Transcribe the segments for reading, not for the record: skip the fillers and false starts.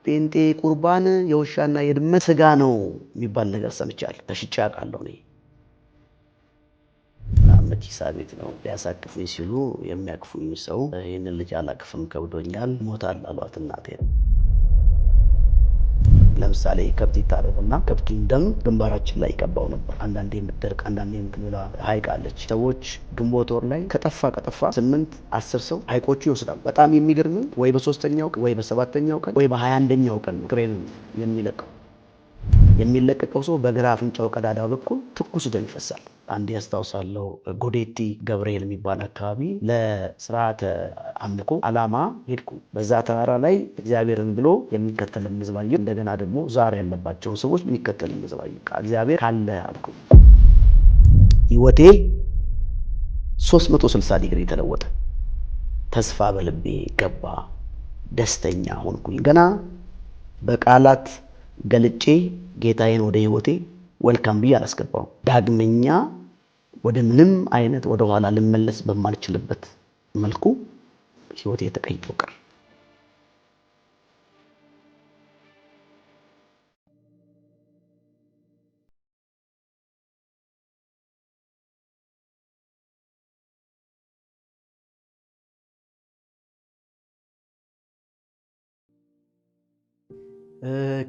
ጴንጤ ቁርባን የውሻና የድመት ስጋ ነው የሚባል ነገር ሰምቻለሁ። ተሽጬ አውቃለሁ። እኔ መቺሳ ቤት ነው ሊያሳቅፉኝ ሲሉ የሚያቅፉኝ ሰው ይህንን ልጅ አላቅፍም ከብዶኛል ሞታል አሏት እናቴ። ለምሳሌ ከብት ይታረድና ከብቱን ደም ግንባራችን ላይ ይቀባው ነበር። አንዳንዴ የምትደርቅ አንዳንዴ የምትሞላ ሐይቅ አለች። ሰዎች ግንቦት ወር ላይ ከጠፋ 8-10 ሰው ሐይቆቹ ይወስዳሉ። በጣም የሚገርም ወይ በ3ኛው ቀን ወይ በ7ኛው ቀን ወይ በ21ኛው ቀን ክሬን የሚለቀቀው ሰው በግራ አፍንጫው ቀዳዳ በኩል ትኩስ ደም ይፈሳል። አንዴ ያስታውሳለሁ፣ ጎዴቲ ገብርኤል የሚባል አካባቢ ለስርዓተ አምልኮ አላማ ሄድኩ። በዛ ተራራ ላይ እግዚአብሔርን ብሎ የሚከተል ምዝባይ እንደገና ደግሞ ዛር ያለባቸው ሰዎች የሚከተል ምዝባይ እግዚአብሔር ካለ አልኩ። ህይወቴ 360 ዲግሪ ተለወጠ። ተስፋ በልቤ ገባ። ደስተኛ ሆንኩኝ። ገና በቃላት ገልጬ ጌታዬን ወደ ህይወቴ ወልካም ብዬ አላስገባውም። ዳግመኛ ወደ ምንም አይነት ወደ ኋላ ልመለስ በማልችልበት መልኩ ህይወቴ ተቀይሮ ቀረ።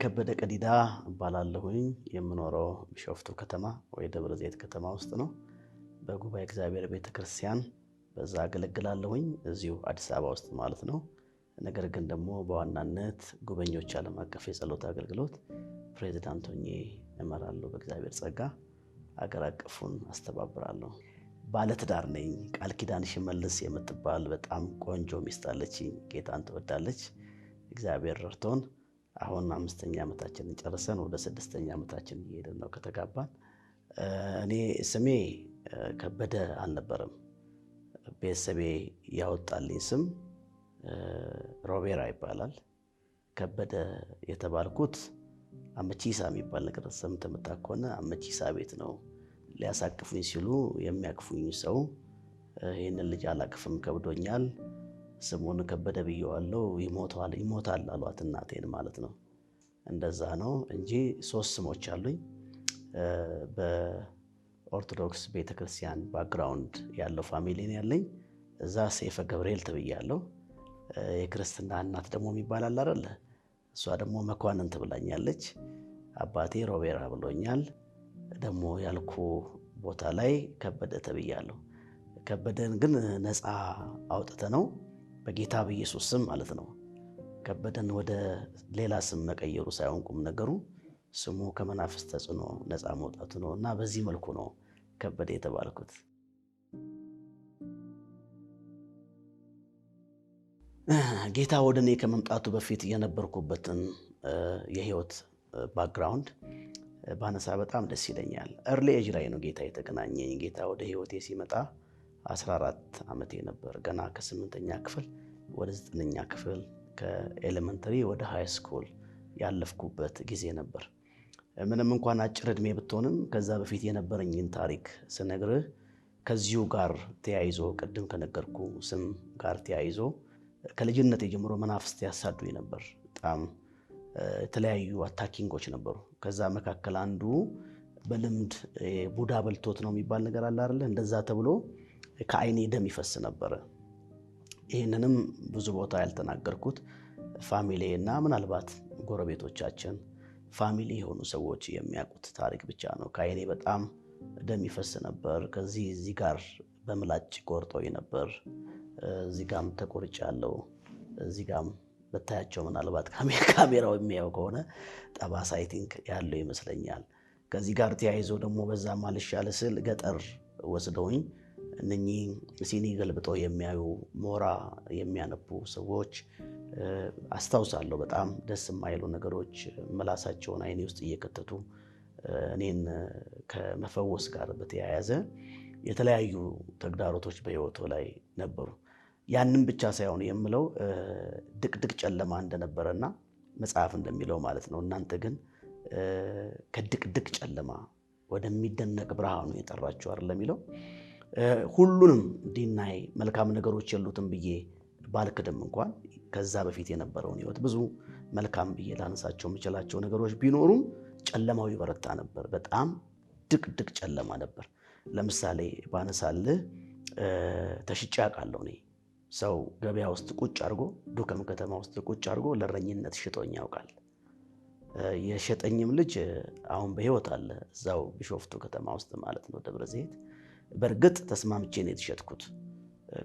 ከበደ ቀዲዳ እባላለሁኝ። የምኖረው ቢሾፍቱ ከተማ ወይ ደብረ ዘይት ከተማ ውስጥ ነው። በጉባኤ እግዚአብሔር ቤተክርስቲያን በዛ አገለግላለሁኝ፣ እዚሁ አዲስ አበባ ውስጥ ማለት ነው። ነገር ግን ደግሞ በዋናነት ጉበኞች ዓለም አቀፍ የጸሎት አገልግሎት ፕሬዝዳንት ሆኜ እመራለሁ። በእግዚአብሔር ጸጋ አገር አቀፉን አስተባብራለሁ። ባለትዳር ነኝ። ቃል ኪዳን ሽመልስ የምትባል በጣም ቆንጆ ሚስት አለችኝ። ጌታን ትወዳለች። እግዚአብሔር ረድቶን አሁን 5ኛ ዓመታችንን ጨርሰን ወደ 6ኛ ዓመታችን እየሄድን ነው ከተጋባን። እኔ ስሜ ከበደ አልነበረም። ቤተሰቤ ያወጣልኝ ስም ሮቤራ ይባላል። ከበደ የተባልኩት አመቺሳ የሚባል ነገር ሰምተህ የምታውቅ ከሆነ አመቺሳ ቤት ነው። ሊያሳቅፉኝ ሲሉ የሚያቅፉኝ ሰው ይህንን ልጅ አላቅፍም ከብዶኛል፣ ስሙን ከበደ ብየዋለሁ፣ ይሞታል አሏት እናቴን ማለት ነው። እንደዛ ነው እንጂ 3 ስሞች አሉኝ። በኦርቶዶክስ ቤተክርስቲያን ባክግራውንድ ያለው ፋሚሊ ነው ያለኝ። እዛ ሰይፈ ገብርኤል ተብያለሁ። የክርስትና እናት ደግሞ የሚባል አለ አይደል? እሷ ደግሞ መኳንንት ብላኛለች። አባቴ ሮቤራ ብሎኛል። ደግሞ ያልኩ ቦታ ላይ ከበደ ተብያለሁ። ከበደን ግን ነፃ አውጥተ ነው በጌታ በኢየሱስ ስም ማለት ነው። ከበደን ወደ ሌላ ስም መቀየሩ ሳይሆን ቁም ነገሩ ስሙ ከመናፍስት ተጽዕኖ ነፃ መውጣቱ ነው። እና በዚህ መልኩ ነው ከበደ የተባልኩት። ጌታ ወደ እኔ ከመምጣቱ በፊት የነበርኩበትን የህይወት ባክግራውንድ ባነሳ በጣም ደስ ይለኛል። እርሊ ኤጅ ላይ ነው ጌታ የተገናኘኝ። ጌታ ወደ ህይወቴ ሲመጣ 14 ዓመቴ ነበር። ገና ከ8ኛ ክፍል ወደ 9ኛ ክፍል ከኤሌመንተሪ ወደ ሃይ ስኩል ያለፍኩበት ጊዜ ነበር። ምንም እንኳን አጭር ዕድሜ ብትሆንም ከዛ በፊት የነበረኝን ታሪክ ስነግርህ ከዚሁ ጋር ተያይዞ ቅድም ከነገርኩ ስም ጋር ተያይዞ ከልጅነቴ ጀምሮ መናፍስት ያሳዱኝ ነበር። በጣም የተለያዩ አታኪንጎች ነበሩ። ከዛ መካከል አንዱ በልምድ ቡዳ በልቶት ነው የሚባል ነገር አለ አይደል? እንደዛ ተብሎ ከአይኔ ደም ይፈስ ነበር። ይህንንም ብዙ ቦታ ያልተናገርኩት ፋሚሊ እና ምናልባት ጎረቤቶቻችን ፋሚሊ የሆኑ ሰዎች የሚያውቁት ታሪክ ብቻ ነው። ከአይኔ በጣም ደም ይፈስ ነበር። ከዚህ ጋር በምላጭ ቆርጦኝ ነበር። እዚህ ጋም ተቆርጫለሁ። እዚህ ጋም በታያቸው ምናልባት ካሜራው የሚያየው ከሆነ ጠባሳ አይ ቲንክ ያለው ይመስለኛል። ከዚህ ጋር ተያይዞ ደግሞ በዛ ማልሻለ ስል ገጠር ወስደውኝ እነኚህ ሲኒ ገልብጠው የሚያዩ ሞራ የሚያነቡ ሰዎች አስታውሳለሁ። በጣም ደስ የማይሉ ነገሮች ምላሳቸውን አይኔ ውስጥ እየከተቱ እኔን ከመፈወስ ጋር በተያያዘ የተለያዩ ተግዳሮቶች በህይወቱ ላይ ነበሩ። ያንን ብቻ ሳይሆን የምለው ድቅድቅ ጨለማ እንደነበረና መጽሐፍ እንደሚለው ማለት ነው። እናንተ ግን ከድቅድቅ ጨለማ ወደሚደነቅ ብርሃኑ የጠራችሁ አይደል የሚለው። ሁሉንም ዲናይ መልካም ነገሮች የሉትም ብዬ ባልክድም እንኳን ከዛ በፊት የነበረውን ህይወት ብዙ መልካም ብዬ ላነሳቸው የምችላቸው ነገሮች ቢኖሩም ጨለማው ይበረታ ነበር። በጣም ድቅድቅ ጨለማ ነበር። ለምሳሌ ባነሳልህ ተሽጬ አውቃለሁ። እኔ ሰው ገበያ ውስጥ ቁጭ አድርጎ ዱከም ከተማ ውስጥ ቁጭ አድርጎ ለእረኝነት ሽጦኝ ያውቃል። የሸጠኝም ልጅ አሁን በህይወት አለ፣ እዛው ቢሾፍቱ ከተማ ውስጥ ማለት ነው፣ ደብረ ዘይት። በእርግጥ ተስማምቼ ነው የተሸጥኩት።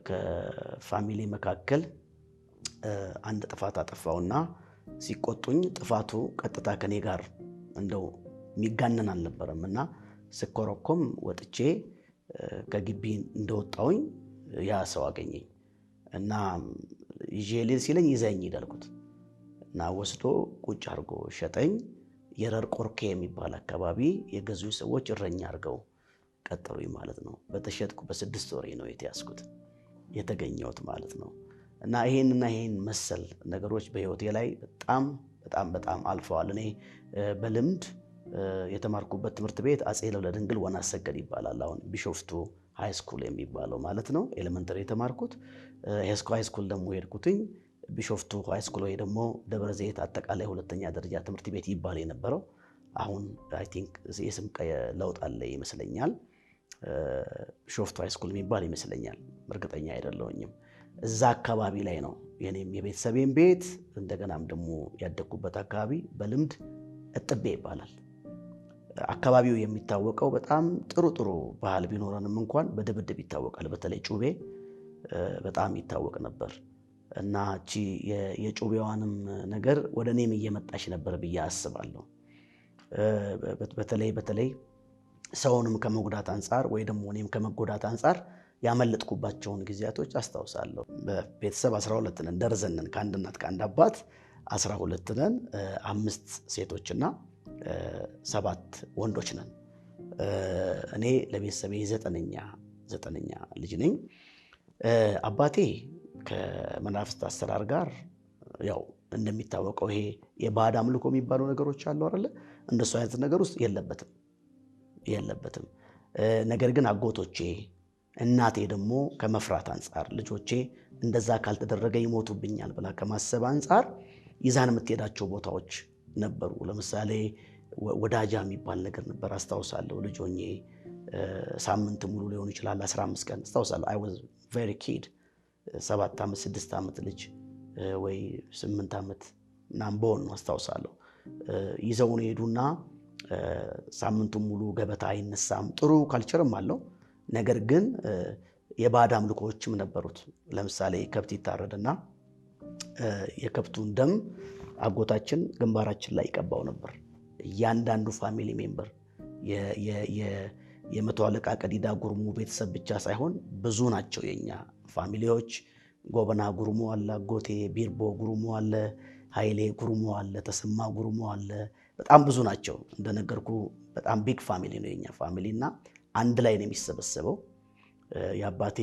ከፋሚሊ መካከል አንድ ጥፋት አጠፋውና ሲቆጡኝ ጥፋቱ ቀጥታ ከኔ ጋር እንደው የሚጋነን አልነበረም እና ስኮረኮም ወጥቼ ከግቢ እንደወጣውኝ ያ ሰው አገኘኝ እና ይዤ ሲለኝ ይዘኝ ይደልኩት እና ወስዶ ቁጭ አድርጎ ሸጠኝ። የረር ቆርኬ የሚባል አካባቢ የገዙ ሰዎች እረኛ አድርገው ቀጠሩኝ ማለት ነው። በተሸጥኩ በ6 ወሬ ነው የተያዝኩት የተገኘሁት ማለት ነው። እና ይሄን መሰል ነገሮች በህይወቴ ላይ በጣም አልፈዋል። እኔ በልምድ የተማርኩበት ትምህርት ቤት አጼ ልብነ ድንግል ወናሰገድ ይባላል። አሁን ቢሾፍቱ ሃይ ስኩል የሚባለው ማለት ነው። ኤሌመንተሪ የተማርኩት ሃይ ስኩል ደግሞ ሄድኩትኝ ቢሾፍቱ ሃይ ስኩል ወይ ደግሞ ደብረ ዘይት አጠቃላይ ሁለተኛ ደረጃ ትምህርት ቤት ይባል የነበረው አሁን አይ ቲንክ የስም ለውጥ አለ ይመስለኛል። ቢሾፍቱ ሃይ ስኩል የሚባል ይመስለኛል፣ እርግጠኛ አይደለሁኝም። እዛ አካባቢ ላይ ነው የኔም የቤተሰቤን ቤት እንደገናም ደግሞ ያደግኩበት አካባቢ በልምድ እጥቤ ይባላል። አካባቢው የሚታወቀው በጣም ጥሩ ባህል ቢኖረንም እንኳን በድብድብ ይታወቃል። በተለይ ጩቤ በጣም ይታወቅ ነበር እና እቺ የጩቤዋንም ነገር ወደ እኔም እየመጣች ነበር ብዬ አስባለሁ። በተለይ ሰውንም ከመጉዳት አንጻር ወይ ደግሞ እኔም ከመጎዳት አንጻር ያመለጥኩባቸውን ጊዜያቶች አስታውሳለሁ። በቤተሰብ 12 ነን፣ ደርዘን ነን፣ ከአንድ እናት ከአንድ አባት 12 ነን። 5 ሴቶችና 7 ወንዶች ነን። እኔ ለቤተሰቤ ዘጠነኛ ልጅ ነኝ። አባቴ ከመናፍስት አሰራር ጋር ያው እንደሚታወቀው ይሄ የባዕድ አምልኮ የሚባሉ ነገሮች አሉ አይደለ? እንደሱ አይነት ነገር ውስጥ የለበትም። ነገር ግን አጎቶቼ፣ እናቴ ደግሞ ከመፍራት አንጻር ልጆቼ እንደዛ ካልተደረገ ይሞቱብኛል ብላ ከማሰብ አንጻር ይዛን የምትሄዳቸው ቦታዎች ነበሩ። ለምሳሌ ወዳጃ የሚባል ነገር ነበር አስታውሳለሁ። ልጅ ሆኜ ሳምንት ሙሉ ሊሆን ይችላል 15 ቀን አስታውሳለሁ። አይ ዋዝ ቬሪ ኪድ 7 ዓመት 6 ዓመት ልጅ ወይ 8 ዓመት ምናምን በሆን ነው አስታውሳለሁ። ይዘውን ሄዱና ሳምንቱን ሙሉ ገበታ አይነሳም። ጥሩ ካልቸርም አለው፣ ነገር ግን የባዕድ አምልኮዎችም ነበሩት። ለምሳሌ ከብት ይታረድና የከብቱን ደም አጎታችን ግንባራችን ላይ ይቀባው ነበር። እያንዳንዱ ፋሚሊ ሜምበር የመቶ አለቃ ቀዲዳ ጉርሙ ቤተሰብ ብቻ ሳይሆን ብዙ ናቸው የኛ ፋሚሊዎች። ጎበና ጉርሙ አለ፣ አጎቴ ቢርቦ ጉርሙ አለ፣ ኃይሌ ጉርሙ አለ፣ ተሰማ ጉርሙ አለ። በጣም ብዙ ናቸው። እንደነገርኩ በጣም ቢግ ፋሚሊ ነው የኛ ፋሚሊ እና አንድ ላይ ነው የሚሰበሰበው። የአባቴ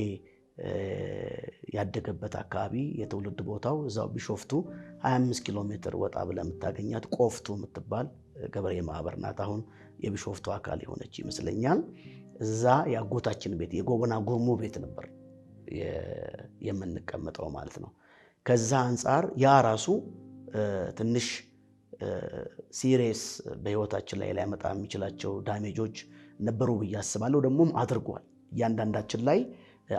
ያደገበት አካባቢ የትውልድ ቦታው እዛው ቢሾፍቱ 25 ኪሎ ሜትር ወጣ ብለህ የምታገኛት ቆፍቱ የምትባል ገበሬ ማህበር ናት። አሁን የቢሾፍቱ አካል የሆነች ይመስለኛል። እዛ የአጎታችን ቤት የጎበና ጉርሙ ቤት ነበር የምንቀመጠው ማለት ነው። ከዛ አንጻር ያ ራሱ ትንሽ ሲሪየስ በህይወታችን ላይ ሊያመጣ የሚችላቸው ዳሜጆች ነበሩ ብዬ አስባለሁ። ደግሞም አድርጓል። እያንዳንዳችን ላይ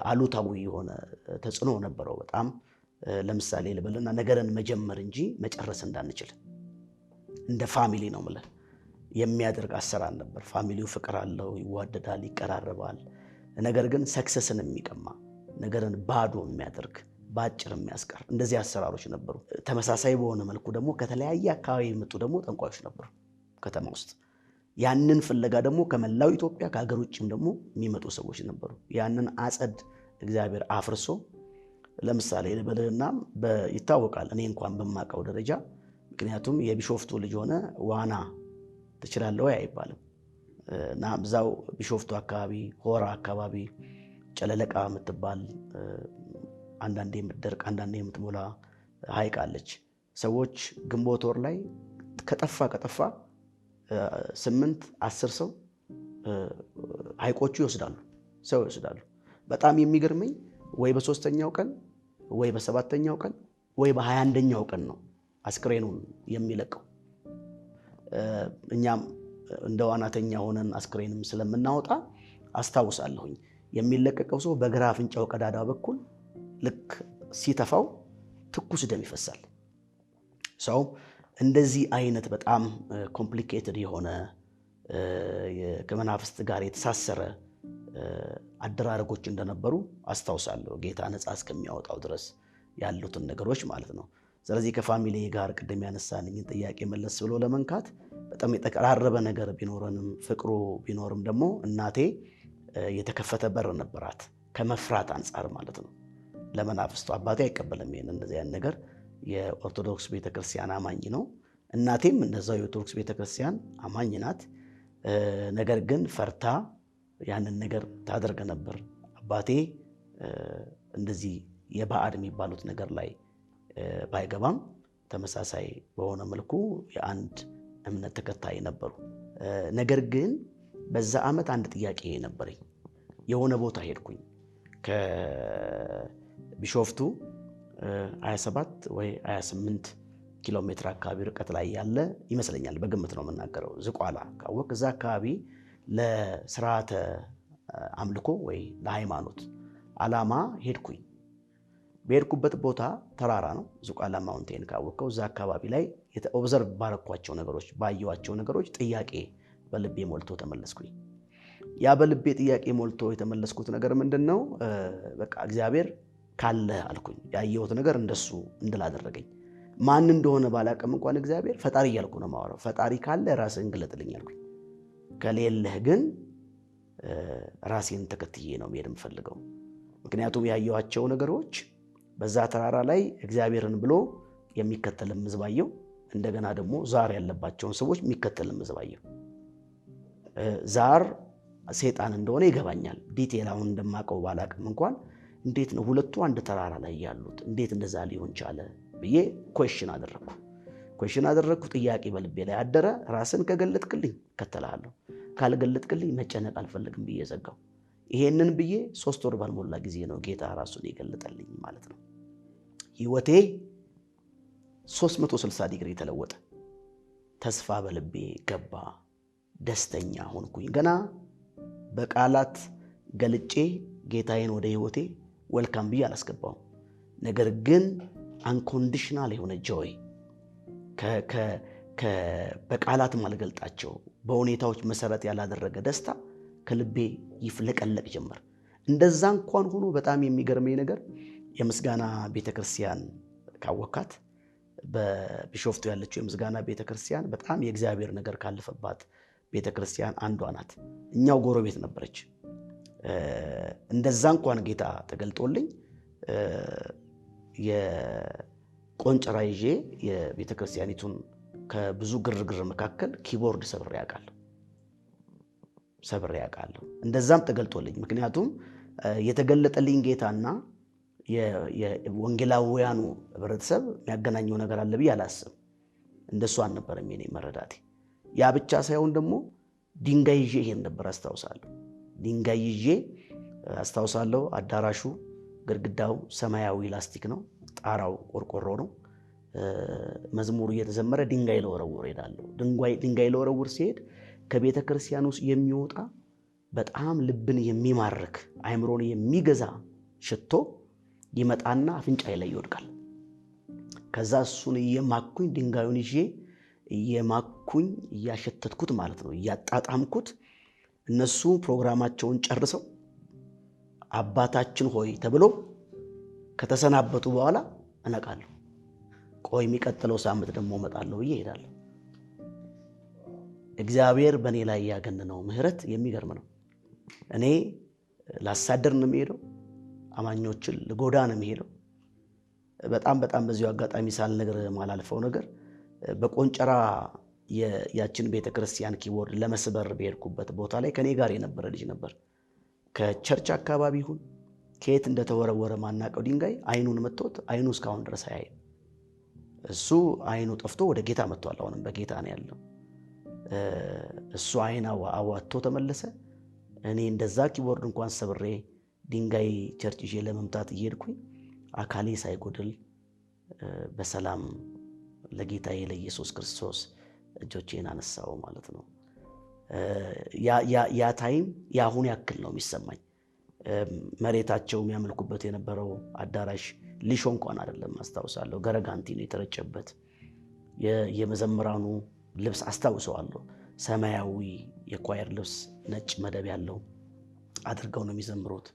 አሉታዊ የሆነ ተጽዕኖ ነበረው በጣም። ለምሳሌ ልበልና ነገርን መጀመር እንጂ መጨረስ እንዳንችል እንደ ፋሚሊ ነው የምልህ የሚያደርግ አሰራር ነበር። ፋሚሊው ፍቅር አለው፣ ይዋደዳል፣ ይቀራረባል። ነገር ግን ሰክሰስን የሚቀማ ነገርን ባዶ የሚያደርግ ባጭር የሚያስቀር እንደዚህ አሰራሮች ነበሩ። ተመሳሳይ በሆነ መልኩ ደግሞ ከተለያየ አካባቢ የመጡ ደግሞ ጠንቋዮች ነበሩ ከተማ ውስጥ። ያንን ፍለጋ ደግሞ ከመላው ኢትዮጵያ ከሀገር ውጭም ደግሞ የሚመጡ ሰዎች ነበሩ። ያንን አጸድ እግዚአብሔር አፍርሶ ለምሳሌ ልበልና ይታወቃል። እኔ እንኳን በማውቀው ደረጃ ምክንያቱም የቢሾፍቱ ልጅ ሆነ ዋና ትችላለህ ወይ አይባልም እና ብዛው ቢሾፍቱ አካባቢ ሆራ አካባቢ ጨለለቃ የምትባል አንዳንዴ የምትደርቅ አንዳንዴ የምትሞላ ሐይቅ አለች። ሰዎች ግንቦት ወር ላይ ከጠፋ 8-10 ሰው ሐይቆቹ ይወስዳሉ። በጣም የሚገርመኝ ወይ በ3ኛው ቀን ወይ በ7ኛው ቀን ወይ በ21ኛው ቀን ነው አስክሬኑን የሚለቀው። እኛም እንደ ዋናተኛ ሆነን አስክሬንም ስለምናወጣ አስታውሳለሁኝ የሚለቀቀው ሰው በግራ አፍንጫው ቀዳዳ በኩል ልክ ሲተፋው ትኩስ ደም ይፈሳል። ሰው እንደዚህ አይነት በጣም ኮምፕሊኬትድ የሆነ ከመናፍስት ጋር የተሳሰረ አደራረጎች እንደነበሩ አስታውሳለሁ። ጌታ ነፃ እስከሚያወጣው ድረስ ያሉትን ነገሮች ማለት ነው። ስለዚህ ከፋሚሊ ጋር ቅድም ያነሳልኝን ጥያቄ መለስ ብሎ ለመንካት በጣም የተቀራረበ ነገር ቢኖረንም ፍቅሩ ቢኖርም ደግሞ እናቴ የተከፈተ በር ነበራት ከመፍራት አንጻር ማለት ነው ለመናፍስቱ። አባቴ አይቀበልም ይሄን እንደዚህ አይነት ነገር። የኦርቶዶክስ ቤተክርስቲያን አማኝ ነው። እናቴም እንደዛው የኦርቶዶክስ ቤተክርስቲያን አማኝ ናት። ነገር ግን ፈርታ ያንን ነገር ታደርግ ነበር። አባቴ እንደዚህ የባዕድ የሚባሉት ነገር ላይ ባይገባም ተመሳሳይ በሆነ መልኩ የአንድ እምነት ተከታይ ነበሩ። ነገር ግን በዛ ዓመት አንድ ጥያቄ ነበረኝ። የሆነ ቦታ ሄድኩኝ ከቢሾፍቱ 27 ወይ 28 ኪሎ ሜትር አካባቢ ርቀት ላይ ያለ ይመስለኛል፣ በግምት ነው የምናገረው። ዝቋላ ካወቅ እዛ አካባቢ ለስርዓተ አምልኮ ወይ ለሃይማኖት ዓላማ ሄድኩኝ። በሄድኩበት ቦታ ተራራ ነው፣ ዝቋላ ማውንቴን ካወቀው። እዛ አካባቢ ላይ ኦብዘርቭ ባረኳቸው ነገሮች ባየዋቸው ነገሮች ጥያቄ በልቤ ሞልቶ ተመለስኩኝ። ያ በልቤ ጥያቄ ሞልቶ የተመለስኩት ነገር ምንድነው? በቃ እግዚአብሔር ካለ አልኩኝ። ያየሁት ነገር እንደሱ እንድላደረገኝ ማን እንደሆነ ባላቅም እንኳን እግዚአብሔር ፈጣሪ እያልኩ ነው የማወራው። ፈጣሪ ካለ ራስህን ግለጥልኝ አልኩኝ። ከሌለህ ግን ራሴን ተከትዬ ነው መሄድ የምፈልገው። ምክንያቱም ያየኋቸው ነገሮች በዛ ተራራ ላይ እግዚአብሔርን ብሎ የሚከተልም ሕዝብ አየሁ። እንደገና ደግሞ ዛር ያለባቸውን ሰዎች የሚከተልም ሕዝብ አየሁ። ዛር ሰይጣን እንደሆነ ይገባኛል። ዲቴል አሁን እንደማቀው ባላቅም እንኳን እንዴት ነው ሁለቱ አንድ ተራራ ላይ ያሉት? እንዴት እንደዛ ሊሆን ቻለ ብዬ ኩዌስችን አደረኩ። ጥያቄ በልቤ ላይ አደረ። ራስን ከገለጥክልኝ እከተልሃለሁ፣ ካልገለጥክልኝ መጨነቅ አልፈልግም ብዬ ዘጋው። ይሄንን ብዬ 3 ወር ባልሞላ ጊዜ ነው ጌታ ራሱን የገለጠልኝ ማለት ነው። ህይወቴ 360 ዲግሪ ተለወጠ። ተስፋ በልቤ ገባ። ደስተኛ ሆንኩኝ። ገና በቃላት ገልጬ ጌታዬን ወደ ህይወቴ ወልካም ብዬ አላስገባው። ነገር ግን አንኮንዲሽናል የሆነ ጆይ በቃላት ማልገልጣቸው በሁኔታዎች መሰረት ያላደረገ ደስታ ከልቤ ይፍለቀለቅ ጀመር። እንደዛ እንኳን ሆኖ በጣም የሚገርመኝ ነገር የምስጋና ቤተክርስቲያን ካወካት በቢሾፍቱ ያለችው የምስጋና ቤተክርስቲያን በጣም የእግዚአብሔር ነገር ካለፈባት ቤተክርስቲያን አንዷ ናት። እኛው ጎረቤት ነበረች። እንደዛ እንኳን ጌታ ተገልጦልኝ የቆንጨራ ይዤ የቤተክርስቲያኒቱን ከብዙ ግርግር መካከል ኪቦርድ ሰብሬ ያውቃለሁ። እንደዛም ተገልጦልኝ። ምክንያቱም የተገለጠልኝ ጌታና የወንጌላውያኑ ህብረተሰብ የሚያገናኘው ነገር አለ ብዬ አላስብም። እንደሱ አልነበረም የኔ መረዳቴ። ያ ብቻ ሳይሆን ደግሞ ድንጋይ ይዤ ይሄን ነበር አስታውሳለሁ። አዳራሹ ግድግዳው ሰማያዊ ላስቲክ ነው፣ ጣራው ቆርቆሮ ነው። መዝሙሩ እየተዘመረ ድንጋይ ለወረውር ሄዳለሁ። ድንጋይ ለወረውር ሲሄድ ከቤተ ክርስቲያን ውስጥ የሚወጣ በጣም ልብን የሚማርክ አእምሮን የሚገዛ ሽቶ ይመጣና አፍንጫዬ ላይ ይወድቃል። ከዛ እሱን እየማኩኝ ድንጋዩን ይዤ እየማኩኝ እያሸተትኩት ማለት ነው፣ እያጣጣምኩት እነሱ ፕሮግራማቸውን ጨርሰው አባታችን ሆይ ተብሎ ከተሰናበቱ በኋላ እነቃለሁ። ቆይ የሚቀጥለው ሳምንት ደግሞ እመጣለሁ ብዬ እሄዳለሁ። እግዚአብሔር በእኔ ላይ ያገነነው ምህረት የሚገርም ነው። እኔ ላሳደር ነው የሚሄደው፣ አማኞችን ልጎዳ ነው የሚሄደው። በጣም በዚሁ አጋጣሚ ሳልነግር ማላልፈው ነገር በቆንጨራ ያችን ቤተክርስቲያን ኪቦርድ ለመስበር በሄድኩበት ቦታ ላይ ከኔ ጋር የነበረ ልጅ ነበር። ከቸርች አካባቢ ይሁን ከየት እንደተወረወረ ማናቀው ድንጋይ አይኑን መጥቶት አይኑ እስካሁን ድረስ አያይም። እሱ አይኑ ጠፍቶ ወደ ጌታ መጥቷል። አሁንም በጌታ ነው ያለው። እሱ አይን አዋጥቶ ተመለሰ። እኔ እንደዛ ኪቦርድ እንኳን ሰብሬ ድንጋይ ቸርች ይዤ ለመምታት እየሄድኩኝ አካሌ ሳይጎድል በሰላም ለጌታዬ ለኢየሱስ ክርስቶስ እጆቼን አነሳው ማለት ነው። ያ ታይም የአሁን ያክል ነው የሚሰማኝ። መሬታቸው የሚያመልኩበት የነበረው አዳራሽ ሊሾ እንኳን አይደለም አስታውሳለሁ። ገረጋንቲ ነው የተረጨበት። የመዘምራኑ ልብስ አስታውሰዋለሁ። ሰማያዊ የኳየር ልብስ ነጭ መደብ ያለው አድርገው ነው የሚዘምሩት።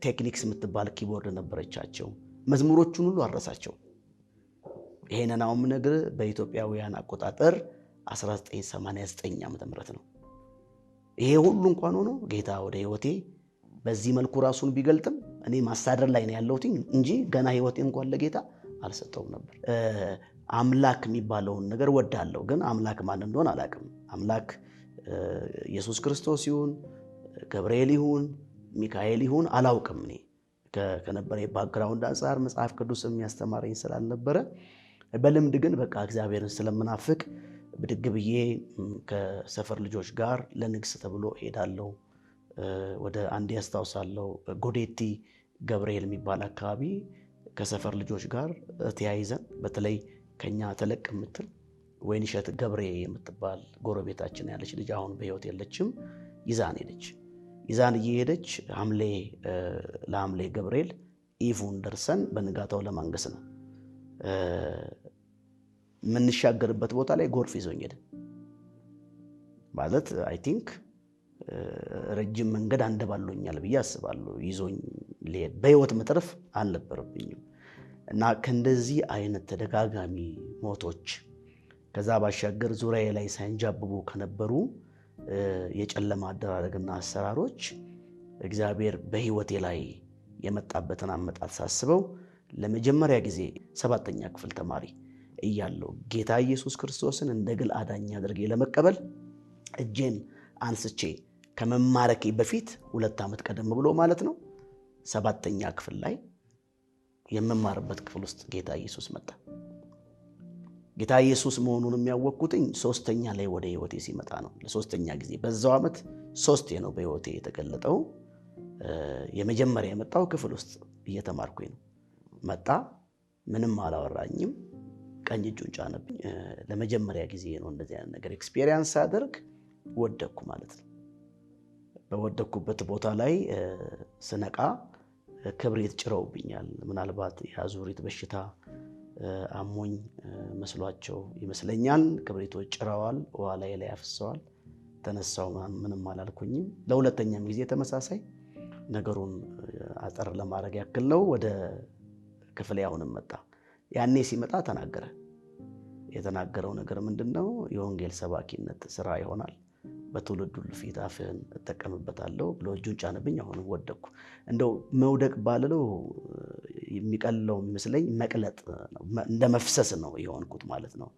ቴክኒክስ የምትባል ኪቦርድ ነበረቻቸው። መዝሙሮቹን ሁሉ አረሳቸው። ይሄንን አሁን ነገር በኢትዮጵያውያን አቆጣጠር 1989 ዓ.ም ነው። ይሄ ሁሉ እንኳን ሆኖ ጌታ ወደ ህይወቴ በዚህ መልኩ ራሱን ቢገልጥም እኔ ማሳደር ላይ ነው ያለሁት እንጂ ገና ህይወቴ እንኳን ለጌታ አልሰጠውም ነበር። አምላክ የሚባለውን ነገር ወዳለሁ፣ ግን አምላክ ማን እንደሆነ አላውቅም። አምላክ ኢየሱስ ክርስቶስ ይሁን ገብርኤል ይሁን ሚካኤል ይሁን አላውቅም። እኔ ከነበረ ባክግራውንድ አንፃር መጽሐፍ ቅዱስ የሚያስተማረኝ ስላልነበረ በልምድ ግን በቃ እግዚአብሔርን ስለምናፍቅ ብድግ ብዬ ከሰፈር ልጆች ጋር ለንግስ ተብሎ ሄዳለሁ። ወደ አንድ ያስታውሳለሁ ጎዴቲ ገብርኤል የሚባል አካባቢ ከሰፈር ልጆች ጋር ተያይዘን፣ በተለይ ከኛ ተለቅ የምትል ወይንሸት ገብሬ የምትባል ጎረቤታችን ያለች ልጅ አሁን በህይወት የለችም፣ ይዛን ሄደች። ይዛን እየሄደች ለሐምሌ ገብርኤል ኢፉን ደርሰን በንጋታው ለማንገስ ነው የምንሻገርበት ቦታ ላይ ጎርፍ ይዞኝ ሄደ። ማለት አይ ቲንክ ረጅም መንገድ አንደባሎኛል ብዬ አስባለሁ። ይዞኝ ሊሄድ በህይወት መትረፍ አልነበረብኝም። እና ከእንደዚህ አይነት ተደጋጋሚ ሞቶች ከዛ ባሻገር ዙሪያዬ ላይ ሳይንጃብቡ ከነበሩ የጨለማ አደራረግና አሰራሮች እግዚአብሔር በህይወቴ ላይ የመጣበትን አመጣጥ ሳስበው ለመጀመሪያ ጊዜ 7ኛ ክፍል ተማሪ እያለሁ ጌታ ኢየሱስ ክርስቶስን እንደ ግል አዳኝ አድርጌ ለመቀበል እጄን አንስቼ ከመማረኬ በፊት 2 ዓመት ቀደም ብሎ ማለት ነው 7ኛ ክፍል ላይ የመማርበት ክፍል ውስጥ ጌታ ኢየሱስ መጣ። ጌታ ኢየሱስ መሆኑን የሚያወቅኩትኝ 3ኛ ላይ ወደ ህይወቴ ሲመጣ ነው። ለ3ኛ ጊዜ በዛው ዓመት 3 ነው በህይወቴ የተገለጠው። የመጀመሪያ የመጣው ክፍል ውስጥ እየተማርኩኝ ነው። መጣ፣ ምንም አላወራኝም፣ ቀኝ እጁን ጫነብኝ። ለመጀመሪያ ጊዜ ነው እንደዚህ አይነት ነገር ኤክስፒሪየንስ አድርግ። ወደኩ ማለት ነው። በወደኩበት ቦታ ላይ ስነቃ ክብሪት ጭረውብኛል። ምናልባት የአዙሪት በሽታ አሞኝ መስሏቸው ይመስለኛል። ክብሪቶች ጭረዋል፣ ውሃ ላይ አፍሰዋል። ተነሳው፣ ምንም አላልኩኝም። ለሁለተኛም ጊዜ ተመሳሳይ ነገሩን አጠር ለማድረግ ያክል ነው። ወደ ክፍል አሁንም መጣ። ያኔ ሲመጣ ተናገረ። የተናገረው ነገር ምንድነው? የወንጌል ሰባኪነት ስራ ይሆናል፣ በትውልድ ሁሉ ፊት አፍህን እጠቀምበታለሁ ብሎ እጁን ጫነብኝ። አሁንም ወደኩ። እንደው መውደቅ ባልለው የሚቀለው የሚመስለኝ መቅለጥ ነው፣ እንደ መፍሰስ ነው የሆንኩት ማለት ነው።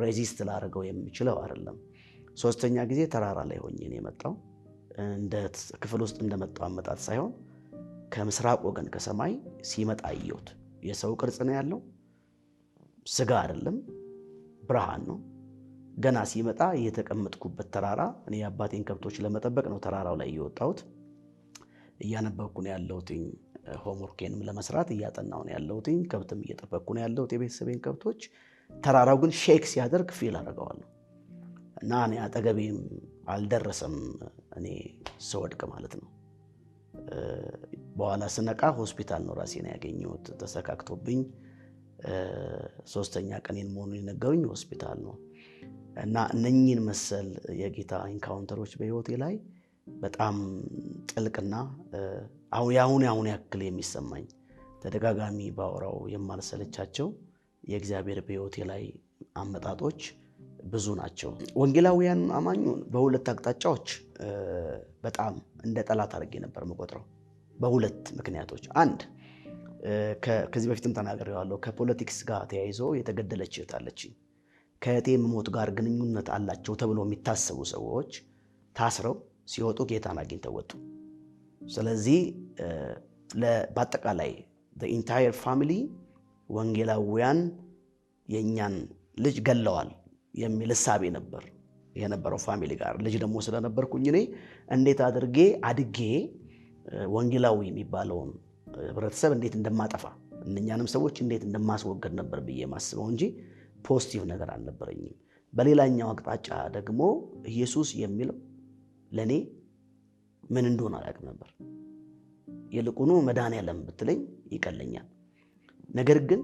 ሬዚስት ላደርገው የሚችለው አይደለም። 3ኛ ጊዜ ተራራ ላይ ሆኜ ነው የመጣው። እንደ ክፍል ውስጥ እንደመጣው አመጣጥ ሳይሆን ከምስራቅ ወገን ከሰማይ ሲመጣ አየሁት። የሰው ቅርጽ ነው ያለው፣ ስጋ አይደለም፣ ብርሃን ነው። ገና ሲመጣ የተቀመጥኩበት ተራራ፣ እኔ የአባቴን ከብቶች ለመጠበቅ ነው ተራራው ላይ የወጣሁት። እያነበብኩ ነው ያለሁት፣ ሆምወርኬንም ለመስራት እያጠናሁ ነው ያለሁት፣ ከብትም እየጠበቅኩ ነው ያለሁት የቤተሰቤን ከብቶች። ተራራው ግን ሼክ ሲያደርግ ፊል አደርገዋለሁ እና እኔ አጠገቤም አልደረሰም፣ እኔ ስወድቅ ማለት ነው። በኋላ ስነቃ ሆስፒታል ነው ራሴን ያገኘሁት፣ ተሰካክቶብኝ 3ኛ ቀኔን መሆኑን የነገሩኝ ሆስፒታል ነው። እና እነኚህን መሰል የጌታ ኢንካውንተሮች በህይወቴ ላይ በጣም ጥልቅና አሁን ያክል የሚሰማኝ ተደጋጋሚ ባወራው የማልሰለቻቸው የእግዚአብሔር በህይወቴ ላይ አመጣጦች ብዙ ናቸው። ወንጌላውያን አማኙን በሁለት አቅጣጫዎች በጣም እንደ ጠላት አድርጌ ነበር መቆጥረው፣ በሁለት ምክንያቶች። አንድ ከዚህ በፊትም ተናግሬዋለሁ፣ ከፖለቲክስ ጋር ተያይዞ የተገደለች እህት አለችኝ። ከእህቴ ሞት ጋር ግንኙነት አላቸው ተብሎ የሚታሰቡ ሰዎች ታስረው ሲወጡ ጌታን አግኝተው ወጡ። ስለዚህ በአጠቃላይ ኢንታየር ፋሚሊ ወንጌላውያን የእኛን ልጅ ገለዋል የሚል እሳቤ ነበር የነበረው ፋሚሊ ጋር። ልጅ ደግሞ ስለነበርኩኝ እኔ እንዴት አድርጌ አድጌ ወንጌላዊ የሚባለውን ህብረተሰብ እንዴት እንደማጠፋ እነኛንም ሰዎች እንዴት እንደማስወገድ ነበር ብዬ ማስበው እንጂ ፖዚቲቭ ነገር አልነበረኝም። በሌላኛው አቅጣጫ ደግሞ ኢየሱስ የሚለው ለኔ ምን እንደሆነ አላውቅም ነበር። ይልቁኑ መድኃኒዓለም ብትለኝ ይቀለኛል። ነገር ግን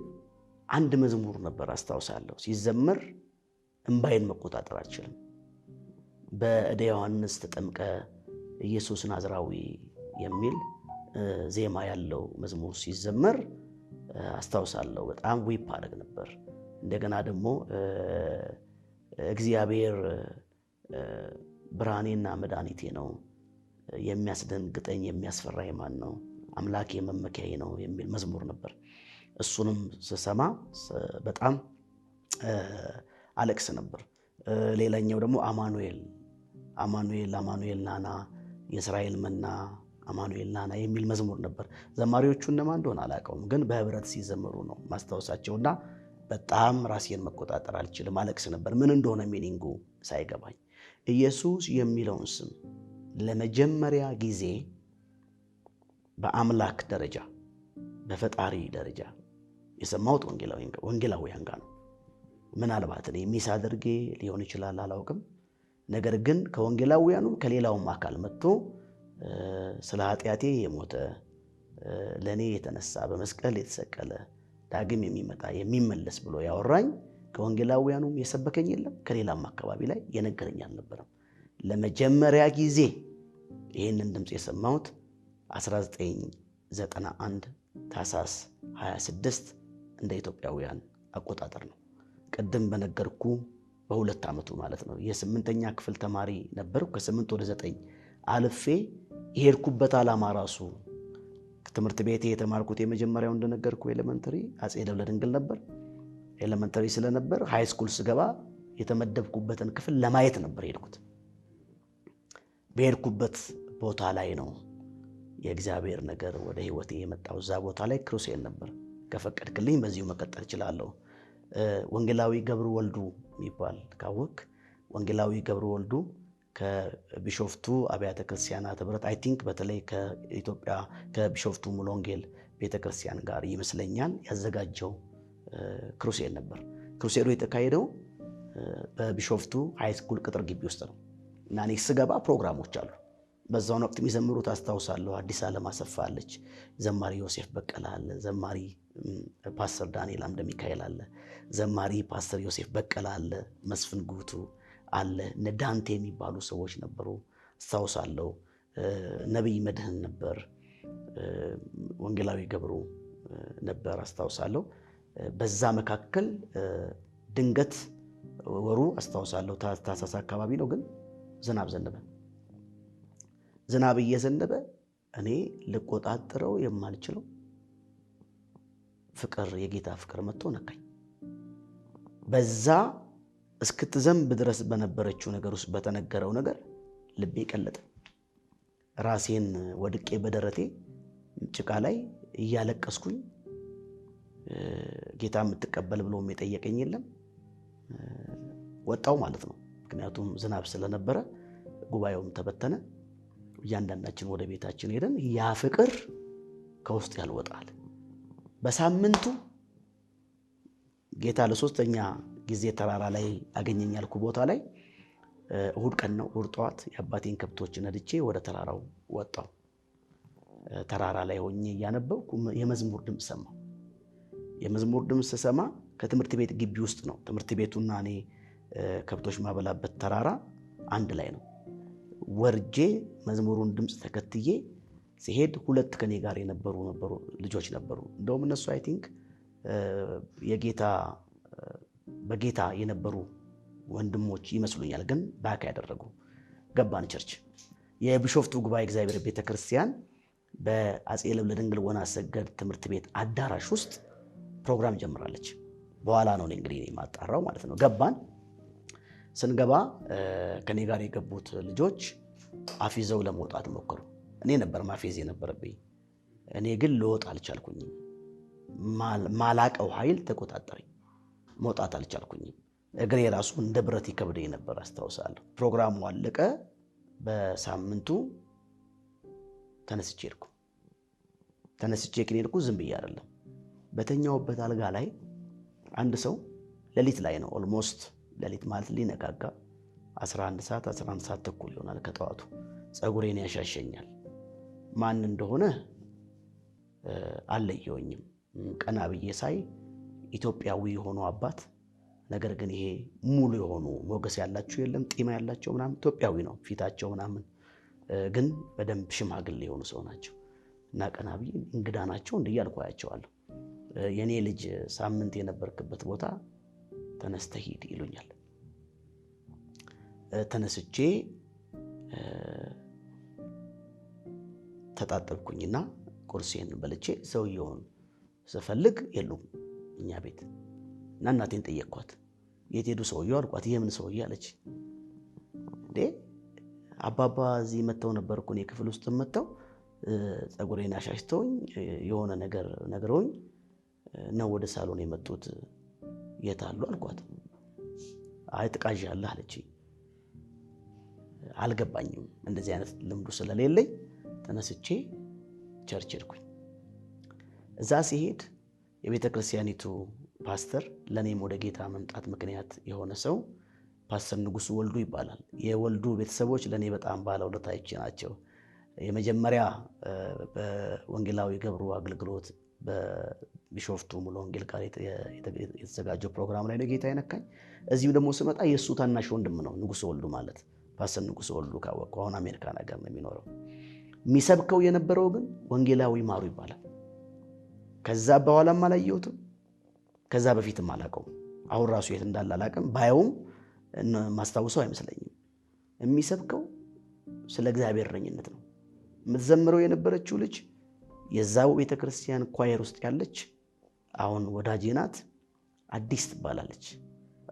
አንድ መዝሙር ነበር አስታውሳለሁ፣ ሲዘመር እንባይን መቆጣጠር አልችልም። በእደ ዮሐንስ ተጠምቀ ኢየሱስ ናዝራዊ የሚል ዜማ ያለው መዝሙር ሲዘመር አስታውሳለሁ። በጣም ዊፕ አደረግ ነበር። እንደገና ደግሞ እግዚአብሔር ብርሃኔና መድኃኒቴ ነው፣ የሚያስደንግጠኝ የሚያስፈራኝ ማን ነው? አምላኬ መመኪያዬ ነው የሚል መዝሙር ነበር። እሱንም ስሰማ በጣም አለቅስ ነበር። ሌላኛው ደግሞ አማኑኤል አማኑኤል አማኑኤል ናና፣ የእስራኤል መና አማኑኤል ናና የሚል መዝሙር ነበር። ዘማሪዎቹ እነማን እንደሆነ አላውቀውም፣ ግን በህብረት ሲዘመሩ ነው ማስታወሳቸውና በጣም ራሴን መቆጣጠር አልችልም፣ አለቅስ ነበር። ምን እንደሆነ ሚኒንጉ ሳይገባኝ ኢየሱስ የሚለውን ስም ለመጀመሪያ ጊዜ በአምላክ ደረጃ በፈጣሪ ደረጃ የሰማሁት ወንጌላውያን ጋር ነው። ምናልባት እኔ ሚስ አድርጌ ሊሆን ይችላል አላውቅም። ነገር ግን ከወንጌላውያኑም ከሌላውም አካል መጥቶ ስለ ኃጢአቴ የሞተ ለኔ የተነሳ በመስቀል የተሰቀለ ዳግም የሚመጣ የሚመለስ ብሎ ያወራኝ ከወንጌላውያኑም የሰበከኝ የለም፣ ከሌላም አካባቢ ላይ የነገረኝ አልነበረም። ለመጀመሪያ ጊዜ ይህንን ድምፅ የሰማሁት 1991 ታኅሳስ 26 እንደ ኢትዮጵያውያን አቆጣጠር ነው። ቅድም በነገርኩ በ2 ዓመቱ ማለት ነው። የ8ኛ ክፍል ተማሪ ነበርኩ። ከ8 ወደ 9 አልፌ የሄድኩበት ዓላማ ራሱ ትምህርት ቤቴ የተማርኩት የመጀመሪያው እንደነገርኩ ኤሌመንተሪ አጼ ደብረ ድንግል ነበር። ኤሌመንተሪ ስለነበር ሃይ ስኩል ስገባ የተመደብኩበትን ክፍል ለማየት ነበር ሄድኩት። በሄድኩበት ቦታ ላይ ነው የእግዚአብሔር ነገር ወደ ህይወቴ የመጣው። እዛ ቦታ ላይ ክሩሴል ነበር። ከፈቀድክልኝ በዚሁ መቀጠል እችላለሁ። ወንጌላዊ ገብሩ ወልዱ የሚባል ካወቅ፣ ወንጌላዊ ገብሩ ወልዱ ከቢሾፍቱ አብያተ ክርስቲያናት ህብረት አይ ቲንክ በተለይ ከኢትዮጵያ ከቢሾፍቱ ሙሉ ወንጌል ቤተክርስቲያን ጋር ይመስለኛል ያዘጋጀው ክሩሴል ነበር። ክሩሴሉ የተካሄደው በቢሾፍቱ ሃይ ስኩል ቅጥር ግቢ ውስጥ ነው እና እኔ ስገባ ፕሮግራሞች አሉ። በዛውን ወቅት የሚዘምሩት አስታውሳለሁ። አዲስ ዓለም አሰፋ አለች፣ ዘማሪ ዮሴፍ በቀለ አለ፣ ዘማሪ ፓስተር ዳንኤል አምደ ሚካኤል አለ፣ ዘማሪ ፓስተር ዮሴፍ በቀለ አለ፣ መስፍን ጉቱ አለ፣ እነ ዳንቴ የሚባሉ ሰዎች ነበሩ አስታውሳለሁ። ነቢይ መድህን ነበር፣ ወንጌላዊ ገብሩ ነበር አስታውሳለሁ። በዛ መካከል ድንገት ወሩ አስታውሳለሁ ታኅሳስ አካባቢ ነው፣ ግን ዝናብ ዘነበ። ዝናብ እየዘነበ እኔ ልቆጣጠረው የማልችለው ፍቅር የጌታ ፍቅር መጥቶ ነካኝ። በዛ እስክትዘንብ ድረስ በነበረችው ነገር ውስጥ በተነገረው ነገር ልቤ ቀለጠ። ራሴን ወድቄ በደረቴ ጭቃ ላይ እያለቀስኩኝ ጌታ የምትቀበል ብሎም የጠየቀኝ የለም ወጣው ማለት ነው። ምክንያቱም ዝናብ ስለነበረ ጉባኤውም ተበተነ። እያንዳንዳችን ወደ ቤታችን ሄደን ያ ፍቅር ከውስጥ ያልወጣል። በሳምንቱ ጌታ ለሶስተኛ ጊዜ ተራራ ላይ አገኘኝ ያልኩ ቦታ ላይ እሁድ ቀን ነው። እሁድ ጠዋት የአባቴን ከብቶች ነድቼ ወደ ተራራው ወጣው። ተራራ ላይ ሆኜ እያነበብኩ የመዝሙር ድምፅ ሰማሁ። የመዝሙር ድምፅ ስሰማ ከትምህርት ቤት ግቢ ውስጥ ነው። ትምህርት ቤቱና እኔ ከብቶች ማበላበት ተራራ አንድ ላይ ነው። ወርጄ መዝሙሩን ድምፅ ተከትዬ ሲሄድ 2 ከኔ ጋር የነበሩ ልጆች ነበሩ። እንደውም እነሱ አይ ቲንክ በጌታ የነበሩ ወንድሞች ይመስሉኛል፣ ግን ባካ ያደረጉ ገባን ቸርች። የቢሾፍቱ ጉባኤ እግዚአብሔር ቤተክርስቲያን በአጼ ልብነ ድንግል ወና ሰገድ ትምህርት ቤት አዳራሽ ውስጥ ፕሮግራም ጀምራለች። በኋላ ነው እንግዲህ የማጣራው ማለት ነው። ገባን። ስንገባ ከኔ ጋር የገቡት ልጆች አፊዘው ለመውጣት ሞከሩ። እኔ ነበር ማፌዝ የነበረብኝ። እኔ ግን ልወጣ አልቻልኩኝም። ማላቀው ኃይል ተቆጣጠረኝ። መውጣት አልቻልኩኝም። እግሬ ራሱ እንደ ብረት ይከብደኝ ነበር አስታውሳለሁ። ፕሮግራሙ አለቀ። በሳምንቱ ተነስቼ ሄድኩ። ዝም ብዬ አይደለም። በተኛውበት አልጋ ላይ አንድ ሰው ሌሊት ላይ ነው ኦልሞስት ሌሊት ማለት ሊነጋጋ 11 ሰዓት ተኩል ይሆናል ከጠዋቱ ጸጉሬን ያሻሸኛል። ማን እንደሆነ አልለየውኝም። ቀና ብዬ ሳይ ኢትዮጵያዊ የሆኑ አባት፣ ነገር ግን ይሄ ሙሉ የሆኑ ሞገስ ያላቸው የለም ጢማ ያላቸው ምናምን ኢትዮጵያዊ ነው ፊታቸው ምናምን፣ ግን በደንብ ሽማግሌ የሆኑ ሰው ናቸው። እና ቀና ብዬ እንግዳ ናቸው እንዴ ያልኳያቸዋለሁ። የኔ ልጅ ሳምንት የነበርክበት ቦታ ተነስተህ ሂድ ይሉኛል። ተነስቼ ተጣጣብኩኝና ቁርሴን በልቼ ሰውየውን ስፈልግ የሉም እኛ ቤት። እና እናቴን ጠየቅኳት፣ የት ሄዱ ሰውየው አልኳት። የምን ሰውዬ አለች። እንዴ አባባ እዚህ መተው ነበርኩ እኔ ክፍል ውስጥ መተው ጸጉሬን አሻሽተውኝ የሆነ ነገር ነግረውኝ ነው ወደ ሳሎን የመጡት፣ የት አሉ አልኳት። አይ ትቃዣለህ አለች። አልገባኝም። እንደዚህ አይነት ልምዱ ስለሌለኝ ተነስቼ ቸርች ሄድኩኝ። እዛ ሲሄድ የቤተ ክርስቲያኒቱ ፓስተር ለኔም ወደ ጌታ መምጣት ምክንያት የሆነ ሰው ፓስተር ንጉሱ ወልዱ ይባላል። የወልዱ ቤተሰቦች ለኔ በጣም ባለውለታዎች ናቸው። የመጀመሪያ በወንጌላዊ ገብሩ አገልግሎት በቢሾፍቱ ሙሉ ወንጌል ጋር የተዘጋጀው ፕሮግራም ላይ ነው ጌታ የነካኝ። እዚህም ደግሞ ስመጣ የእሱ ታናሽ ወንድም ነው ንጉሱ ወልዱ ማለት። ፓስተር ንጉሱ ወልዱ ካወቅኩ አሁን አሜሪካን ሀገር ነው የሚኖረው። የሚሰብከው የነበረው ግን ወንጌላዊ ማሩ ይባላል። ከዛ በኋላም አላየሁትም፣ ከዛ በፊትም አላውቀውም። አሁን ራሱ የት እንዳለ አላውቅም። ባየውም ማስታወሰው አይመስለኝም። የሚሰብከው ስለ እግዚአብሔር እረኝነት ነው። የምትዘምረው የነበረችው ልጅ የዛው ቤተክርስቲያን ኳየር ውስጥ ያለች አሁን ወዳጄ ናት። አዲስ ትባላለች፣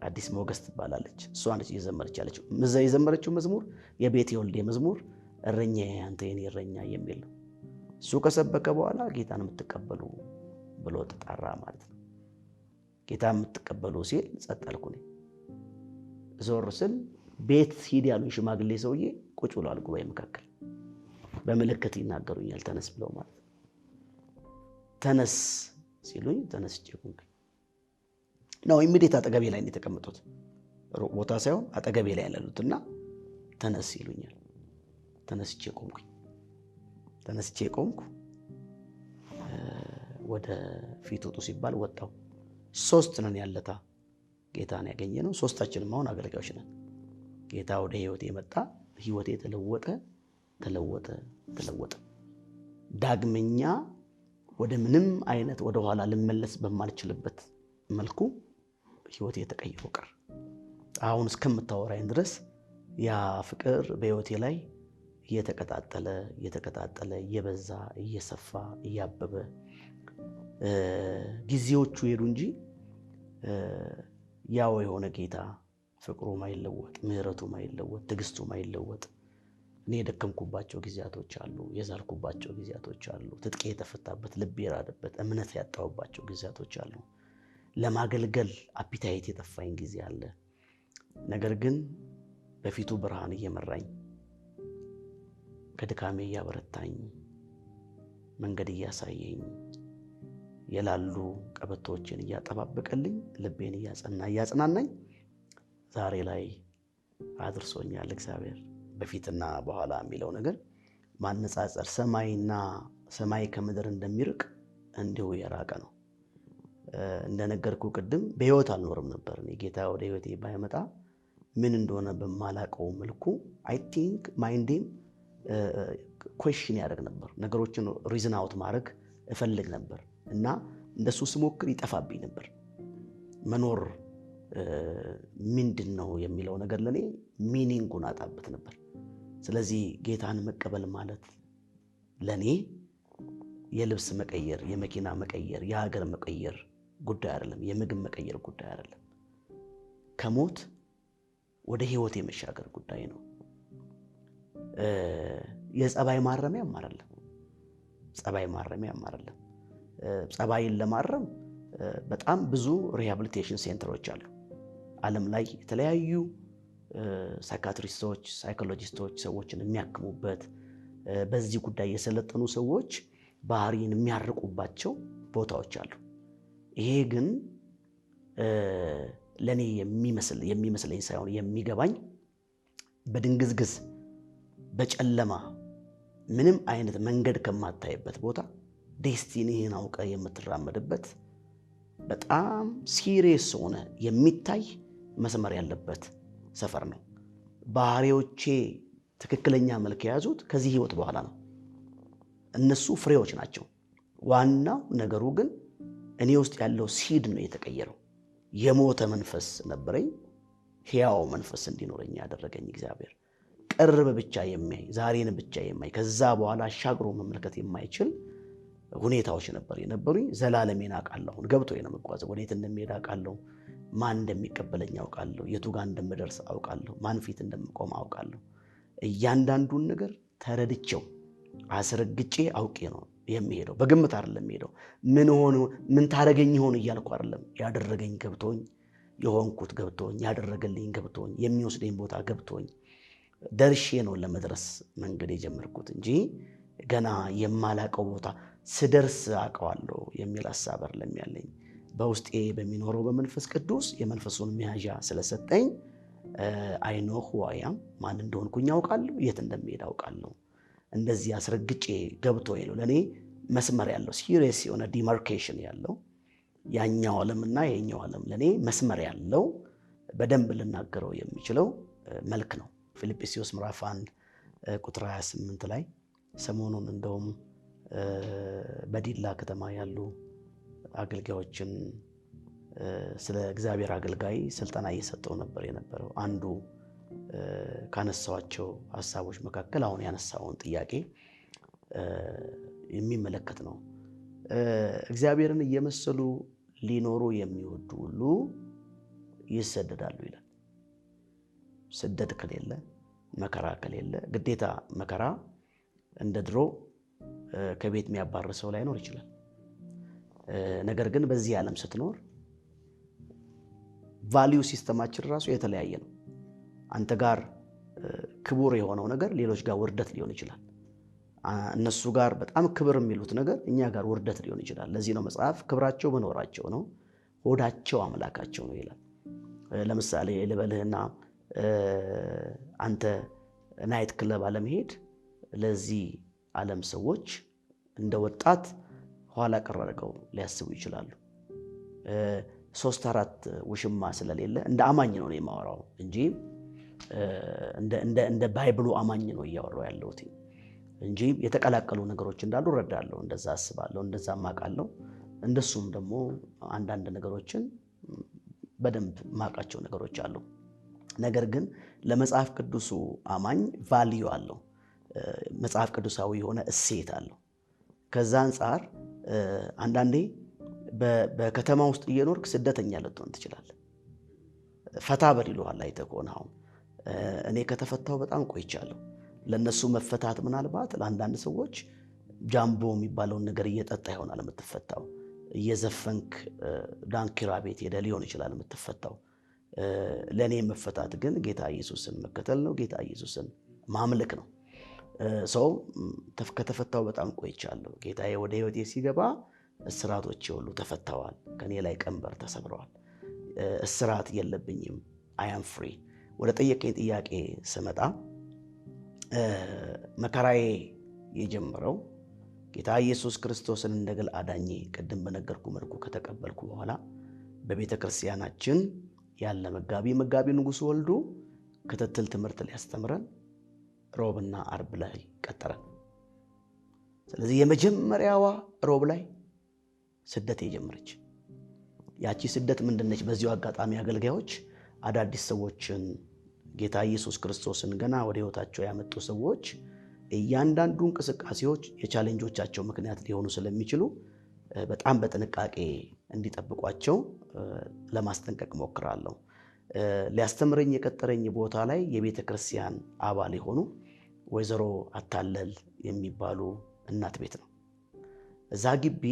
አዲስ ሞገስ ትባላለች። እሷ ነች እየዘመረች ያለችው። የዘመረችው መዝሙር የቤቴ ወልዴ መዝሙር እረኛዬ አንተ የኔ እረኛ የሚል ነው። እሱ ከሰበከ በኋላ ጌታን የምትቀበሉ ብሎ ተጣራ ማለት ነው። ጌታን የምትቀበሉ ሲል ጸጥ አልኩ። ዞር ስል ቤት ሂድ ያሉኝ ሽማግሌ ሰውዬ ቁጭ ብሏል ጉባኤ መካከል። በምልክት ይናገሩኛል ተነስ ብለው ማለት ነው። ተነስ ሲሉኝ ተነስቼ ቆምኩኝ። ነው ኢሚዲየት አጠገቤ ላይ እንደተቀመጡት ሩቅ ቦታ ሳይሆን አጠገቤ ላይ ያሉትና ተነስ ይሉኛል። ተነስቼ ቆምኩኝ። ተነስቼ ቆምኩ። ወደ ፊት ወጡ ሲባል ወጣው። 3 ነን ያለታ ጌታን ያገኘነው፣ 3ታችንም አሁን አገልጋዮች ነን። ጌታ ወደ ህይወቴ መጣ። ህይወቴ ተለወጠ። ዳግመኛ ወደ ምንም አይነት ወደ ኋላ ልመለስ በማልችልበት መልኩ ህይወቴ ተቀይሮ ቀር። አሁን እስከምታወራኝ ድረስ ያ ፍቅር በህይወቴ ላይ እየተቀጣጠለ እየበዛ እየሰፋ እያበበ ጊዜዎቹ ሄዱ እንጂ ያው የሆነ ጌታ ፍቅሩ ማይለወጥ፣ ምህረቱ ማይለወጥ፣ ትዕግስቱ ማይለወጥ እኔ የደከምኩባቸው ጊዜያቶች አሉ፣ የዛልኩባቸው ጊዜያቶች አሉ፣ ትጥቄ የተፈታበት፣ ልቤ የራደበት፣ እምነት ያጣሁባቸው ጊዜያቶች አሉ። ለማገልገል አፒታይት የጠፋኝ ጊዜ አለ። ነገር ግን በፊቱ ብርሃን እየመራኝ ከድካሜ እያበረታኝ መንገድ እያሳየኝ የላሉ ቀበቶችን እያጠባበቀልኝ ልቤን እያጽናናኝ ዛሬ ላይ አድርሶኛል እግዚአብሔር። በፊትና በኋላ የሚለው ነገር ማነጻጸር ሰማይ ከምድር እንደሚርቅ እንዲሁ የራቀ ነው። እንደነገርኩ ቅድም በህይወት አልኖርም ነበር። ጌታ ወደ ህይወቴ ባይመጣ ምን እንደሆነ በማላቀው መልኩ አይ ቲንክ ማይንዴም ኩዌስችን ያደርግ ነበር። ነገሮችን ሪዝን አውት ማድረግ እፈልግ ነበር እና እንደሱ ስሞክር ይጠፋብኝ ነበር። መኖር ምንድን ነው የሚለው ነገር ለኔ ሚኒንጉን አጣበት ነበር። ስለዚህ ጌታን መቀበል ማለት ለኔ የልብስ መቀየር፣ የመኪና መቀየር፣ የሀገር መቀየር ጉዳይ አይደለም። የምግብ መቀየር ጉዳይ አይደለም። ከሞት ወደ ህይወት የመሻገር ጉዳይ ነው። የጸባይ ማረሚያም አይደለም። ጸባይን ለማረም በጣም ብዙ ሪሃቢሊቴሽን ሴንተሮች አሉ። ዓለም ላይ የተለያዩ ሳይካትሪስቶች፣ ሳይኮሎጂስቶች ሰዎችን የሚያክሙበት በዚህ ጉዳይ የሰለጠኑ ሰዎች ባህሪን የሚያርቁባቸው ቦታዎች አሉ። ይሄ ግን ለኔ የሚመስለኝ ሳይሆን የሚገባኝ በድንግዝግዝ በጨለማ ምንም አይነት መንገድ ከማታይበት ቦታ ዴስቲኒህን አውቀ የምትራመድበት በጣም ሲሪየስ ሆነ የሚታይ መስመር ያለበት ሰፈር ነው። ባህሪዎቼ ትክክለኛ መልክ የያዙት ከዚህ ህይወት በኋላ ነው። እነሱ ፍሬዎች ናቸው። ዋናው ነገሩ ግን እኔ ውስጥ ያለው ሲድ ነው የተቀየረው። የሞተ መንፈስ ነበረኝ፣ ሕያው መንፈስ እንዲኖረኝ ያደረገኝ እግዚአብሔር። ቅርብ ብቻ የሚያይ ዛሬን ብቻ የሚያይ ከዛ በኋላ አሻግሮ መመልከት የማይችል ሁኔታዎች ነበር የነበሩኝ። ዘላለሜን አውቃለሁ። ገብቶኝ ነው የምጓዘው። ወዴት እንደምሄድ አውቃለሁ። ማን እንደሚቀበለኝ አውቃለሁ። የቱ ጋር እንደምደርስ አውቃለሁ። ማን ፊት እንደምቆም አውቃለሁ። እያንዳንዱን ነገር ተረድቼው አስረግጬ አውቄ ነው የሚሄደው። በግምት አይደለም የሚሄደው። ምን ታረገኝ ይሆን እያልኩ አይደለም። ያደረገኝ ገብቶኝ፣ የሆንኩት ገብቶኝ፣ ያደረገልኝ ገብቶኝ፣ የሚወስደኝ ቦታ ገብቶኝ ደርሼ ነው ለመድረስ መንገድ የጀመርኩት እንጂ ገና የማላቀው ቦታ ስደርስ አውቀዋለሁ የሚል ሐሳብ አይደለም ያለኝ። በውስጤ በሚኖረው በመንፈስ ቅዱስ የመንፈሱን መያዣ ስለሰጠኝ አይ ኖ ሁ አይ አም፣ ማን እንደሆንኩኝ አውቃለሁ፣ የት እንደምሄድ አውቃለሁ። እንደዚህ አስረግጬ ገብቶኝ ነው ለኔ መስመር ያለው ሲሪየስ የሆነ ዲማርኬሽን ያለው ያኛው ዓለምና የኛው ዓለም ለኔ መስመር ያለው በደንብ ልናገረው የሚችለው መልክ ነው። ፊልጵስዩስ ምዕራፍ 1 ቁጥር 28 ላይ ሰሞኑን እንደውም በዲላ ከተማ ያሉ አገልጋዮችን ስለ እግዚአብሔር አገልጋይ ስልጠና እየሰጠው ነበር የነበረው። አንዱ ካነሳዋቸው ሐሳቦች መካከል አሁን ያነሳውን ጥያቄ የሚመለከት ነው። እግዚአብሔርን እየመሰሉ ሊኖሩ የሚወዱ ሁሉ ይሰደዳሉ ይላል። ስደት ከሌለ መከራ ከሌለ ግዴታ መከራ እንደ ድሮ ከቤት የሚያባርር ሰው ላይኖር ይችላል። ነገር ግን በዚህ ዓለም ስትኖር ቫልዩ ሲስተማችን ራሱ የተለያየ ነው። አንተ ጋር ክቡር የሆነው ነገር ሌሎች ጋር ውርደት ሊሆን ይችላል። እነሱ ጋር በጣም ክብር የሚሉት ነገር እኛ ጋር ውርደት ሊሆን ይችላል። ለዚህ ነው መጽሐፍ ክብራቸው መኖራቸው ነው፣ ሆዳቸው አምላካቸው ነው ይላል። ለምሳሌ ልበልህና አንተ ናይት ክለብ አለመሄድ ለዚህ ዓለም ሰዎች እንደ ወጣት ኋላ ቀር አድርገው ሊያስቡ ይችላሉ። 3-4 ውሽማ ስለሌለ እንደ አማኝ ነው የማወራው እንጂ እንደ ባይብሉ አማኝ ነው እያወራው ያለሁት እንጂ የተቀላቀሉ ነገሮች እንዳሉ እረዳለሁ። እንደዛ አስባለሁ፣ እንደዛ ማቃለሁ። እንደሱም ደግሞ አንዳንድ ነገሮችን በደንብ ማቃቸው ነገሮች አሉ። ነገር ግን ለመጽሐፍ ቅዱሱ አማኝ ቫልዩ አለው። መጽሐፍ ቅዱሳዊ የሆነ እሴት አለው። ከዛ አንፃር አንዳንዴ በከተማ ውስጥ እየኖርክ ስደተኛ ልትሆን ትችላለህ። ፈታ በል ይሉሃል። አይተህ ከሆነ አሁን እኔ ከተፈታው በጣም ቆይቻለሁ። ለነሱ መፈታት ምናልባት ለአንዳንድ ሰዎች ጃምቦ የሚባለውን ነገር እየጠጣ ይሆናል የምትፈታው። እየዘፈንክ ዳንኪራ ቤት ሄደህ ሊሆን ይችላል የምትፈታው። ለእኔ መፈታት ግን ጌታ ኢየሱስን መከተል ነው። ጌታ ኢየሱስን ማምለክ ነው። ሰው ከተፈታው በጣም ቆይቻለሁ። ጌታዬ ወደ ህይወቴ ሲገባ እስራቶቼ ሁሉ ተፈተዋል። ከኔ ላይ ቀንበር ተሰብረዋል። እስራት የለብኝም። አይ አም ፍሪ። ወደ ጠየቀኝ ጥያቄ ስመጣ መከራዬ የጀመረው ጌታ ኢየሱስ ክርስቶስን እንደ ግል አዳኜ ቅድም በነገርኩ መልኩ ከተቀበልኩ በኋላ በቤተ ክርስቲያናችን ያለ መጋቢ ንጉሱ ወልዱ ክትትል ትምህርት ሊያስተምረን ሮብና አርብ ላይ ቀጠረን። ስለዚህ የመጀመሪያዋ ሮብ ላይ ስደት የጀመረች ያቺ ስደት ምንድነች? በዚሁ አጋጣሚ አገልጋዮች አዳዲስ ሰዎችን ጌታ ኢየሱስ ክርስቶስን ገና ወደ ህይወታቸው ያመጡ ሰዎች እያንዳንዱ እንቅስቃሴዎች የቻሌንጆቻቸው ምክንያት ሊሆኑ ስለሚችሉ በጣም በጥንቃቄ እንዲጠብቋቸው ለማስጠንቀቅ ሞክራለሁ። ሊያስተምረኝ የቀጠረኝ ቦታ ላይ የቤተ ክርስቲያን አባል የሆኑ ወይዘሮ አታለል የሚባሉ እናት ቤት ነው። እዛ ግቢ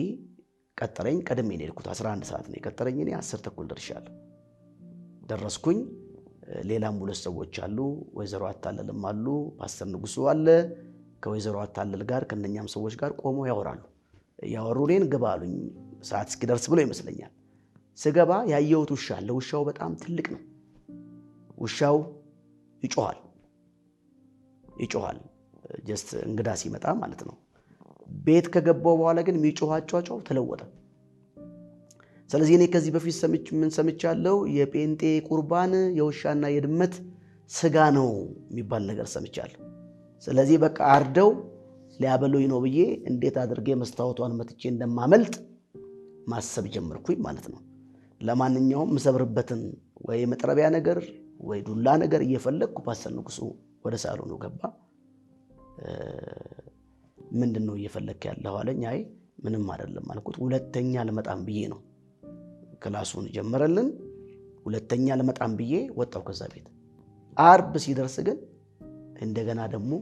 ቀጠረኝ። ቀድሜ ነው የሄድኩት። 11 ሰዓት ነው የቀጠረኝ። እኔ 10 ተኩል ደርሻለሁ። ደረስኩኝ። ሌላም 2 ሰዎች አሉ። ወይዘሮ አታለልም አሉ። ፓስተር ንጉሱ አለ። ከወይዘሮ አታለል ጋር ከነኛም ሰዎች ጋር ቆመው ያወራሉ። ያወሩ እኔን ግባ አሉኝ። ሰዓት እስኪደርስ ብሎ ይመስለኛል። ስገባ ያየሁት ውሻ አለ። ውሻው በጣም ትልቅ ነው። ውሻው ይጮሃል ጀስት እንግዳ ሲመጣ ማለት ነው። ቤት ከገባው በኋላ ግን የሚጮህ አጫጫው ተለወጠ። ስለዚህ እኔ ከዚህ በፊት ምን ሰምቻለሁ? የጴንጤ ቁርባን የውሻና የድመት ስጋ ነው የሚባል ነገር ሰምቻለሁ። ስለዚህ በቃ አርደው ሊያበሉኝ ነው ብዬ እንዴት አድርጌ መስታወቷን መትቼ እንደማመልጥ ማሰብ ጀመርኩኝ ማለት ነው። ለማንኛውም ምሰብርበትን ወይ መጥረቢያ ነገር ወይ ዱላ ነገር እየፈለግኩ ፓስተር ንጉሱ ወደ ሳሎኑ ገባ። ምንድነው እየፈለክ ያለው አለኝ። አይ ምንም አይደለም አልኩት። ሁለተኛ ለመጣም ብዬ ነው። ክላሱን ጀመረልን። ሁለተኛ ለመጣም ብዬ ወጣው ከዛ ቤት። አርብ ሲደርስ ግን እንደገና ደግሞ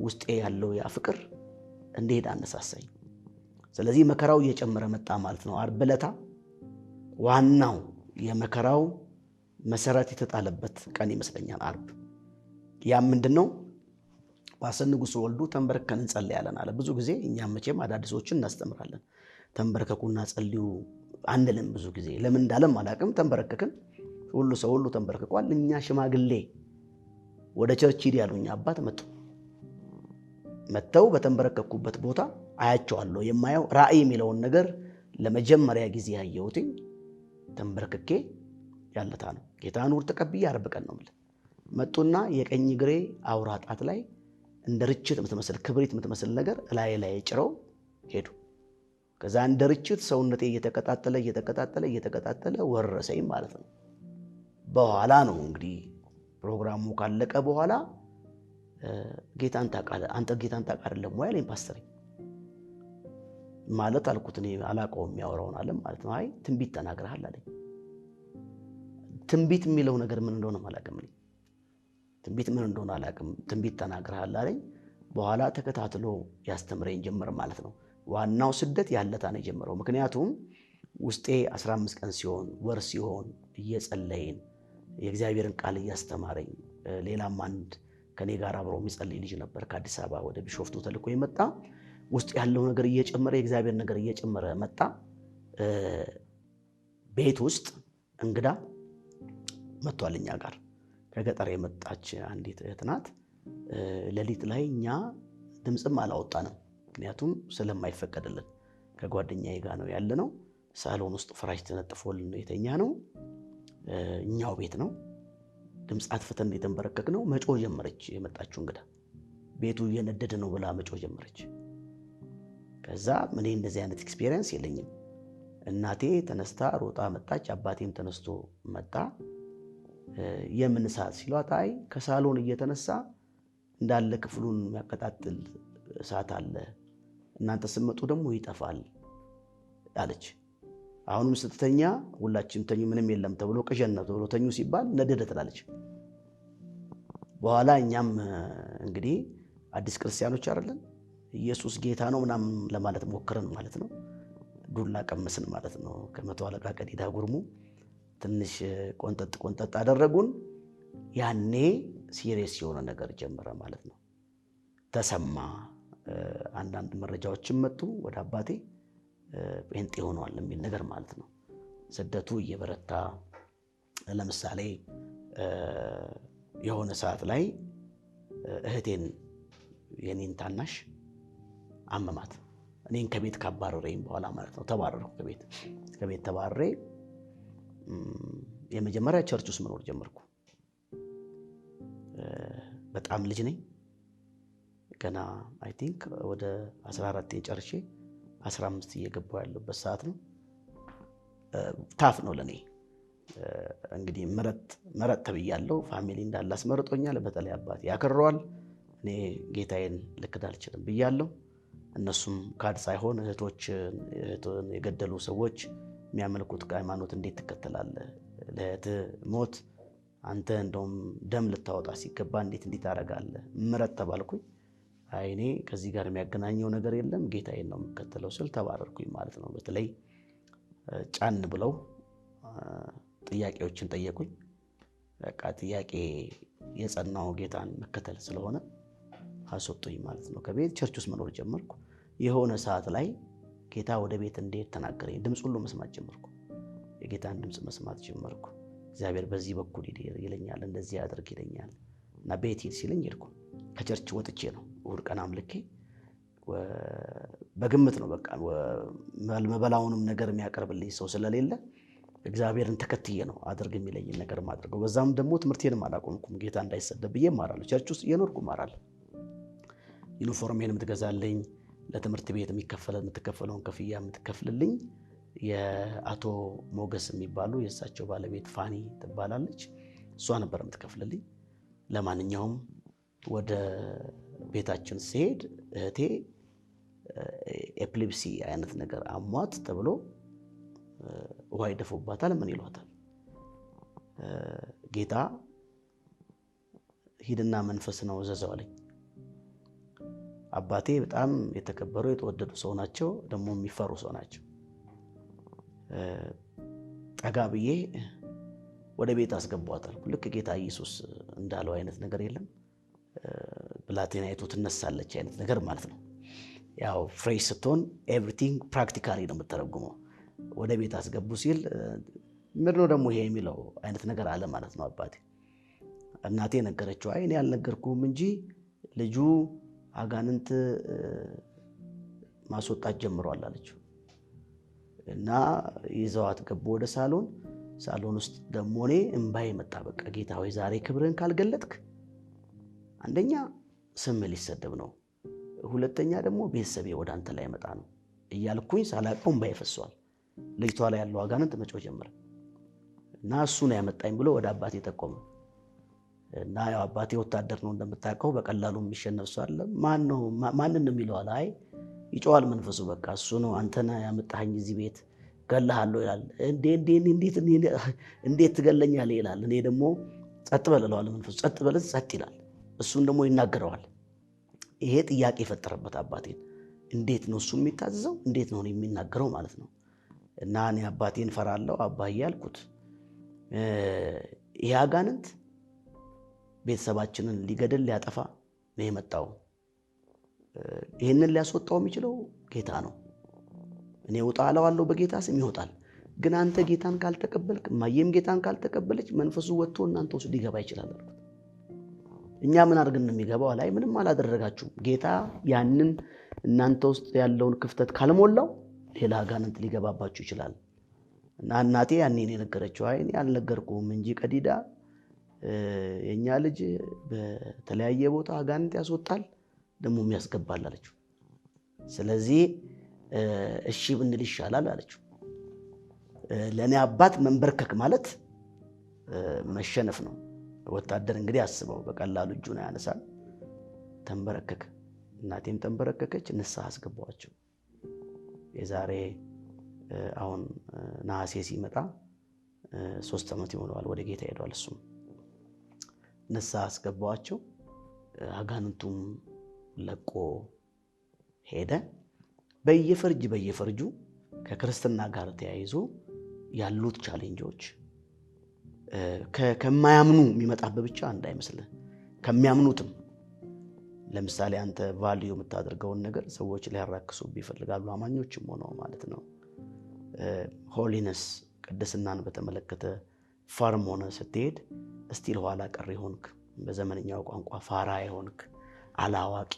ውስጤ ያለው ያ ፍቅር እንዴት አነሳሳኝ። ስለዚህ መከራው እየጨመረ መጣ ማለት ነው። አርብ ለታ ዋናው የመከራው መሰረት የተጣለበት ቀን ይመስለኛል አርብ። ያ ምንድነው? ፓስተር ንጉሱ ወልዱ ተንበርከን እንጸልያለን አለ። ብዙ ጊዜ እኛም መቼም አዳዲሶችን እናስተምራለን። ተንበርከኩና ጸልዩ አንልም ብዙ ጊዜ። ለምን እንዳለም አላቅም። ተንበረከክን። ሰው ሁሉ ተንበረከቋል። እኛ ሽማግሌ ወደ ቸርች ሂድ ያሉኝ አባት መጥተው በተንበረከኩበት ቦታ አያቸዋለሁ። የማየው ራእይ የሚለውን ነገር ለመጀመሪያ ጊዜ ያየሁትኝ ተንበረከኬ ያለታ ነው። ጌታን ውር ተቀብዬ አርብ ቀን ነው ማለት መጡና የቀኝ ግሬ አውራ ጣት ላይ እንደ ርችት የምትመስል ክብሪት የምትመስል ነገር ላይ ጭረው ሄዱ። ከዛ እንደ ርችት ሰውነቴ እየተቀጣጠለ ወረሰኝ ማለት ነው። በኋላ ነው እንግዲህ ፕሮግራሙ ካለቀ በኋላ ጌታን ታውቃለህ አንተ ጌታን ታውቃለህ ወይ አለኝ ፓስተር። ማለት አልኩት እኔ አላውቀውም የሚያወራውን አለም ማለት ነው። አይ ትንቢት ተናግረሃል አለኝ። ትንቢት የሚለው ነገር ምን እንደሆነ አላውቅም። ትንቢት ተናግረሃል አለኝ። በኋላ ተከታትሎ ያስተምረኝ ጀመር ማለት ነው። ዋናው ስደት ያለታ ነው የጀመረው። ምክንያቱም ውስጤ 15 ቀን ሲሆን ወር ሲሆን እየጸለይን የእግዚአብሔርን ቃል እያስተማረኝ ሌላም አንድ ከኔ ጋር አብሮ የሚጸልይ ልጅ ነበር ከአዲስ አበባ ወደ ቢሾፍቱ ተልኮ የመጣ። ውስጥ ያለው ነገር እየጨመረ የእግዚአብሔር ነገር እየጨመረ መጣ። ቤት ውስጥ እንግዳ መጥቷል እኛ ጋር ከገጠር የመጣች አንዲት እህት ናት። ሌሊት ላይ እኛ ድምጽም አላወጣንም፣ ምክንያቱም ስለማይፈቀድልን ከጓደኛዬ ጋር ነው ያለነው። ሳሎን ውስጥ ፍራሽ ተነጥፎልን ነው የተኛ ነው። እኛው ቤት ነው። ድምጽ አጥፍተን የተንበረከክነው። መጮህ ጀመረች የመጣችው እንግዳ። ቤቱ እየነደደ ነው ብላ መጮህ ጀመረች። ከዛ ምን እንደዚህ አይነት ኤክስፒሪየንስ የለኝም። እናቴ ተነስታ ሮጣ መጣች፣ አባቴም ተነስቶ መጣ። የምን እሳት ሲሏት አይ ከሳሎን እየተነሳ እንዳለ ክፍሉን የሚያቀጣጥል እሳት አለ፣ እናንተ ስትመጡ ደግሞ ይጠፋል አለች። አሁንም ስትተኛ ሁላችንም ተኙ፣ ምንም የለም ተብሎ ቅዠት ነው ተብሎ ተኙ ሲባል ነደደ ትላለች። በኋላ እኛም እንግዲህ አዲስ ክርስቲያኖች አይደለን ኢየሱስ ጌታ ነው ምናምን ለማለት ሞክረን ማለት ነው። ዱላ ቀመስን ማለት ነው። ከመቶ አለቃ ቀዲዳ ጉርሙ ትንሽ ቆንጠጥ አደረጉን። ያኔ ሲሪየስ የሆነ ነገር ጀመረ ማለት ነው። ተሰማ። አንዳንድ መረጃዎችን መጡ ወደ አባቴ ጴንጤ ሆኗል የሚል ነገር ማለት ነው። ስደቱ እየበረታ ለምሳሌ የሆነ ሰዓት ላይ እህቴን የኔን ታናሽ አመማት። እኔን ከቤት ካባረረኝ በኋላ ማለት ነው ተባረርኩ። ከቤት ተባረሬ የመጀመሪያ ቸርች ውስጥ መኖር ጀመርኩ። በጣም ልጅ ነኝ ገና አይ ቲንክ ወደ 14 ጨርሼ 15 እየገባሁ ያለበት ሰዓት ነው። ታፍ ነው ለኔ እንግዲህ መረጥ ተብያለሁ። ፋሚሊ እንዳለ አስመርጦኛል። በተለይ አባቴ ያከረዋል። እኔ ጌታዬን ልክድ አልችልም ብያለሁ። እነሱም ካድ ሳይሆን እህቶችን የገደሉ ሰዎች የሚያመልኩት ሃይማኖት እንዴት ትከተላለህ? ለእህት ሞት አንተ እንደውም ደም ልታወጣ ሲገባ እንዴት ታደርጋለህ? ምረጥ ተባልኩኝ። አይ እኔ ከዚህ ጋር የሚያገናኘው ነገር የለም ጌታዬን ነው የምከተለው ስል ተባረርኩኝ ማለት ነው። በተለይ ጫን ብለው ጥያቄዎችን ጠየቁኝ። በቃ ጥያቄ የጸናው ጌታን መከተል ስለሆነ አስወጡኝ ማለት ነው። ከቤት ቸርች ውስጥ መኖር ጀመርኩ። የሆነ ሰዓት ላይ ጌታ ወደ ቤት እንዴት ተናገረኝ። ድምፅ ሁሉ መስማት ጀመርኩ። የጌታን ድምፅ መስማት ጀመርኩ። እግዚአብሔር በዚህ በኩል ይለኛል፣ እንደዚህ ያድርግ ይለኛል እና ቤት ሂድ ሲለኝ ሄድኩ። ከቸርች ወጥቼ ነው እሑድ ቀን አምልኬ በግምት ነው በቃ መበላውንም ነገር የሚያቀርብልኝ ሰው ስለሌለ እግዚአብሔርን ተከትዬ ነው አድርግ የሚለኝ ነገር ማድረገው። በዛም ደግሞ ትምህርቴንም አላቆምኩም። ጌታ እንዳይሰደብ ብዬ እማራለሁ። ቸርች ውስጥ እየኖርኩ እማራለሁ። ዩኒፎርሜን የምትገዛልኝ፣ ለትምህርት ቤት የምትከፈለውን ክፍያ የምትከፍልልኝ የአቶ ሞገስ የሚባሉ የእሳቸው ባለቤት ፋኒ ትባላለች። እሷ ነበር የምትከፍልልኝ። ለማንኛውም ወደ ቤታችን ሲሄድ እህቴ ኤፕሊፕሲ አይነት ነገር አሟት ተብሎ ውሃ ይደፉባታል። ምን ይሏታል? ጌታ ሂድና መንፈስ ነው እዘዘው አለኝ። አባቴ በጣም የተከበሩ የተወደዱ ሰው ናቸው፣ ደግሞ የሚፈሩ ሰው ናቸው። ጠጋ ብዬ ወደ ቤት አስገቧታል። ልክ ጌታ ኢየሱስ እንዳለው አይነት ነገር የለም፣ ብላቴናይቱ ትነሳለች አይነት ነገር ማለት ነው። ያው ፍሬሽ ስትሆን ኤቭሪቲንግ ፕራክቲካሊ ነው የምትተረጉመው። ወደ ቤት አስገቡ ሲል ምንድነው ደግሞ ይሄ የሚለው አይነት ነገር አለ ማለት ነው አባቴ። እናቴ ነገረችው። አይ እኔ አልነገርኩም እንጂ ልጁ አጋንንት ማስወጣት ጀምሯል አለችው። እና ይዘዋት ገቡ ወደ ሳሎን ውስጥ ደግሞ እኔ እምባዬ መጣ። በቃ ጌታ ሆይ ዛሬ ክብርህን ካልገለጥክ አንደኛ ስም ሊሰደብ ነው፣ ሁለተኛ ደግሞ ቤተሰቤ ወደ አንተ ላይ መጣ ነው እያልኩኝ ሳላውቀው እምባዬ ፈሷል። ልጅቷ ላይ ያለው አጋንንት መጮህ ጀመረ እና እሱ ነው ያመጣኝ ብሎ ወደ አባቴ ጠቆመ። እና ያው አባቴ ወታደር ነው እንደምታውቀው፣ በቀላሉ የሚሸነፍ ሰው አለ። ማንን ነው የሚለው አለ። አይ ይጮሃል መንፈሱ። በቃ እሱ ነው አንተና ያመጣኸኝ እዚህ ቤት ገለሃለሁ ይላል። እንዴት ትገለኛለህ ይላል። እኔ ደግሞ ጸጥ በል እለዋለሁ። መንፈሱ ጸጥ በል ጸጥ ይላል። እሱን ደግሞ ይናገረዋል። ይሄ ጥያቄ የፈጠረበት አባቴን፣ እንዴት ነው እሱ የሚታዘዘው? እንዴት ነው የሚናገረው ማለት ነው። እና እኔ አባቴን ፈራለሁ። አባዬ አልኩት፣ ይሄ አጋንንት ቤተሰባችንን ሊገድል ሊያጠፋ ነው የመጣው። ይህንን ሊያስወጣው የሚችለው ጌታ ነው። እኔ ውጣ አለዋለሁ፣ በጌታ ስም ይወጣል። ግን አንተ ጌታን ካልተቀበልክ፣ ማየም ጌታን ካልተቀበለች መንፈሱ ወጥቶ እናንተ ውስጥ ሊገባ ይችላል አልኩት። እኛ ምን አድርገን ነው የሚገባው? ላይ ምንም አላደረጋችሁም። ጌታ ያንን እናንተ ውስጥ ያለውን ክፍተት ካልሞላው ሌላ አጋንንት ሊገባባችሁ ይችላል። እና እናቴ ያኔን የነገረችው አይ እኔ አልነገርኩም እንጂ ቀዲዳ የኛ ልጅ በተለያየ ቦታ አጋንንት ያስወጣል ደግሞ የሚያስገባል አለችው። ስለዚህ እሺ ብንል ይሻላል አለችው። ለእኔ አባት መንበርከክ ማለት መሸነፍ ነው። ወታደር እንግዲህ አስበው፣ በቀላሉ እጁን ያነሳል። ተንበረከከ። እናቴም ተንበረከከች። ንስሐ አስገባዋቸው። የዛሬ አሁን ነሐሴ ሲመጣ 3 ዓመት ይሆነዋል። ወደ ጌታ ሄዷል። እሱም ንስሐ አስገባዋቸው። አጋንንቱም ለቆ ሄደ። በየፈርጁ ከክርስትና ጋር ተያይዞ ያሉት ቻሌንጆች ከማያምኑ የሚመጣበት ብቻ እንዳይመስልህ፣ ከሚያምኑትም። ለምሳሌ አንተ ቫልዩ የምታደርገውን ነገር ሰዎች ሊያራክሱብህ ይፈልጋሉ፣ አማኞችም ሆነው ማለት ነው። ሆሊነስ ቅድስናን በተመለከተ ፋርም ሆነ ስትሄድ እስቲል ኋላ ቀር የሆንክ፣ በዘመንኛው ቋንቋ ፋራ የሆንክ፣ አላዋቂ፣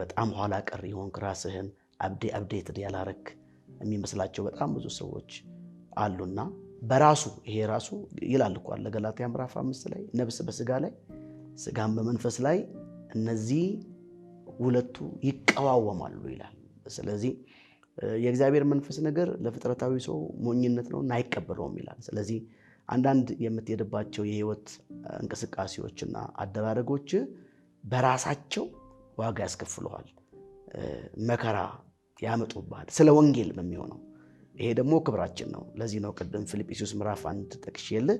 በጣም ኋላ ቀር የሆንክ፣ ራስህን አፕዴትድ ያላረክ የሚመስላቸው በጣም ብዙ ሰዎች አሉና በራሱ ይሄ ራሱ ይላል እኮ አለ ገላትያ ምዕራፍ 5 ላይ ነፍስ በስጋ ላይ ስጋም በመንፈስ ላይ እነዚህ ሁለቱ ይቀዋወማሉ ይላል። ስለዚህ የእግዚአብሔር መንፈስ ነገር ለፍጥረታዊ ሰው ሞኝነት ነውና አይቀበለውም ይላል። ስለዚህ አንዳንድ የምትሄድባቸው የህይወት እንቅስቃሴዎችና አደራረጎች በራሳቸው ዋጋ ያስከፍለዋል፣ መከራ ያመጡብሃል፣ ስለ ወንጌል በሚሆነው። ይሄ ደግሞ ክብራችን ነው። ለዚህ ነው ቅድም ፊልጵስዩስ ምዕራፍ 1 ጠቅሼልህ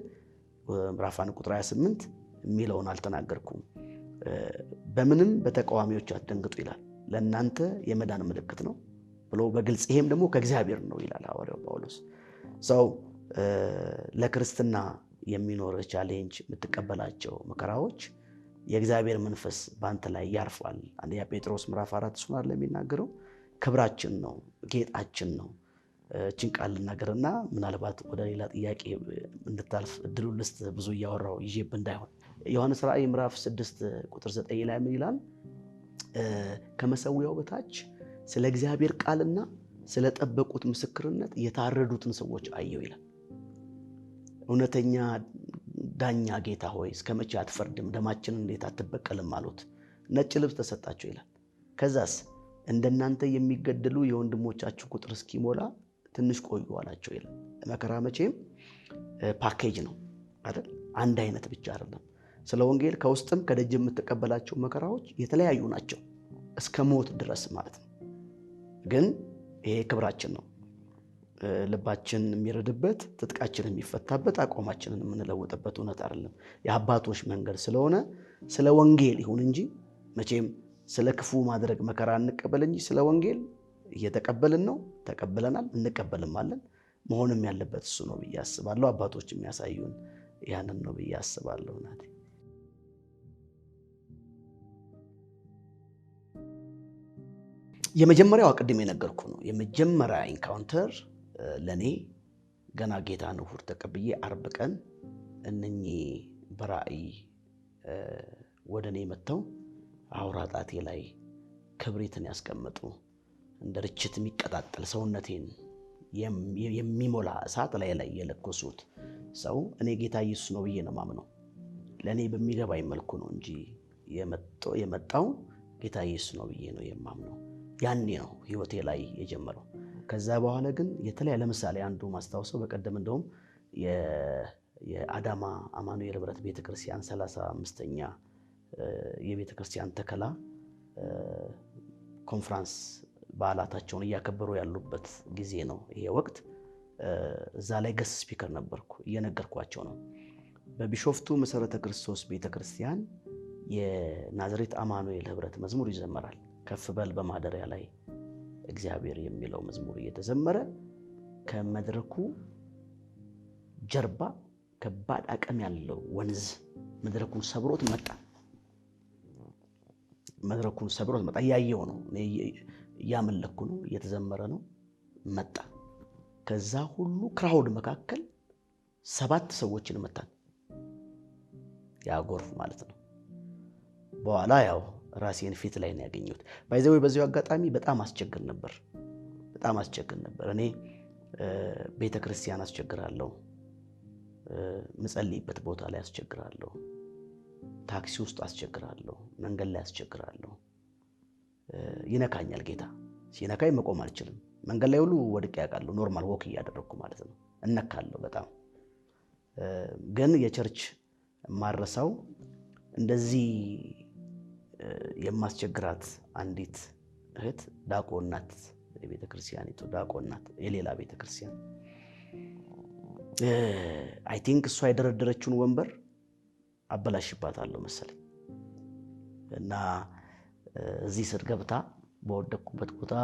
ምዕራፍ 1 ቁጥር 28 የሚለውን አልተናገርኩም። በምንም በተቃዋሚዎች አትደንግጡ ይላል፣ ለእናንተ የመዳን ምልክት ነው ብሎ በግልጽ ይሄም ደግሞ ከእግዚአብሔር ነው ይላል ሐዋርያው ጳውሎስ። ሰው ለክርስትና የሚኖር ቻሌንጅ፣ የምትቀበላቸው መከራዎች የእግዚአብሔር መንፈስ በአንተ ላይ ያርፋል። አንደኛ ጴጥሮስ ምዕራፍ 4 እሱን አይደል የሚናገረው? ክብራችን ነው፣ ጌጣችን ነው። እችን ቃል ልናገርና ምናልባት ወደ ሌላ ጥያቄ እንድታልፍ እድሉን ልስጥ፣ ብዙ እያወራው ይዤብህ እንዳይሆን። ዮሐንስ ራእይ ምዕራፍ 6 ቁጥር 9 ላይ ምን ይላል? ከመሰዊያው በታች ስለ እግዚአብሔር ቃልና ስለ ጠበቁት ምስክርነት የታረዱትን ሰዎች አየው ይላል። እውነተኛ ዳኛ ጌታ ሆይ እስከ መቼ አትፈርድም? ደማችንን እንዴት አትበቀልም አሉት። ነጭ ልብስ ተሰጣቸው ይላል። ከዛስ እንደናንተ የሚገደሉ የወንድሞቻችሁ ቁጥር እስኪሞላ ትንሽ ቆዩ አላቸው ይላል። መከራ መቼም ፓኬጅ ነው አይደል? አንድ አይነት ብቻ አይደለም። ስለ ወንጌል ከውስጥም ከደጅ የምትቀበላቸው መከራዎች የተለያዩ ናቸው፣ እስከ ሞት ድረስ ማለት ነው። ግን ይሄ ክብራችን ነው። ልባችን የሚረድበት፣ ትጥቃችን የሚፈታበት፣ አቋማችንን የምንለውጥበት እውነት አይደለም። የአባቶች መንገድ ስለሆነ ስለ ወንጌል ይሁን እንጂ መቼም ስለ ክፉ ማድረግ መከራ እንቀበል እንጂ ስለ ወንጌል እየተቀበልን ነው፣ ተቀብለናል፣ እንቀበልማለን። መሆንም ያለበት እሱ ነው ብዬ አስባለሁ። አባቶች የሚያሳዩን ያንን ነው ብዬ አስባለሁ። ናት የመጀመሪያው ቅድም የነገርኩ ነው። የመጀመሪያ ኢንካውንተር ለኔ ገና ጌታን እሑድ ተቀብዬ ዓርብ ቀን እነኚህ በራእይ ወደ እኔ መጥተው አውራ ጣቴ ላይ ክብሪትን ያስቀመጡ እንደ ርችት የሚቀጣጠል ሰውነቴን የሚሞላ እሳት ላይ የለኮሱት ሰው እኔ ጌታ ኢየሱስ ነው ብዬ ነው ማምነው። ለኔ በሚገባኝ መልኩ ነው እንጂ የመጣው ጌታ ኢየሱስ ነው ብዬ ነው የማምነው። ያኔ ነው ህይወቴ ላይ የጀመረው። ከዛ በኋላ ግን የተለያየ ለምሳሌ አንዱ ማስታወሰው በቀደም እንደውም የአዳማ አማኑኤል ህብረት ቤተክርስቲያን 35ኛ የቤተክርስቲያን ተከላ ኮንፈረንስ በዓላታቸውን እያከበሩ ያሉበት ጊዜ ነው ይሄ ወቅት። እዛ ላይ ገስ ስፒከር ነበርኩ፣ እየነገርኳቸው ነው። በቢሾፍቱ መሰረተ ክርስቶስ ቤተክርስቲያን የናዝሬት አማኑኤል ህብረት መዝሙር ይዘመራል። ከፍ በል በማደሪያ ላይ እግዚአብሔር የሚለው መዝሙር እየተዘመረ ከመድረኩ ጀርባ ከባድ አቅም ያለው ወንዝ መድረኩን ሰብሮት መጣ። መድረኩን ሰብሮት መጣ። ያየው ነው፣ እያመለኩ ነው፣ እየተዘመረ ነው። መጣ። ከዛ ሁሉ ክራውድ መካከል 7 ሰዎችን መታን። ያ ጎርፍ ማለት ነው። በኋላ ያው ራሴን ፊት ላይ ነው ያገኘሁት። ባይዘው በዚሁ አጋጣሚ በጣም አስቸግር ነበር። እኔ ቤተክርስቲያን አስቸግራለሁ፣ ምጸልይበት ቦታ ላይ አስቸግራለሁ፣ ታክሲ ውስጥ አስቸግራለሁ፣ መንገድ ላይ አስቸግራለሁ። ይነካኛል ጌታ። ሲነካኝ መቆም አልችልም። መንገድ ላይ ሁሉ ወድቄ ያውቃለሁ። ኖርማል ወክ እያደረኩ ማለት ነው። እነካለሁ በጣም። ግን የቸርች ማረሳው እንደዚህ የማስቸግራት አንዲት እህት ዳቆን ናት። የቤተክርስቲያኒቱ ዳቆን ናት፣ የሌላ ቤተክርስቲያን። አይ ቲንክ እሷ የደረደረችውን ወንበር አበላሽባታለሁ መሰለኝ እና እዚህ ስር ገብታ በወደቅኩበት ቦታ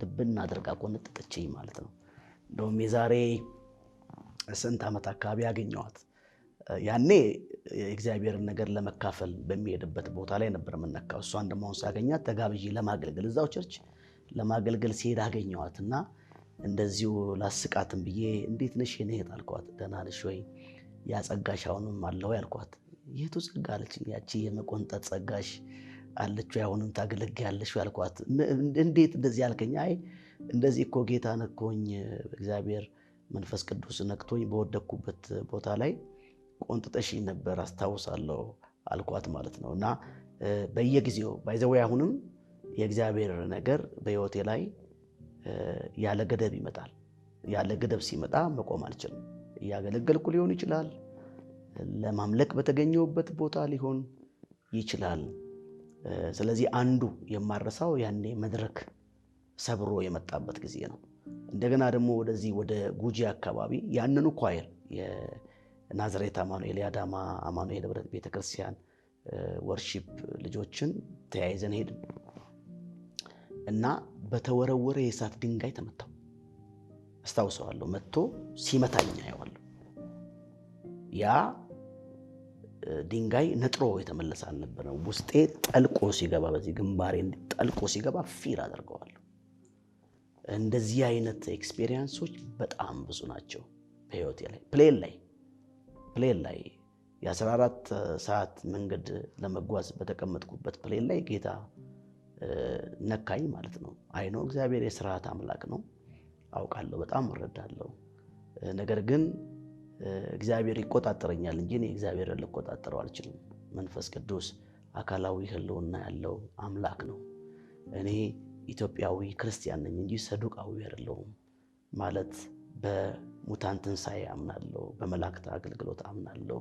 ድብና አድርጋ ቆነጠጠችኝ ማለት ነው። እንደውም የዛሬ ስንት ዓመት አካባቢ ያገኘኋት። ያኔ የእግዚአብሔርን ነገር ለመካፈል በሚሄድበት ቦታ ላይ ነበር የምነካው። እሷን ደግሞ ሳገኛት ተጋብዤ ለማገልገል እዛው ቸርች ለማገልገል ሲሄድ አገኘኋትና እንደዚሁ ላስቃትም ብዬ እንዴት ነሽ የኔ እህት አልኳት። ደህና ነሽ ወይ? ያ ጸጋሽ አሁንም አለው ያልኳት። የቱ ጸጋ አለችኝ። ያቺ የመቆንጠጥ ጸጋሽ አለች አሁንም ታገለግያለሽ ያልኳት። እንዴት እንደዚህ ያልከኝ? አይ እንደዚህ እኮ ጌታ ነክቶኝ እግዚአብሔር መንፈስ ቅዱስ ነክቶኝ በወደቅኩበት ቦታ ላይ ቆንጥጠሽኝ ነበር አስታውሳለሁ አልኳት ማለት ነው። እና በየጊዜው ባይዘው አሁንም የእግዚአብሔር ነገር በህይወቴ ላይ ያለ ገደብ ይመጣል። ያለ ገደብ ሲመጣ መቆም አልችልም። እያገለገልኩ ሊሆን ይችላል፣ ለማምለክ በተገኘውበት ቦታ ሊሆን ይችላል። ስለዚህ አንዱ የማረሳው ያኔ መድረክ ሰብሮ የመጣበት ጊዜ ነው። እንደገና ደግሞ ወደዚህ ወደ ጉጂ አካባቢ ያንኑ ኳየር የናዝሬት አማኑኤል የአዳማ አማኑኤል ህብረት ቤተክርስቲያን ወርሺፕ ልጆችን ተያይዘን ሄድን እና በተወረወረ የእሳት ድንጋይ ተመታው። አስታውሰዋለሁ። መጥቶ ሲመታኝ አየዋለሁ። ያ ድንጋይ ነጥሮ የተመለሰ አልነበረም። ውስጤ ጠልቆ ሲገባ፣ በዚህ ግንባሬ ጠልቆ ሲገባ ፊል አደርገዋለሁ። እንደዚህ አይነት ኤክስፒሪየንሶች በጣም ብዙ ናቸው በህይወቴ ላይ። ፕሌን ላይ የ14 ሰዓት መንገድ ለመጓዝ በተቀመጥኩበት ፕሌን ላይ ጌታ ነካኝ ማለት ነው። አይኖ እግዚአብሔር የሥርዓት አምላክ ነው አውቃለሁ፣ በጣም እረዳለሁ። ነገር ግን እግዚአብሔር ይቆጣጠረኛል እንጂ እኔ እግዚአብሔርን ልቆጣጠረው አልችልም። መንፈስ ቅዱስ አካላዊ ህልውና ያለው አምላክ ነው። እኔ ኢትዮጵያዊ ክርስቲያን ነኝ እንጂ ሰዱቃዊ አይደለሁም። ማለት በሙታን ትንሣኤ አምናለሁ፣ በመላእክት አገልግሎት አምናለሁ።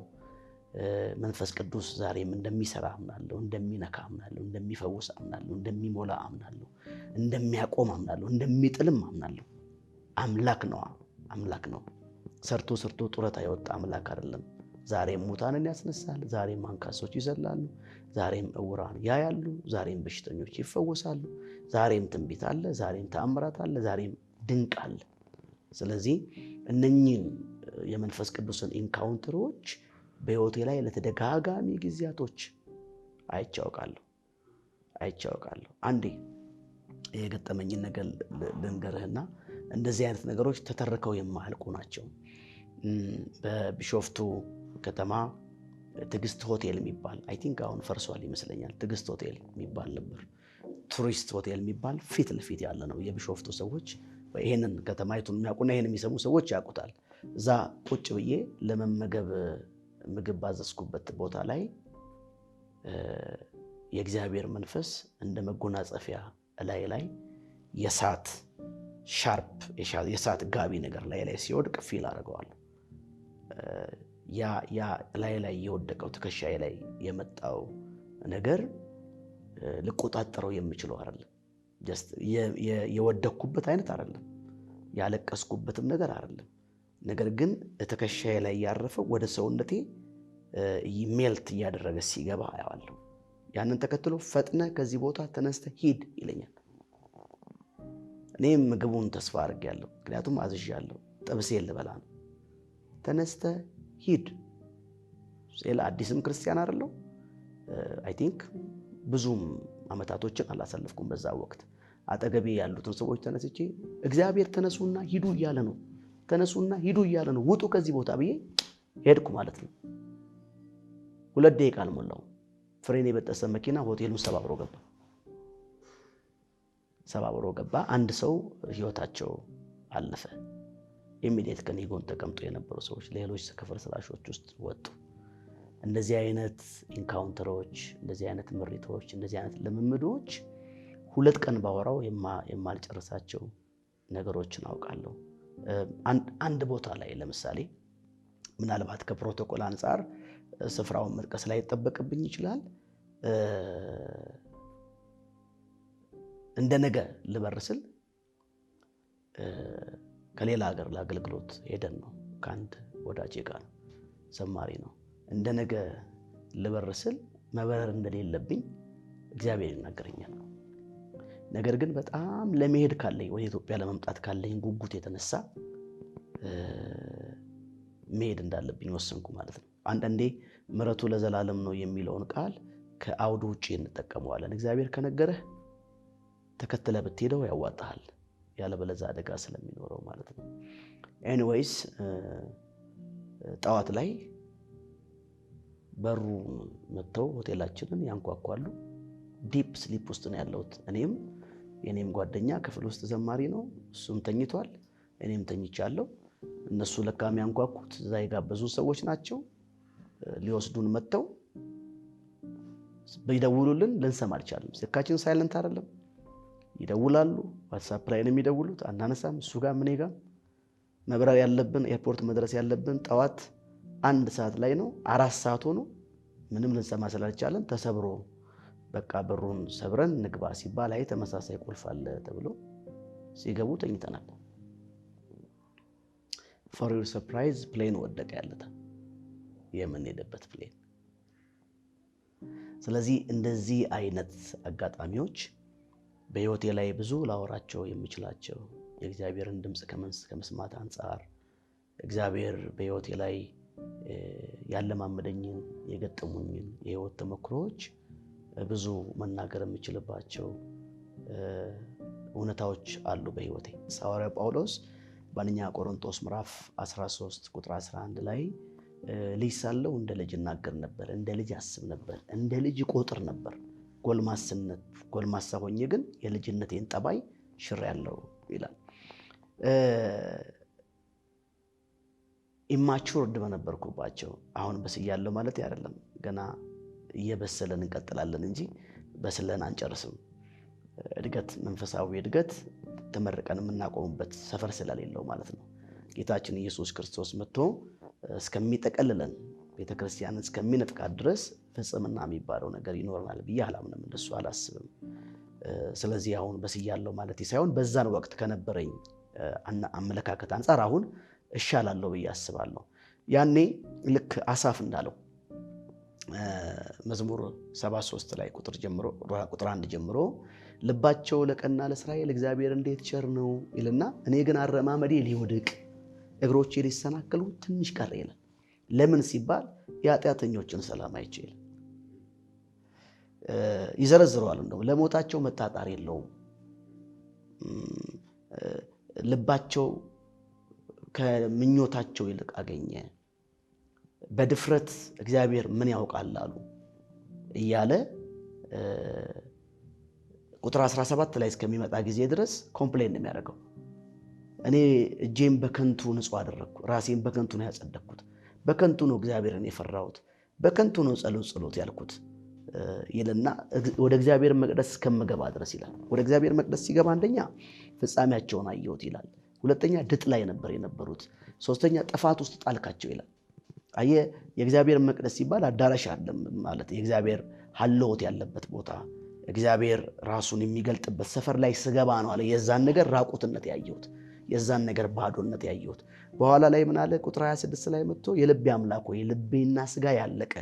መንፈስ ቅዱስ ዛሬም እንደሚሰራ አምናለሁ፣ እንደሚነካ አምናለሁ፣ እንደሚፈውስ አምናለሁ፣ እንደሚሞላ አምናለሁ፣ እንደሚያቆም አምናለሁ፣ እንደሚጥልም አምናለሁ። አምላክ ነው። ሰርቶ ጡረታ የወጣ አምላክ አይደለም። ዛሬም ሙታንን ያስነሳል፣ ዛሬም አንካሶች ይዘላሉ፣ ዛሬም ዕውራን ያያሉ፣ ዛሬም በሽተኞች ይፈወሳሉ፣ ዛሬም ትንቢት አለ፣ ዛሬም ተአምራት አለ፣ ዛሬም ድንቅ አለ። ስለዚህ እነኚህን የመንፈስ ቅዱስን ኢንካውንተሮች በሕይወቴ ላይ ለተደጋጋሚ ጊዜያቶች አይቻውቃለሁ። አንዴ የገጠመኝን ነገር ልንገርህና እንደዚህ አይነት ነገሮች ተተርከው የማያልቁ ናቸው። በቢሾፍቱ ከተማ ትዕግስት ሆቴል የሚባል አይ ቲንክ አሁን ፈርሷል ይመስለኛል። ትዕግስት ሆቴል የሚባል ነበር። ቱሪስት ሆቴል የሚባል ፊት ለፊት ያለ ነው። የቢሾፍቱ ሰዎች ይሄንን ከተማይቱን የሚያውቁና ይሄን የሚሰሙ ሰዎች ያውቁታል። እዛ ቁጭ ብዬ ለመመገብ ምግብ ባዘዝኩበት ቦታ ላይ የእግዚአብሔር መንፈስ እንደ መጎናጸፊያ ላይ የሳት ሻርፕ የሳት ጋቢ ነገር ላይ ሲወድቅ ፊል አድርገዋለሁ። ያ ላይ የወደቀው ትከሻዬ ላይ የመጣው ነገር ልቆጣጠረው የምችለው አይደለም። ጀስት የወደኩበት አይነት አይደለም፣ ያለቀስኩበትም ነገር አይደለም። ነገር ግን ትከሻዬ ላይ ያረፈው ወደ ሰውነቴ ሜልት እያደረገ ሲገባ አያዋለሁ። ያንን ተከትሎ ፈጥነ ከዚህ ቦታ ተነስተ ሂድ ይለኛል። እኔም ምግቡን ተስፋ አድርጌያለሁ፣ ምክንያቱም አዝዣለሁ፣ ጥብሴ ልበላ ነው። ተነስተ ሂድ። አዲስም ክርስቲያን አይደለሁ። አይ ቲንክ ብዙም አመታቶችን አላሳለፍኩም በዛ ወቅት። አጠገቤ ያሉትን ሰዎች ተነስቼ እግዚአብሔር ተነሱና ሂዱ እያለ ነው፣ ውጡ ከዚህ ቦታ ብዬ ሄድኩ ማለት ነው። 2 ደቂቃ አልሞላው ፍሬን የበጠሰ መኪና ሆቴሉን ሰባብሮ ገባ። አንድ ሰው ህይወታቸው አለፈ። ኢሚዲየት ከኔ ጎን ተቀምጦ የነበሩ ሰዎች ሌሎች ከፍርስራሾች ውስጥ ወጡ። እንደዚህ አይነት ኢንካውንተሮች፣ እንደዚህ አይነት ምሪቶች፣ እንደዚህ አይነት ልምምዶች 2 ቀን ባወራው የማልጨርሳቸው ነገሮችን አውቃለሁ። አንድ ቦታ ላይ ለምሳሌ ምናልባት ከፕሮቶኮል አንፃር ስፍራውን መጥቀስ ላይ ይጠበቅብኝ ይችላል። እንደ ነገ ልበርስል ከሌላ ሀገር ለአገልግሎት ሄደን ነው። ከአንድ ወዳጄ ጋር ዘማሪ ነው። እንደ ነገ ልበርስል መበረር እንደሌለብኝ እግዚአብሔር ይናገረኛል። ነገር ግን በጣም ለመሄድ ካለኝ ወደ ኢትዮጵያ ለመምጣት ካለኝ ጉጉት የተነሳ መሄድ እንዳለብኝ ወሰንኩ ማለት ነው። አንዳንዴ ምሕረቱ ለዘላለም ነው የሚለውን ቃል ከአውዱ ውጪ እንጠቀመዋለን። እግዚአብሔር ከነገረህ ተከትለ ብትሄደው ያዋጣሃል፣ ያለበለዚያ አደጋ ስለሚኖረው ማለት ነው። ኤኒዌይስ ጠዋት ላይ በሩ መጥተው ሆቴላችንን ያንኳኳሉ። ዲፕ ስሊፕ ውስጥ ነው ያለሁት። የኔም ጓደኛ ክፍል ውስጥ ዘማሪ ነው፣ እሱም ተኝቷል፣ እኔም ተኝቻለሁ። እነሱ ለካም ያንኳኩት እዛ የጋበዙ ሰዎች ናቸው። ሊወስዱን መጥተው ቢደውሉልን ልንሰማ አልቻለም። ስልካችን ሳይለንት አይደለም። ይደውላሉ፣ ዋትስአፕ ላይ ነው የሚደውሉት፣ አናነሳም። እሱ ጋር ምን ጋር መብረር ያለብን ኤርፖርት መድረስ ያለብን ጠዋት 1 ሰዓት ላይ ነው። 4 ሰዓት ሆኖ ምንም ልንሰማ ስላልቻለን ተሰብሮ በቃ በሩን ሰብረን ንግባ ሲባል አይ ተመሳሳይ ቁልፍ አለ ተብሎ ሲገቡ ተኝተናል። ፎር ዩር ሰርፕራይዝ ፕሌን ወደቀ ያለታ የምንሄድበት ፕሌን። ስለዚህ እንደዚህ አይነት አጋጣሚዎች በህይወቴ ላይ ብዙ ላወራቸው የምችላቸው የእግዚአብሔርን ድምጽ ከመስማት አንፃር እግዚአብሔር በህይወቴ ላይ ያለማመደኝን የገጠሙኝን የህይወት ተሞክሮች ብዙ መናገር የምችልባቸው እውነታዎች አሉ በህይወቴ። ሐዋርያው ጳውሎስ በአንደኛ ቆሮንቶስ ምዕራፍ 13 ቁጥር 11 ላይ ልጅ ሳለሁ እንደ ልጅ እናገር ነበር፣ እንደ ልጅ አስብ ነበር፣ እንደ ልጅ ቆጥር ነበር፣ ጎልማሳ ሆኜ ግን የልጅነቴን ጠባይ ሽሬአለሁ ይላል። ኢማቹርድ በነበርኩባቸው አሁን በስያለሁ ማለት አይደለም። ገና እየበሰለን እንቀጥላለን እንጂ በስለን አንጨርስም። እድገት፣ መንፈሳዊ እድገት ተመርቀን የምናቆምበት ሰፈር ስለሌለው ማለት ነው። ጌታችን ኢየሱስ ክርስቶስ መጥቶ እስከሚጠቀልለን ቤተክርስቲያንን እስከሚነጥቃት ድረስ ፍጽምና የሚባለው ነገር ይኖርናል ብዬ አላምንም፣ እንደሱ አላስብም። ስለዚህ አሁን በስያለሁ ማለት ሳይሆን በዛን ወቅት ከነበረኝ አመለካከት አንጻር አሁን እሻላለሁ ብዬ አስባለሁ። ያኔ ልክ አሳፍ እንዳለው መዝሙር 73 ላይ ቁጥር 1 ጀምሮ ልባቸው ለቀና ለእስራኤል እግዚአብሔር እንዴት ቸር ነው ይልና እኔ ግን አረማመዴ ሊወድቅ እግሮቼ ሊሰናከሉ ትንሽ ቀረ ይላል። ለምን ሲባል የኃጢአተኞችን ሰላም አይቼ ይላል። ይዘረዝረዋል። እንደው ለሞታቸው መጣጣር የለውም። ልባቸው ከምኞታቸው ይልቅ አገኘ፣ በድፍረት እግዚአብሔር ምን ያውቃል አሉ እያለ ቁጥር 17 ላይ እስከሚመጣ ጊዜ ድረስ ኮምፕሌን ነው የሚያደርገው። እኔ እጄን በከንቱ ንጹህ አደረግኩ፣ ራሴን በከንቱ ነው ያጸደቅኩት፣ በከንቱ ነው እግዚአብሔርን የፈራሁት፣ በከንቱ ነው ጸሎት ያልኩት ይልና ወደ እግዚአብሔር መቅደስ እስከምገባ ድረስ ይላል። ወደ እግዚአብሔር መቅደስ ሲገባ አንደኛ ፍጻሜያቸውን አየሁት ይላል። ሁለተኛ ድጥ ላይ ነበር የነበሩት። ሶስተኛ ጥፋት ውስጥ ጣልካቸው ይላል። አየ የእግዚአብሔር መቅደስ ሲባል አዳራሽ አይደለም ማለት፣ የእግዚአብሔር ሀልዎት ያለበት ቦታ፣ እግዚአብሔር ራሱን የሚገልጥበት ሰፈር ላይ ስገባ ነው አለ የዛን ነገር ራቁትነት ያየሁት፣ የዛን ነገር ባዶነት ያየሁት። በኋላ ላይ ምን አለ? ቁጥር 26 ላይ መጥቶ የልቤ አምላክ ሆይ ልቤና ስጋ ያለቀ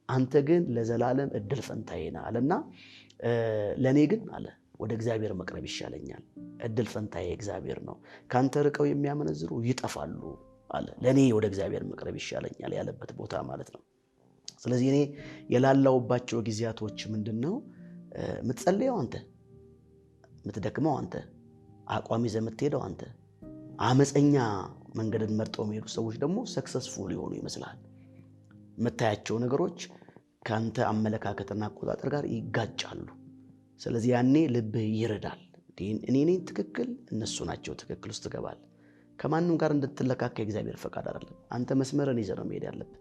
አንተ ግን ለዘላለም እድል ፈንታዬ ነህ አለና ለኔ ግን አለ ወደ እግዚአብሔር መቅረብ ይሻለኛል። እድል ፈንታዬ እግዚአብሔር ነው። ካንተ ርቀው የሚያመነዝሩ ይጠፋሉ አለ። ለኔ ወደ እግዚአብሔር መቅረብ ይሻለኛል ያለበት ቦታ ማለት ነው። ስለዚህ እኔ የላላውባቸው ጊዜያቶች ምንድነው? የምትጸልየው አንተ፣ የምትደክመው አንተ፣ አቋም ይዘህ የምትሄደው አንተ። አመፀኛ መንገድን መርጠው የሚሄዱ ሰዎች ደግሞ ሰክሰስፉል የሆኑ ይመስላል። የምታያቸው ነገሮች ካንተ አመለካከትና አቆጣጠር ጋር ይጋጫሉ። ስለዚህ ያኔ ልብህ ይረዳል። እኔ ትክክል፣ እነሱ ናቸው ትክክል ውስጥ ትገባለህ። ከማንም ጋር እንድትለካካ የእግዚአብሔር ፈቃድ አይደለም። አንተ መስመርን ይዘህ ነው መሄድ ያለብህ።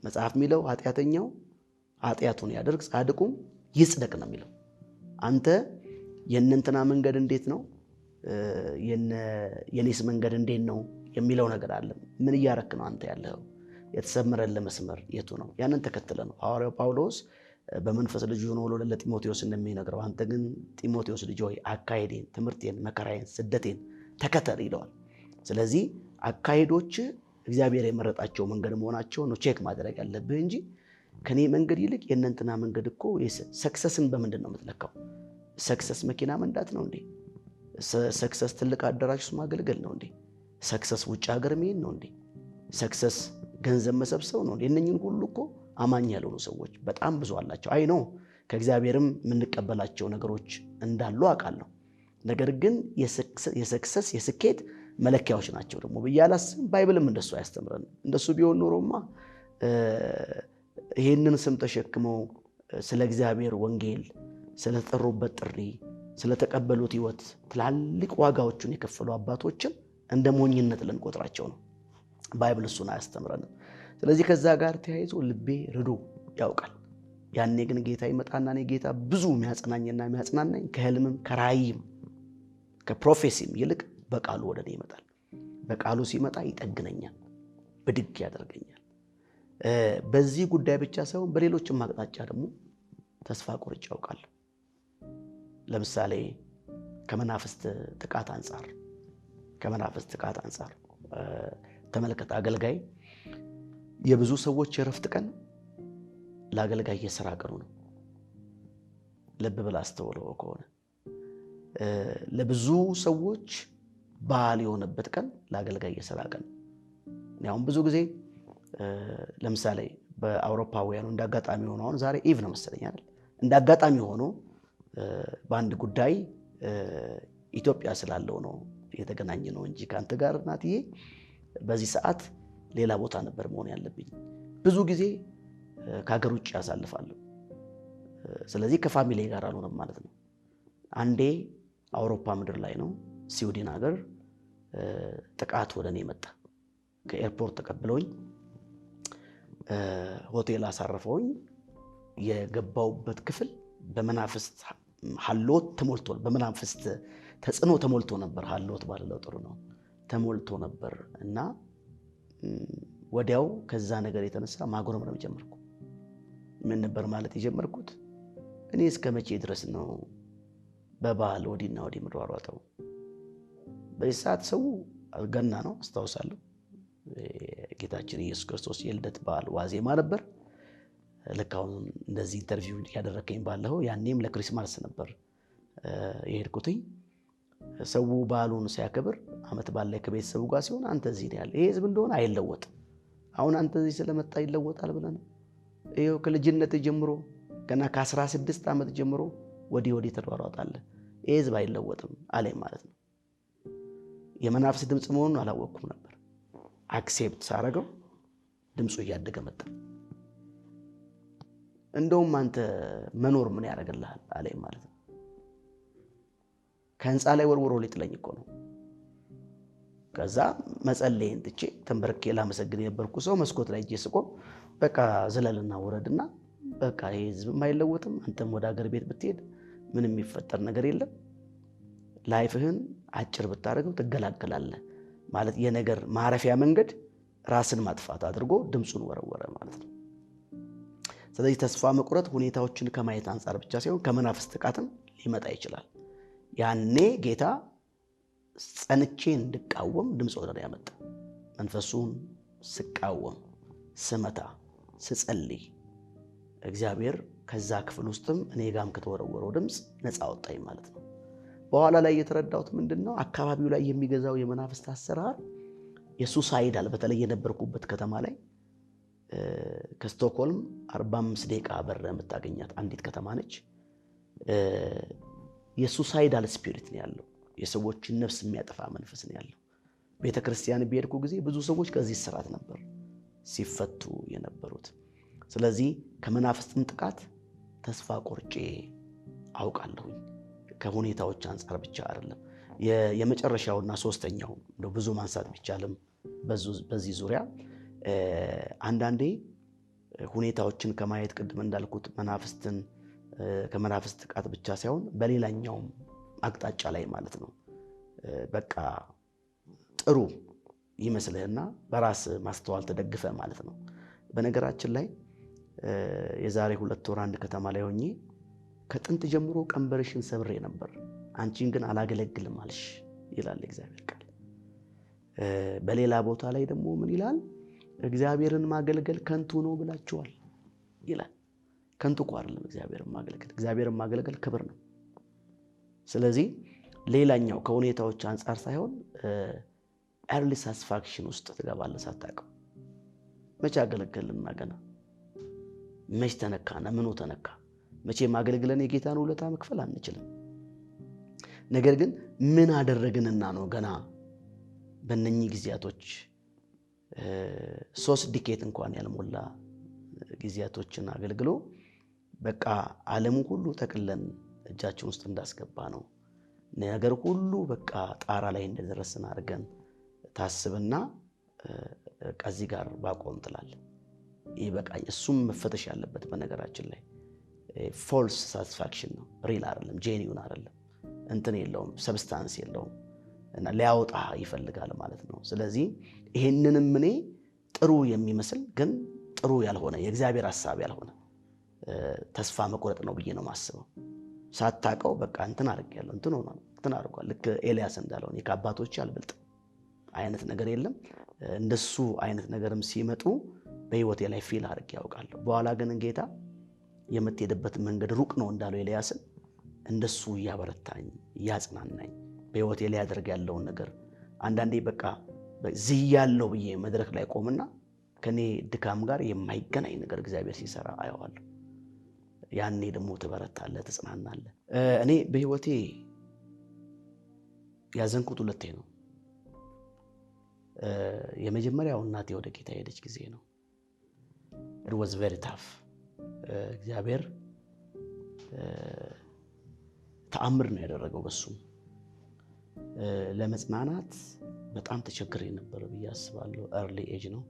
መጽሐፍ የሚለው ኃጢአተኛው ኃጢአቱን ያደርግ ጻድቁም ይጽደቅ ነው የሚለው። አንተ የእነንትና መንገድ እንዴት ነው የኔስ መንገድ እንዴት ነው የሚለው ነገር አለ። ምን እያረክ ነው አንተ ያለው? የተሰመረልህ መስመር የቱ ነው? ያንን ተከትለ ነው ሐዋርያው ጳውሎስ በመንፈስ ልጅ ሆኖ ለጢሞቴዎስ እንደሚነግረው አንተ ግን ጢሞቴዎስ ልጅ ሆይ አካሄዴን፣ ትምህርቴን፣ መከራዬን፣ ስደቴን ተከተል ይለዋል። ስለዚህ አካሄዶች እግዚአብሔር የመረጣቸው መንገድ መሆናቸው ነው ቼክ ማድረግ ያለብህ እንጂ ከኔ መንገድ ይልቅ የእነንትና መንገድ እኮ ሰክሰስን በምንድን ነው የምትለካው? ሰክሰስ መኪና መንዳት ነው እንዴ? ሰክሰስ ትልቅ አዳራሽ ውስጥ ማገልገል ነው እንዴ? ሰክሰስ ውጭ ሀገር መሄድ ነው እንዴ? ሰክሰስ ገንዘብ መሰብሰብ ነው እንዴ? እነኝን ሁሉ እኮ አማኝ ያልሆኑ ሰዎች በጣም ብዙ አላቸው። አይ ነው ከእግዚአብሔርም የምንቀበላቸው ነገሮች እንዳሉ አውቃለሁ። ነገር ግን የሰክሰስ የስኬት መለኪያዎች ናቸው ደግሞ ብዬ አላስብም። ባይብልም እንደሱ አያስተምረንም። እንደሱ ቢሆን ኖሮማ ይሄንን ስም ተሸክመው ስለ እግዚአብሔር ወንጌል ስለተጠሩበት ጥሪ ስለተቀበሉት ሕይወት ትላልቅ ዋጋዎችን የከፈሉ አባቶችን እንደ ሞኝነት ልንቆጥራቸው ነው። ባይብል እሱን አያስተምረንም። ስለዚህ ከዛ ጋር ተያይዞ ልቤ ርዶ ያውቃል። ያኔ ግን ጌታ ይመጣና እኔ ጌታ ብዙ የሚያጽናኝና የሚያጽናናኝ ከህልምም ከራእይም ከፕሮፌሲም ይልቅ በቃሉ ወደ እኔ ይመጣል። በቃሉ ሲመጣ ይጠግነኛል፣ ብድግ ያደርገኛል። በዚህ ጉዳይ ብቻ ሳይሆን በሌሎችም አቅጣጫ ደግሞ ተስፋ ቆርጬ ያውቃል። ለምሳሌ ከመናፍስት ጥቃት አንጻር ተመልከት። አገልጋይ የብዙ ሰዎች የረፍት ቀን ለአገልጋይ የሥራ ቀኑ ነው። ልብ ብለህ አስተውለው ከሆነ ለብዙ ሰዎች በዓል የሆነበት ቀን ለአገልጋይ የሥራ ቀን። አሁን ብዙ ጊዜ ለምሳሌ በአውሮፓውያኑ እንዳጋጣሚ ሆኖ አሁን ዛሬ ኢቭ ነው መሰለኝ አይደል? እንዳጋጣሚ ሆኖ በአንድ ጉዳይ ኢትዮጵያ ስላለው ነው የተገናኘ ነው እንጂ ካንተ ጋር ናትዬ በዚህ ሰዓት ሌላ ቦታ ነበር መሆን ያለብኝ። ብዙ ጊዜ ከሀገር ውጭ ያሳልፋለሁ። ስለዚህ ከፋሚሊ ጋር አልሆነም ማለት ነው። አንዴ አውሮፓ ምድር ላይ ነው ስዊድን ሀገር ጥቃት ወደኔ መጣ። ከኤርፖርት ተቀብለውኝ ሆቴል አሳርፈውኝ የገባውበት ክፍል በመናፍስት ሐሎት ተሞልቶ በመናፍስት ተጽዕኖ ተሞልቶ ነበር። ሐሎት ባለው ጥሩ ነው ተሞልቶ ነበር እና ወዲያው ከዛ ነገር የተነሳ ማጉረምረም ጀመርኩ። ምን ነበር ማለት የጀመርኩት? እኔ እስከ መቼ ድረስ ነው በባህል ወዲና ወዲ ምሯሯጠው? በዚህ ሰዓት ሰው ገና ነው አስታውሳለሁ። ጌታችን ኢየሱስ ክርስቶስ የልደት በዓል ዋዜማ ነበር። ልክ አሁን እንደዚህ ኢንተርቪው ያደረከኝ ባለው ያኔም ለክሪስማስ ነበር የሄድኩትኝ። ሰው በዓሉን ሲያከብር አመት በዓል ላይ ከቤተሰቡ ጋር ሲሆን አንተ እዚህ ነው ያለ። ይሄ ህዝብ እንደሆነ አይለወጥም። አሁን አንተ እዚህ ስለመጣ ይለወጣል ብለን ይሄው ከልጅነት ጀምሮ ገና ከ16 ዓመት ጀምሮ ወዲህ ተሯሯጣለህ። ይሄ ህዝብ አይለወጥም አለኝ ማለት ነው። የመናፍስ ድምጽ መሆኑን አላወቅኩም ነበር። አክሴፕት ሳረገው ድምጹ እያደገ መጣ። እንደውም አንተ መኖር ምን ያደርግልሃል አለኝ ማለት ነው። ከህንፃ ላይ ወርውሮ ሊጥለኝ እኮ ነው። ከዛ መጸለይን ትቼ ተንበርኬ ላመሰግን የነበርኩ ሰው መስኮት ላይ እጄ ስቆም በቃ ዝለልና ወረድና በቃ ይሄ ህዝብም አይለወጥም፣ አንተም ወደ ሀገር ቤት ብትሄድ ምንም የሚፈጠር ነገር የለም፣ ላይፍህን አጭር ብታደርገው ትገላገላለህ ማለት የነገር ማረፊያ መንገድ ራስን ማጥፋት አድርጎ ድምጹን ወረወረ ማለት ነው። ስለዚህ ተስፋ መቁረጥ ሁኔታዎችን ከማየት አንፃር ብቻ ሳይሆን ከመናፍስት ጥቃትም ሊመጣ ይችላል። ያኔ ጌታ ጸንቼ እንድቃወም ድምጽ ወደ እኔ ያመጣ። መንፈሱን ስቃወም ስመታ ስጸልይ እግዚአብሔር ከዛ ክፍል ውስጥም እኔ ጋም ከተወረወረው ድምጽ ነፃ አወጣኝ ማለት ነው። በኋላ ላይ የተረዳሁት ምንድነው አካባቢው ላይ የሚገዛው የመናፍስት አሰራር የሱሳይዳል በተለይ የነበርኩበት ከተማ ላይ ከስቶክሆልም 45 ደቂቃ በር የምታገኛት አንዲት ከተማ ነች። የሱሳይዳል ስፒሪት ነው ያለው። የሰዎችን ነፍስ የሚያጠፋ መንፈስ ነው ያለው። ቤተክርስቲያን በሄድኩ ጊዜ ብዙ ሰዎች ከዚህ ስራት ነበር ሲፈቱ የነበሩት። ስለዚህ ከመናፍስትም ጥቃት ተስፋ ቆርጬ አውቃለሁ። ከሁኔታዎች አንፃር ብቻ አይደለም። የመጨረሻውና ሶስተኛው እንደው ብዙ ማንሳት ቢቻልም በዚህ ዙሪያ አንዳንዴ ሁኔታዎችን ከማየት ቅድም እንዳልኩት መናፍስትን ከመናፍስት ጥቃት ብቻ ሳይሆን በሌላኛውም አቅጣጫ ላይ ማለት ነው በቃ ጥሩ ይመስልህና በራስ ማስተዋል ተደግፈ ማለት ነው። በነገራችን ላይ የዛሬ 2 ወር አንድ ከተማ ላይ ሆኜ ከጥንት ጀምሮ ቀንበርሽን ሰብሬ ነበር፣ አንቺን ግን አላገለግልም አልሽ ይላል እግዚአብሔር ቃል። በሌላ ቦታ ላይ ደግሞ ምን ይላል? እግዚአብሔርን ማገልገል ከንቱ ነው ብላችኋል ይላል። ከንቱ እኮ አይደለም እግዚአብሔርን ማገልገል። እግዚአብሔርን ማገልገል ክብር ነው። ስለዚህ ሌላኛው ከሁኔታዎች አንፃር ሳይሆን ኤርሊ ሳቲስፋክሽን ውስጥ ትገባለህ ሳታውቀው። መቼ አገለገልና ገና መች ተነካና ምኑ ተነካ? መቼ ማገልገለን የጌታን ውለታ መክፈል አንችልም። ነገር ግን ምን አደረግንና ነው ገና በእነኚህ ጊዜያቶች 3 ዲኬት እንኳን ያልሞላ ጊዜያቶችን አገልግሎ በቃ ዓለሙ ሁሉ ተቅለን እጃችን ውስጥ እንዳስገባ ነው ነገር ሁሉ በቃ ጣራ ላይ እንደደረስን አድርገን ታስብና ከዚህ ጋር ባቆም ትላለህ። ይህ በቃ እሱም መፈተሽ ያለበት በነገራችን ላይ ፎልስ ሳቲስፋክሽን ነው፣ ሪል አይደለም፣ ጄኒዩን አይደለም፣ እንትን የለውም፣ ሰብስታንስ የለውም እና ሊያወጣ ይፈልጋል ማለት ነው። ስለዚህ ይሄንንም እኔ ጥሩ የሚመስል ግን ጥሩ ያልሆነ የእግዚአብሔር ሐሳብ ያልሆነ ተስፋ መቁረጥ ነው ብዬ ነው ማስበው። ሳታቀው በቃ እንትን አድርጌያለሁ እንትን ሆነ እንትን አድርጓል። ልክ ኤልያስ እንዳለው ከአባቶች አልበልጥም አይነት ነገር የለም። እንደሱ አይነት ነገርም ሲመጡ በህይወቴ ላይ ፊል አድርጌ ያውቃለሁ። በኋላ ግን ጌታ የምትሄድበት መንገድ ሩቅ ነው እንዳለው ኤልያስን እንደሱ እያበረታኝ እያጽናናኝ በህይወቴ ላይ ያደርግ ያለውን ነገር አንዳንዴ በቃ ዝያለው ብዬ መድረክ ላይ ቆምና ከኔ ድካም ጋር የማይገናኝ ነገር እግዚአብሔር ሲሰራ አየዋለሁ። ያኔ ደግሞ ትበረታለህ፣ ትጽናናለህ። እኔ በህይወቴ ያዘንኩት ሁለቴ ነው። የመጀመሪያው እናቴ ወደ ጌታ ሄደች ጊዜ ነው። it was very tough። እግዚአብሔር ተአምር ነው ያደረገው በሱም ለመጽናናት በጣም ተቸግሬ ነበር ብዬ አስባለሁ። early age ነው።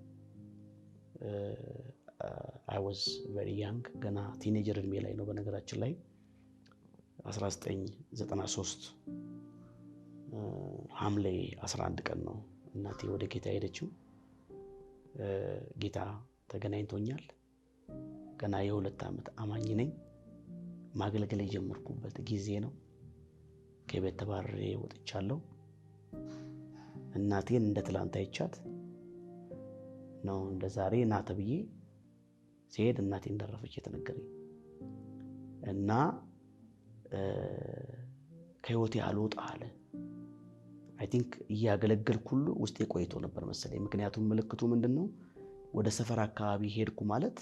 I was very young ገና ቲኔጀር እድሜ ላይ ነው። በነገራችን ላይ 1993 ሐምሌ 11 ቀን ነው እናቴ ወደ ጌታ ሄደችው። ጌታ ተገናኝቶኛል። ገና የ2 ዓመት አማኝ ነኝ። ማገልገል የጀመርኩበት ጊዜ ነው። ከቤት ተባረሬ ወጥቻለሁ። እናቴን እንደ ትላንት አይቻት ነው እንደ ዛሬ ና ተብዬ ሲሄድ እናቴ እንዳረፈች የተነገረኝ እና ከህይወቴ አልወጣ አለ። I think እያገለገልኩ ሁሉ ውስጤ ቆይቶ ነበር መሰለኝ። ምክንያቱም ምልክቱ ምንድነው? ወደ ሰፈር አካባቢ ሄድኩ ማለት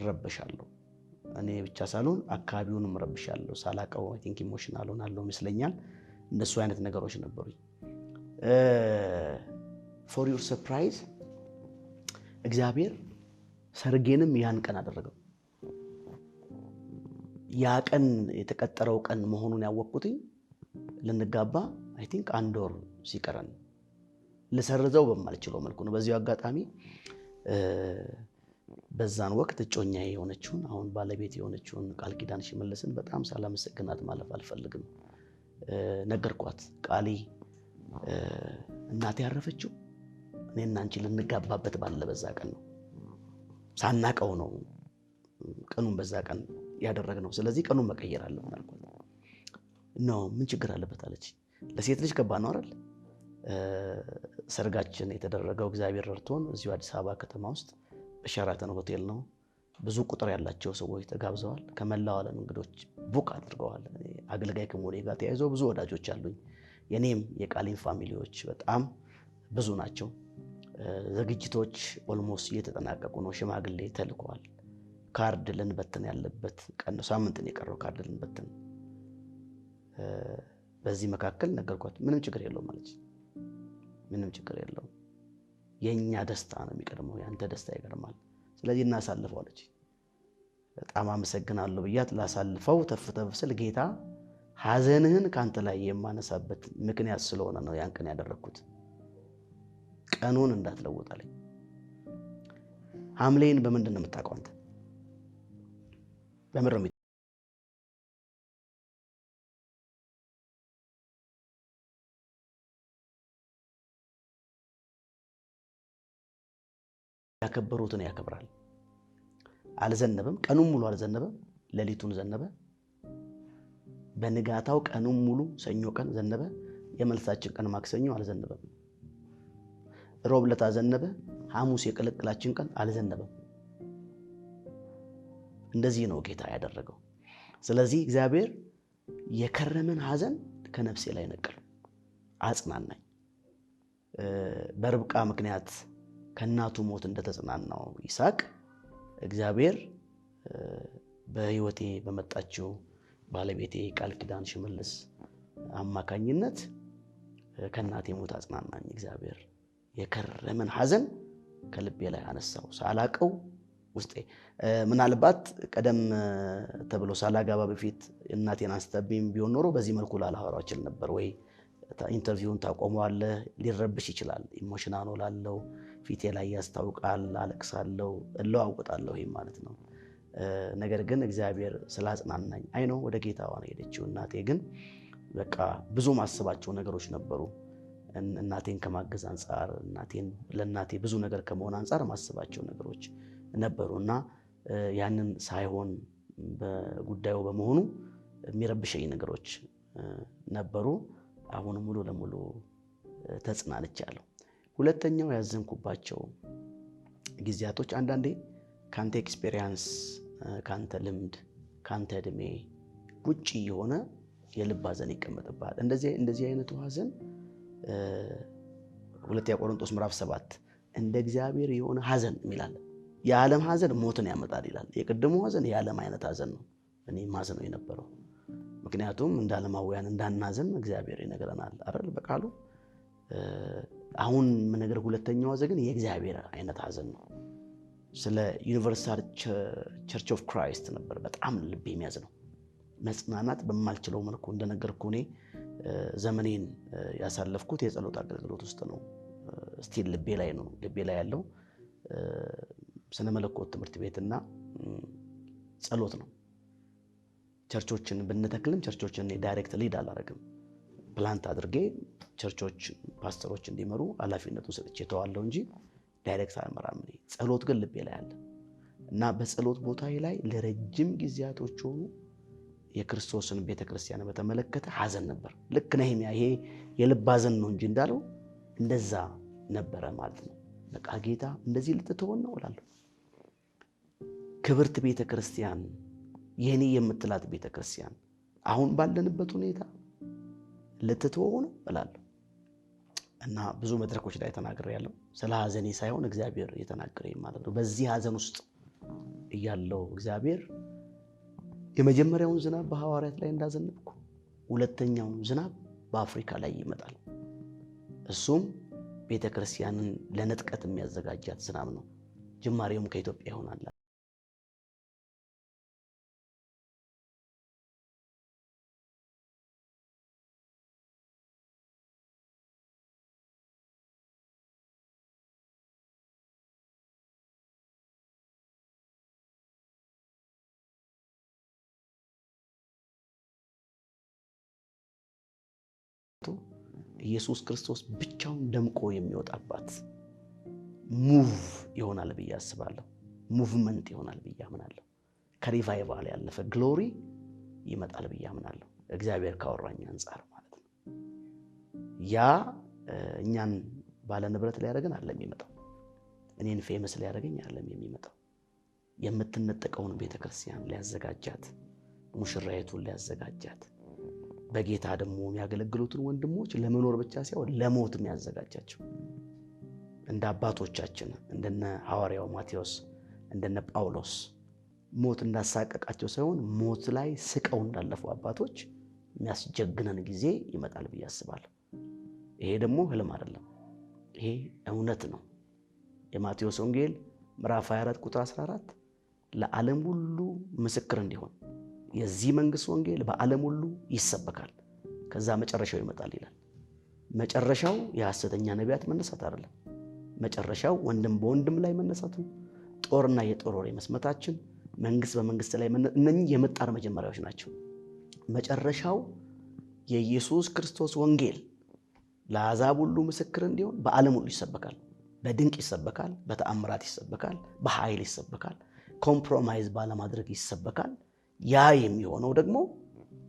ረበሻለሁ። እኔ ብቻ ሳልሆን አካባቢውንም ረብሻለሁ። ሳላቀው I think ኢሞሽናል ሆናለሁ ይመስለኛል። እንደሱ አይነት ነገሮች ነበሩኝ። for your surprise እግዚአብሔር ሰርጌንም ያን ቀን አደረገው። ያ ቀን የተቀጠረው ቀን መሆኑን ያወቅኩትኝ ልንጋባ I think 1 ወር ሲቀረን ልሰርዘው በማልችለው መልኩ ነው። በዚሁ አጋጣሚ በዛን ወቅት እጮኛዬ የሆነችውን አሁን ባለቤት የሆነችውን ቃል ኪዳን ሽመልስን በጣም ሳላመሰግናት ማለፍ አልፈልግም። ነገርኳት። ቃሊ እናቴ ያረፈችው እኔና አንቺ ልንጋባበት ባለ በዛ ቀን ነው። ሳናቀው ነው ቀኑን በዛ ቀን ያደረግነው። ስለዚህ ቀኑን መቀየር አለብን አልኳት። ነው ምን ችግር አለበት አለች። ለሴት ልጅ ከባድ ነው አይደል? ሰርጋችን የተደረገው እግዚአብሔር ረድቶን እዚሁ አዲስ አበባ ከተማ ውስጥ በሸራተን ሆቴል ነው። ብዙ ቁጥር ያላቸው ሰዎች ተጋብዘዋል። ከመላው ዓለም እንግዶች ቡክ አድርገዋል። አገልጋይ ከመሆኔ ጋር ተያይዞ ብዙ ወዳጆች አሉኝ። የኔም የቃሊን ፋሚሊዎች በጣም ብዙ ናቸው። ዝግጅቶች ኦልሞስት እየተጠናቀቁ ነው። ሽማግሌ ተልከዋል። ካርድ ልንበትን ያለበት ቀን ነው። ሳምንት ነው የቀረው ካርድ ልንበትን። በዚህ መካከል ነገርኳት። ምንም ችግር የለውም ማለት ምንም ችግር የለውም። የኛ ደስታ ነው የሚቀድመው፣ ያንተ ደስታ ይቀድማል። ስለዚህ እናሳልፈው አለች። በጣም አመሰግናለሁ ብያት ላሳልፈው ተፍተፍ ስል ጌታ ሐዘንህን ካንተ ላይ የማነሳበት ምክንያት ስለሆነ ነው ያን ቀን ያደረኩት። ቀኑን እንዳትለውጥ አለኝ። ሐምሌን በምንድን ነው የምታውቀው አንተ? በምድር ያከበሩትን ያከብራል። አልዘነበም። ቀኑን ሙሉ አልዘነበም። ሌሊቱን ዘነበ። በንጋታው ቀኑን ሙሉ ሰኞ ቀን ዘነበ። የመልሳችን ቀን ማክሰኞ አልዘነበም። ሮብ ዕለት ዘነበ። ሐሙስ የቅልቅላችን ቀን አልዘነበም። እንደዚህ ነው ጌታ ያደረገው። ስለዚህ እግዚአብሔር የከረመን ሐዘን ከነፍሴ ላይ ነቀለ፣ አጽናናኝ። በርብቃ ምክንያት ከናቱ ሞት እንደተጽናናው ይስሐቅ እግዚአብሔር በህይወቴ በመጣችው ባለቤቴ ቃል ኪዳን ሽመልስ አማካኝነት ከናቴ ሞት አጽናናኝ። እግዚአብሔር የከረመን ሐዘን ከልቤ ላይ አነሳው። ሳላቀው ውስጤ ምናልባት ቀደም ተብሎ ሳላጋባ በፊት እናቴን አንስተብኝ ቢሆን ኖሮ በዚህ መልኩ ላላወራው እችል ነበር። ወይ ኢንተርቪውን ታቆመዋለህ፣ ሊረብሽ ይችላል። ኢሞሽናል ሆናለሁ፣ ፊቴ ላይ ያስታውቃል፣ አለቅሳለሁ፣ እለዋውጣለሁ ይሄ ማለት ነው። ነገር ግን እግዚአብሔር ስላጽናናኝ አይ ነው ወደ ጌታዋ ነው ሄደችው። እናቴ ግን በቃ ብዙ ማስባቸው ነገሮች ነበሩ። እናቴን ከማገዝ አንፃር ለእናቴ ብዙ ነገር ከመሆን አንፃር ማስባቸው ነገሮች ነበሩና ያንን ሳይሆን በጉዳዩ በመሆኑ የሚረብሸኝ ነገሮች ነበሩ። አሁን ሙሉ ለሙሉ ተጽናንቻለሁ። ሁለተኛው ያዘንኩባቸው ጊዜያቶች አንዳንዴ ካንተ ኤክስፒሪየንስ፣ ካንተ ልምድ፣ ካንተ እድሜ ውጪ የሆነ የልብ ሐዘን ይቀመጥብሃል። እንደዚህ አይነቱ ሐዘን ሁለተኛ ቆሮንቶስ ምዕራፍ 7 እንደ እግዚአብሔር የሆነ ሐዘን የሚላል የዓለም ሐዘን ሞትን ያመጣል ይላል። የቅድሙ ሐዘን የዓለም አይነት ሐዘን ነው። እኔ ማዝነው የነበረው ምክንያቱም እንደ ዓለማውያን እንዳናዝን እግዚአብሔር ይነግረናል አይደል በቃሉ። አሁን ነገር ሁለተኛው ሐዘን ግን የእግዚአብሔር አይነት ሐዘን ነው። ስለ ዩኒቨርሳል ቸርች ኦፍ ክራይስት ነበር በጣም ልብ የሚያዝነው። መጽናናት በማልችለው መልኩ እንደነገርኩ እኔ ዘመኔን ያሳለፍኩት የጸሎት አገልግሎት ውስጥ ነው። ስቲል ልቤ ላይ ነው። ልቤ ላይ ያለው ስነ መለኮት ትምህርት ቤትና ጸሎት ነው። ቸርቾችን ብንተክልም ቸርቾችን ዳይሬክት ሊድ አላደርግም። ፕላንት አድርጌ ቸርቾች ፓስተሮች እንዲመሩ ኃላፊነቱን ሰጥቼ ተዋለሁ እንጂ ዳይሬክት አልመራም። ጸሎት ግን ልቤ ላይ አለ እና በጸሎት ቦታዬ ላይ ለረጅም ጊዜያቶች ሆኑ የክርስቶስን ቤተክርስቲያን በተመለከተ ሐዘን ነበር። ልክ ነህምያ ይሄ የልብ ሐዘን ነው እንጂ እንዳለው እንደዛ ነበረ ማለት ነው። በቃ ጌታ እንደዚህ ልትተወን ነው እላለሁ። ክብርት ቤተክርስቲያን የኔ የምትላት ቤተክርስቲያን አሁን ባለንበት ሁኔታ ልትተወው ነው እላለሁ እና ብዙ መድረኮች ላይ ተናግሬያለሁ። ስለ ሐዘኔ ሳይሆን እግዚአብሔር የተናገረኝ ማለት ነው። በዚህ ሐዘን ውስጥ እያለው እግዚአብሔር የመጀመሪያውን ዝናብ በሐዋርያት ላይ እንዳዘነብኩ ሁለተኛውን ዝናብ በአፍሪካ ላይ ይመጣል። እሱም ቤተክርስቲያንን ለንጥቀት የሚያዘጋጃት ዝናብ ነው። ጅማሬውም ከኢትዮጵያ ይሆናል። ኢየሱስ ክርስቶስ ብቻውን ደምቆ የሚወጣባት ሙቭ ይሆናል ብዬ አስባለሁ። ሙቭመንት ይሆናል ብዬ አምናለሁ። ከሪቫይቫል ያለፈ ግሎሪ ይመጣል ብዬ አምናለሁ። እግዚአብሔር ካወራኝ አንፃር ማለት ነው። ያ እኛን ባለ ንብረት ሊያደርገን አይደለም የሚመጣው። እኔን ፌመስ ሊያደርገኝ አይደለም የሚመጣው። የምትነጠቀውን ቤተክርስቲያን ሊያዘጋጃት፣ ሙሽራይቱን ሊያዘጋጃት፣ በጌታ ደግሞ የሚያገለግሉትን ወንድሞች ለመኖር ብቻ ሳይሆን ለሞት የሚያዘጋጃቸው እንደ አባቶቻችን እንደነ ሐዋርያው ማቴዎስ እንደነ ጳውሎስ ሞት እንዳሳቀቃቸው ሳይሆን ሞት ላይ ስቀው እንዳለፉ አባቶች የሚያስጀግነን ጊዜ ይመጣል ብዬ አስባለሁ። ይሄ ደግሞ ህልም አይደለም፣ ይሄ እውነት ነው። የማቴዎስ ወንጌል ምዕራፍ 24 ቁጥር 14 ለዓለም ሁሉ ምስክር እንዲሆን የዚህ መንግስት ወንጌል በዓለም ሁሉ ይሰበካል፣ ከዛ መጨረሻው ይመጣል ይላል። መጨረሻው የሐሰተኛ ነቢያት መነሳት አይደለም። መጨረሻው ወንድም በወንድም ላይ መነሳቱ፣ ጦርና የጦር ወሬ መስማታችን፣ መንግስት በመንግስት ላይ እነኚህ የመጣር መጀመሪያዎች ናቸው። መጨረሻው የኢየሱስ ክርስቶስ ወንጌል ለአሕዛብ ሁሉ ምስክር እንዲሆን በዓለም ሁሉ ይሰበካል። በድንቅ ይሰበካል፣ በተአምራት ይሰበካል፣ በኃይል ይሰበካል፣ ኮምፕሮማይዝ ባለማድረግ ይሰበካል። ያ የሚሆነው ደግሞ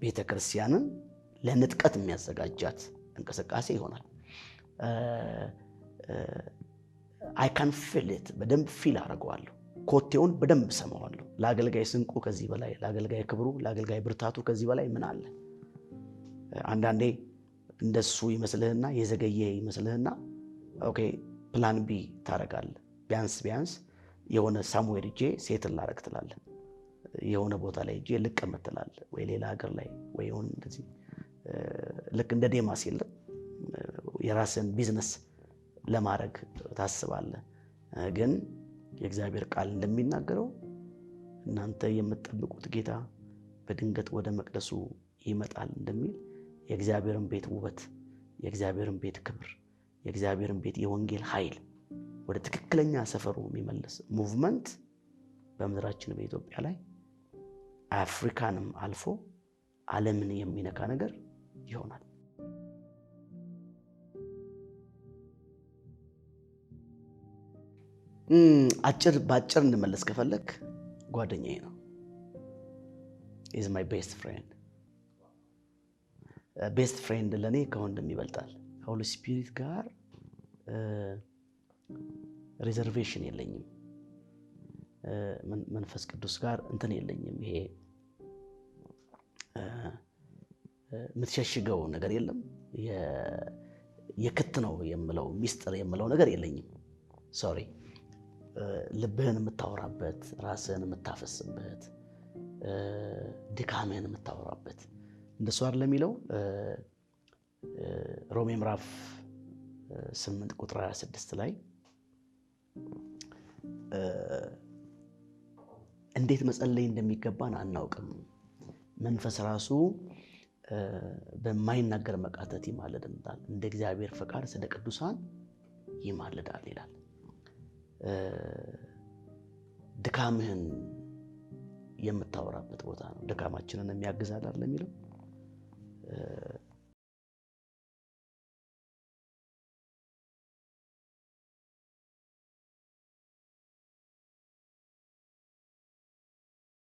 ቤተክርስቲያንን ለንጥቀት የሚያዘጋጃት እንቅስቃሴ ይሆናል። አይ ካን ፊል ኢት በደንብ ፊል አደርገዋለሁ። ኮቴውን በደንብ ሰማዋለሁ። ለአገልጋይ ስንቁ ከዚህ በላይ፣ ለአገልጋይ ክብሩ፣ ለአገልጋይ ብርታቱ ከዚህ በላይ ምን አለ? አንዳንዴ እንደሱ ይመስልህና የዘገየ ይመስልህና ኦኬ ፕላን ቢ ታረጋለህ። ቢያንስ የሆነ ሳሙዌር ሄጄ ሴትል ላረግ ትላለህ። የሆነ ቦታ ላይ ሄጄ ልቀመጥ ትላለህ፣ ወይ ሌላ ሀገር ላይ ወይ የሆነ እንደዚህ ልክ እንደ ዴማስ የለም የራስን ቢዝነስ ለማድረግ ታስባለህ። ግን የእግዚአብሔር ቃል እንደሚናገረው እናንተ የምትጠብቁት ጌታ በድንገት ወደ መቅደሱ ይመጣል እንደሚል የእግዚአብሔርን ቤት ውበት፣ የእግዚአብሔርን ቤት ክብር፣ የእግዚአብሔርን ቤት የወንጌል ኃይል ወደ ትክክለኛ ሰፈሩ የሚመልስ ሙቭመንት በምድራችን በኢትዮጵያ ላይ አፍሪካንም አልፎ ዓለምን የሚነካ ነገር ይሆናል። ባጭር እንመለስ ከፈለክ ጓደኛዬ ነው። ኢዝ ማይ ቤስት ፍሬንድ። ቤስት ፍሬንድ ለኔ ከወንድም ይበልጣል። ከሆሊ ስፒሪት ጋር ሪዘርቬሽን የለኝም። መንፈስ ቅዱስ ጋር እንትን የለኝም። ይሄ የምትሸሽገው ነገር የለም። የክት ነው የምለው ሚስጥር የምለው ነገር የለኝም። ሶሪ ልብህን የምታወራበት፣ ራስህን የምታፈስበት፣ ድካምህን የምታወራበት እንደሱ አይደለም የሚለው ሮሜ ምዕራፍ 8 ቁጥር 26 ላይ እንዴት መጸለይ እንደሚገባን አናውቅም፣ መንፈስ ራሱ በማይናገር መቃተት ይማልዳል፣ እንደ እግዚአብሔር ፈቃድ ስለ ቅዱሳን ይማልዳል ይላል። ድካምህን የምታወራበት ቦታ ነው። ድካማችንን የሚያግዛል አይደል የሚለው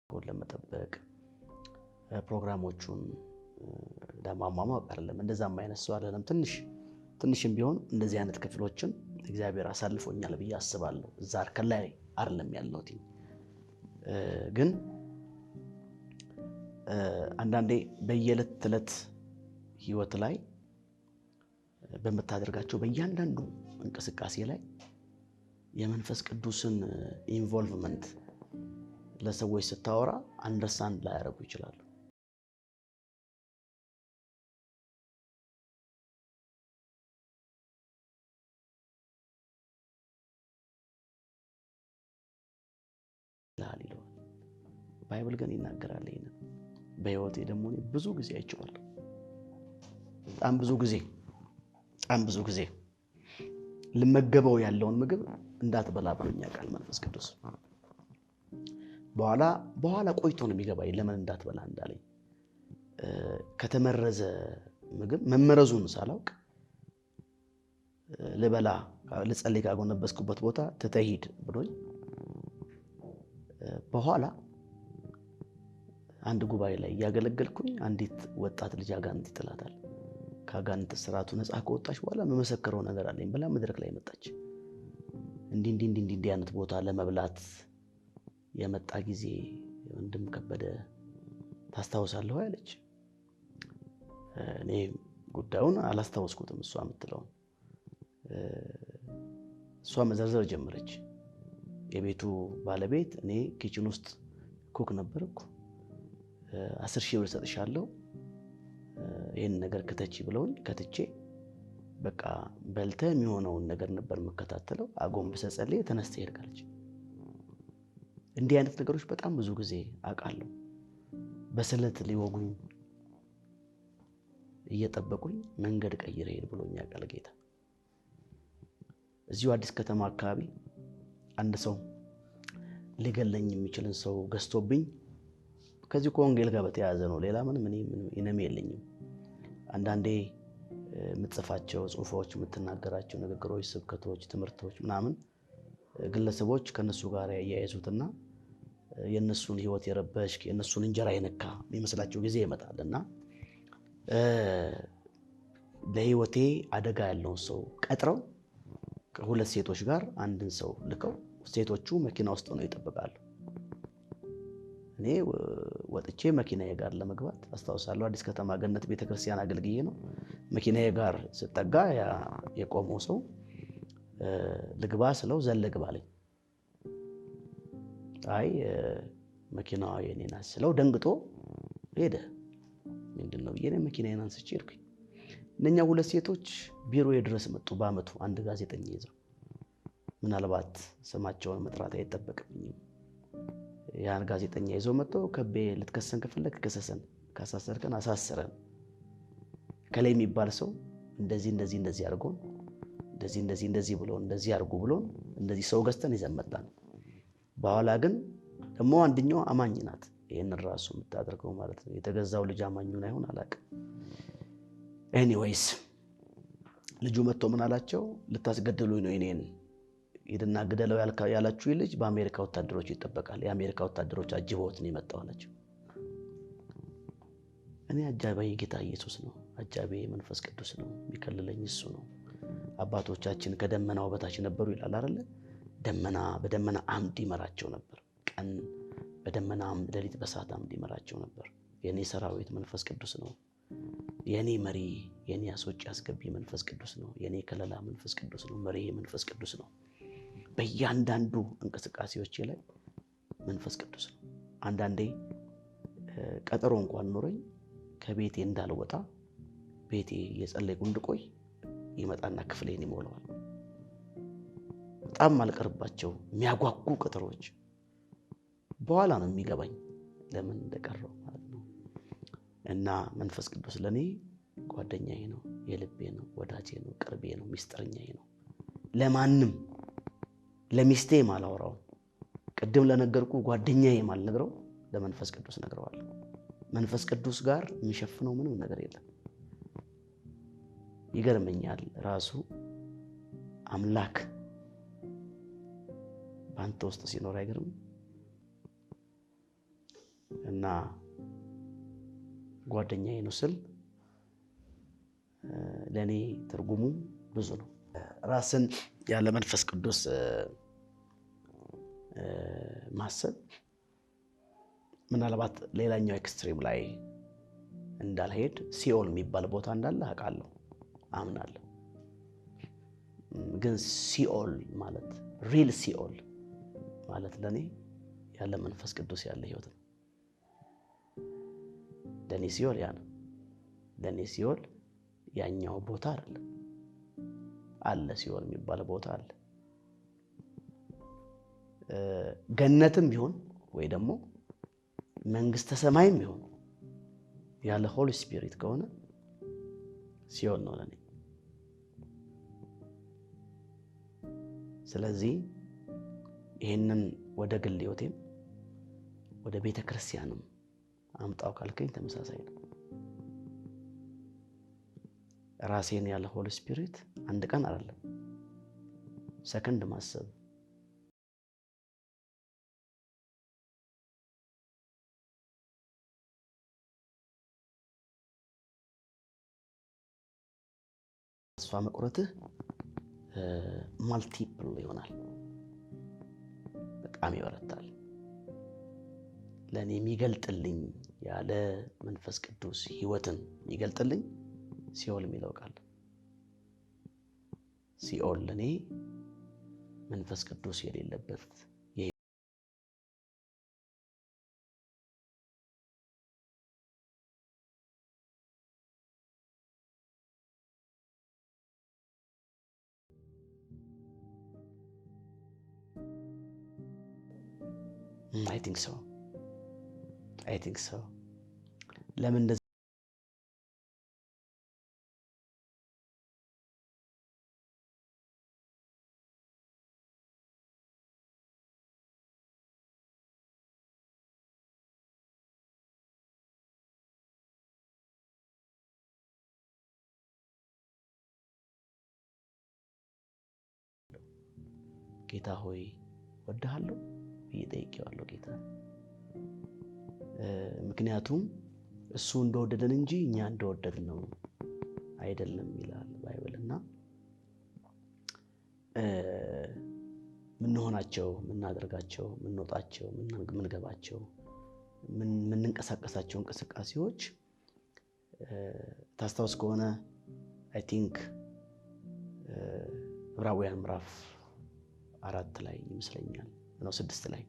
ለመጠበቅ ፕሮግራሞቹን ለማሟሟቅ አይደለም። እንደዛም አይነት ሰው አይደለም። ትንሽም ቢሆን እንደዚህ አይነት ክፍሎችን እግዚአብሔር አሳልፎኛል ብዬ አስባለሁ። እዛ እርከን ላይ አይደለም ያለሁት። ግን አንዳንዴ በየዕለት ተዕለት ህይወት ላይ በመታደርጋቸው በእያንዳንዱ እንቅስቃሴ ላይ የመንፈስ ቅዱስን ኢንቮልቭመንት ለሰዎች ስታወራ አንደርስታንድ ላያደርጉ ይችላሉ። ባይብል ግን ይናገራል ይሄንን። በህይወቴ ደግሞ ብዙ ጊዜ አይቼዋለሁ። በጣም ብዙ ጊዜ ልመገበው ያለውን ምግብ እንዳትበላ ብሎኝ ያውቃል መንፈስ ቅዱስ። በኋላ ቆይቶ ነው የሚገባኝ ለምን እንዳትበላ እንዳለኝ። ከተመረዘ ምግብ መመረዙን ሳላውቅ ልጸልይ ካጎነበስኩበት ቦታ ትተሂድ ብሎኝ በኋላ አንድ ጉባኤ ላይ ያገለገልኩኝ አንዲት ወጣት ልጅ አጋንንት ይጥላታል። ከአጋንንት ስራቱ ነፃ ከወጣች በኋላ መመሰከረው ነገር አለኝ ብላ መድረክ ላይ መጣች። እንዲህ አይነት ቦታ ለመብላት የመጣ ጊዜ ወንድም ከበደ ታስታውሳለህ አለች። እኔ ጉዳዩን አላስታወስኩትም። እሷ መዘርዘር ጀመረች። የቤቱ ባለቤት እኔ ኪችን ውስጥ ኩክ ነበርኩ፣ 10,000 ብር ሰጥሻለሁ ይሄን ነገር ከተቺ ብለውኝ ከትቼ በቃ በልተ የሚሆነውን ነገር ነበር መከታተለው። አጎንብሰ ጸልይ ተነስተ ሄድካለች። እንዲህ አይነት ነገሮች በጣም ብዙ ጊዜ አውቃለሁ። በስለት ሊወጉኝ እየጠበቁኝ መንገድ ቀይረ ሄድ ብሎኝ ያውቃል ጌታ። እዚሁ አዲስ ከተማ አካባቢ አንድ ሰው ሊገለኝ የሚችልን ሰው ገዝቶብኝ ከዚህ ከወንጌል ጋር በተያያዘ ነው። ሌላ ምንም የለኝም። አንዳንዴ የምትጽፋቸው ጽሁፎች፣ የምትናገራቸው ንግግሮች፣ ስብከቶች፣ ትምህርቶች ምናምን ግለሰቦች ከነሱ ጋር ያያይዙትና የነሱን ህይወት የረበሽክ የነሱን እንጀራ የነካ የሚመስላቸው ጊዜ ይመጣልና ለህይወቴ አደጋ ያለውን ሰው ቀጥረው ከሁለት ሴቶች ጋር አንድን ሰው ልከው ሴቶቹ መኪና ውስጥ ነው ይጠብቃሉ። እኔ ወጥቼ መኪናዬ ጋር ለመግባት አስታውሳለሁ። አዲስ ከተማ ገነት ቤተክርስቲያን አገልግዬ ነው። መኪናዬ ጋር ስጠጋ የቆመው ሰው ልግባ ስለው ዘለግባ አለኝ። አይ መኪናዋ የኔ ናት ስለው ደንግጦ ሄደ። ምንድነው ብዬ ነው መኪናዬን አንስቼ ሄድኩኝ። እነኛ ሁለት ሴቶች ቢሮዬ ድረስ መጡ። በአመቱ አንድ ጋዜጠኛ ይዘው፣ ምናልባት ስማቸውን መጥራት አይጠበቅብኝም። ያን ጋዜጠኛ ይዘው መጥተው ከቤ ልትከሰን ከፈለክ ከሰሰን፣ ካሳሰርከን አሳሰረን፣ ከላይ የሚባል ሰው እንደዚህ አድርጎን እንደዚህ ብሎ እንደዚህ አድርጉ ብሎ እንደዚህ ሰው ገዝተን ይዘን መጣን። በኋላ ግን ደግሞ አንደኛው አማኝ ናት። ይሄን ራሱ የምታደርገው ማለት ነው። የተገዛው ልጅ አማኙን አይሆን አላውቅም። ኤኒዌይስ ልጁ መጥቶ ምን አላቸው? ልታስገድሉኝ ነው እኔን ሄድና ግደለው ያላችሁ ልጅ በአሜሪካ ወታደሮች ይጠበቃል፣ የአሜሪካ ወታደሮች አጅበውት ነው የመጣው አላቸው። እኔ አጃባይ ጌታ ኢየሱስ ነው፣ አጃቤ መንፈስ ቅዱስ ነው፣ የሚከልለኝ እሱ ነው። አባቶቻችን ከደመናው በታች ነበሩ ይላል አይደል? በደመና አምድ ይመራቸው ነበር። ቀን በደመና አምድ፣ ሌሊት በእሳት አምድ ይመራቸው ነበር። የኔ ሰራዊት መንፈስ ቅዱስ ነው። የኔ መሪ፣ የኔ አስወጪ አስገቢ መንፈስ ቅዱስ ነው። የኔ ከለላ መንፈስ ቅዱስ ነው። መሪ መንፈስ ቅዱስ ነው። በእያንዳንዱ እንቅስቃሴዎቼ ላይ መንፈስ ቅዱስ ነው። አንዳንዴ ቀጠሮ እንኳን ኖረኝ ከቤቴ እንዳልወጣ ቤቴ የጸለይኩ እንድቆይ ይመጣና ክፍሌን ይሞላዋል። በጣም ማልቀርባቸው የሚያጓጉ ቀጠሮች በኋላ ነው የሚገባኝ ለምን እንደቀረው ማለት ነው። እና መንፈስ ቅዱስ ለኔ ጓደኛዬ ነው፣ የልቤ ነው፣ ወዳጄ ነው፣ ቅርቤ ነው፣ ሚስጥረኛዬ ነው። ለማንም ለሚስቴ ማላወራው ቅድም ለነገርኩ ጓደኛዬ ማልነግረው ለመንፈስ ቅዱስ ነግረዋለሁ። መንፈስ ቅዱስ ጋር የሚሸፍነው ምንም ነገር የለም። ይገርመኛል ራሱ አምላክ ባንተ ውስጥ ሲኖር አይገርም? እና ጓደኛዬ ነው ስል ለኔ ትርጉሙ ብዙ ነው። ራስን ያለ መንፈስ ቅዱስ ማሰብ ምናልባት ሌላኛው ኤክስትሪም ላይ እንዳልሄድ ሲኦል የሚባል ቦታ እንዳለ አውቃለሁ፣ አምናለሁ። ግን ሲኦል ማለት ሪል ሲኦል ማለት ለኔ ያለ መንፈስ ቅዱስ ያለ ህይወት ነው። ለኔ ሲኦል ያ ነው። ለኔ ሲኦል ያኛው ቦታ አይደለም። አለ ሲኦል የሚባል ቦታ አለ። ገነትም ቢሆን ወይ ደግሞ መንግስተ ሰማይም ቢሆን ያለ ሆሊ ስፒሪት ከሆነ ሲኦል ነው ለኔ። ስለዚህ ይሄንን ወደ ግል ህይወቴም ወደ ቤተ ክርስቲያንም አምጣው ካልከኝ ተመሳሳይ ነው። ራሴን ያለ ሆሊ ስፒሪት አንድ ቀን አይደለም ሰከንድ ማሰብ ተስፋ መቁረጥህ ማልቲፕል ይሆናል፣ በጣም ይበረታል። ለኔ የሚገልጥልኝ ያለ መንፈስ ቅዱስ ህይወትን የሚገልጥልኝ ሲኦል የሚለው ቃል። ሲኦል ለኔ መንፈስ ቅዱስ የሌለበት I think so. ለምን እንደዚህ ጌታ ሆይ ወድሃለሁ ብዬ ጠይቄዋለሁ ጌታ። ምክንያቱም እሱ እንደወደደን እንጂ እኛ እንደወደድነው አይደለም ይላል ባይብልና ምንሆናቸው፣ ምናደርጋቸው፣ ምንወጣቸው፣ ምንገባቸው፣ ምንንቀሳቀሳቸው እንቅስቃሴዎች ታስታውስ ከሆነ አይ ቲንክ ዕብራውያን ምዕራፍ 4 ላይ ይመስለኛል ነው 6 ላይ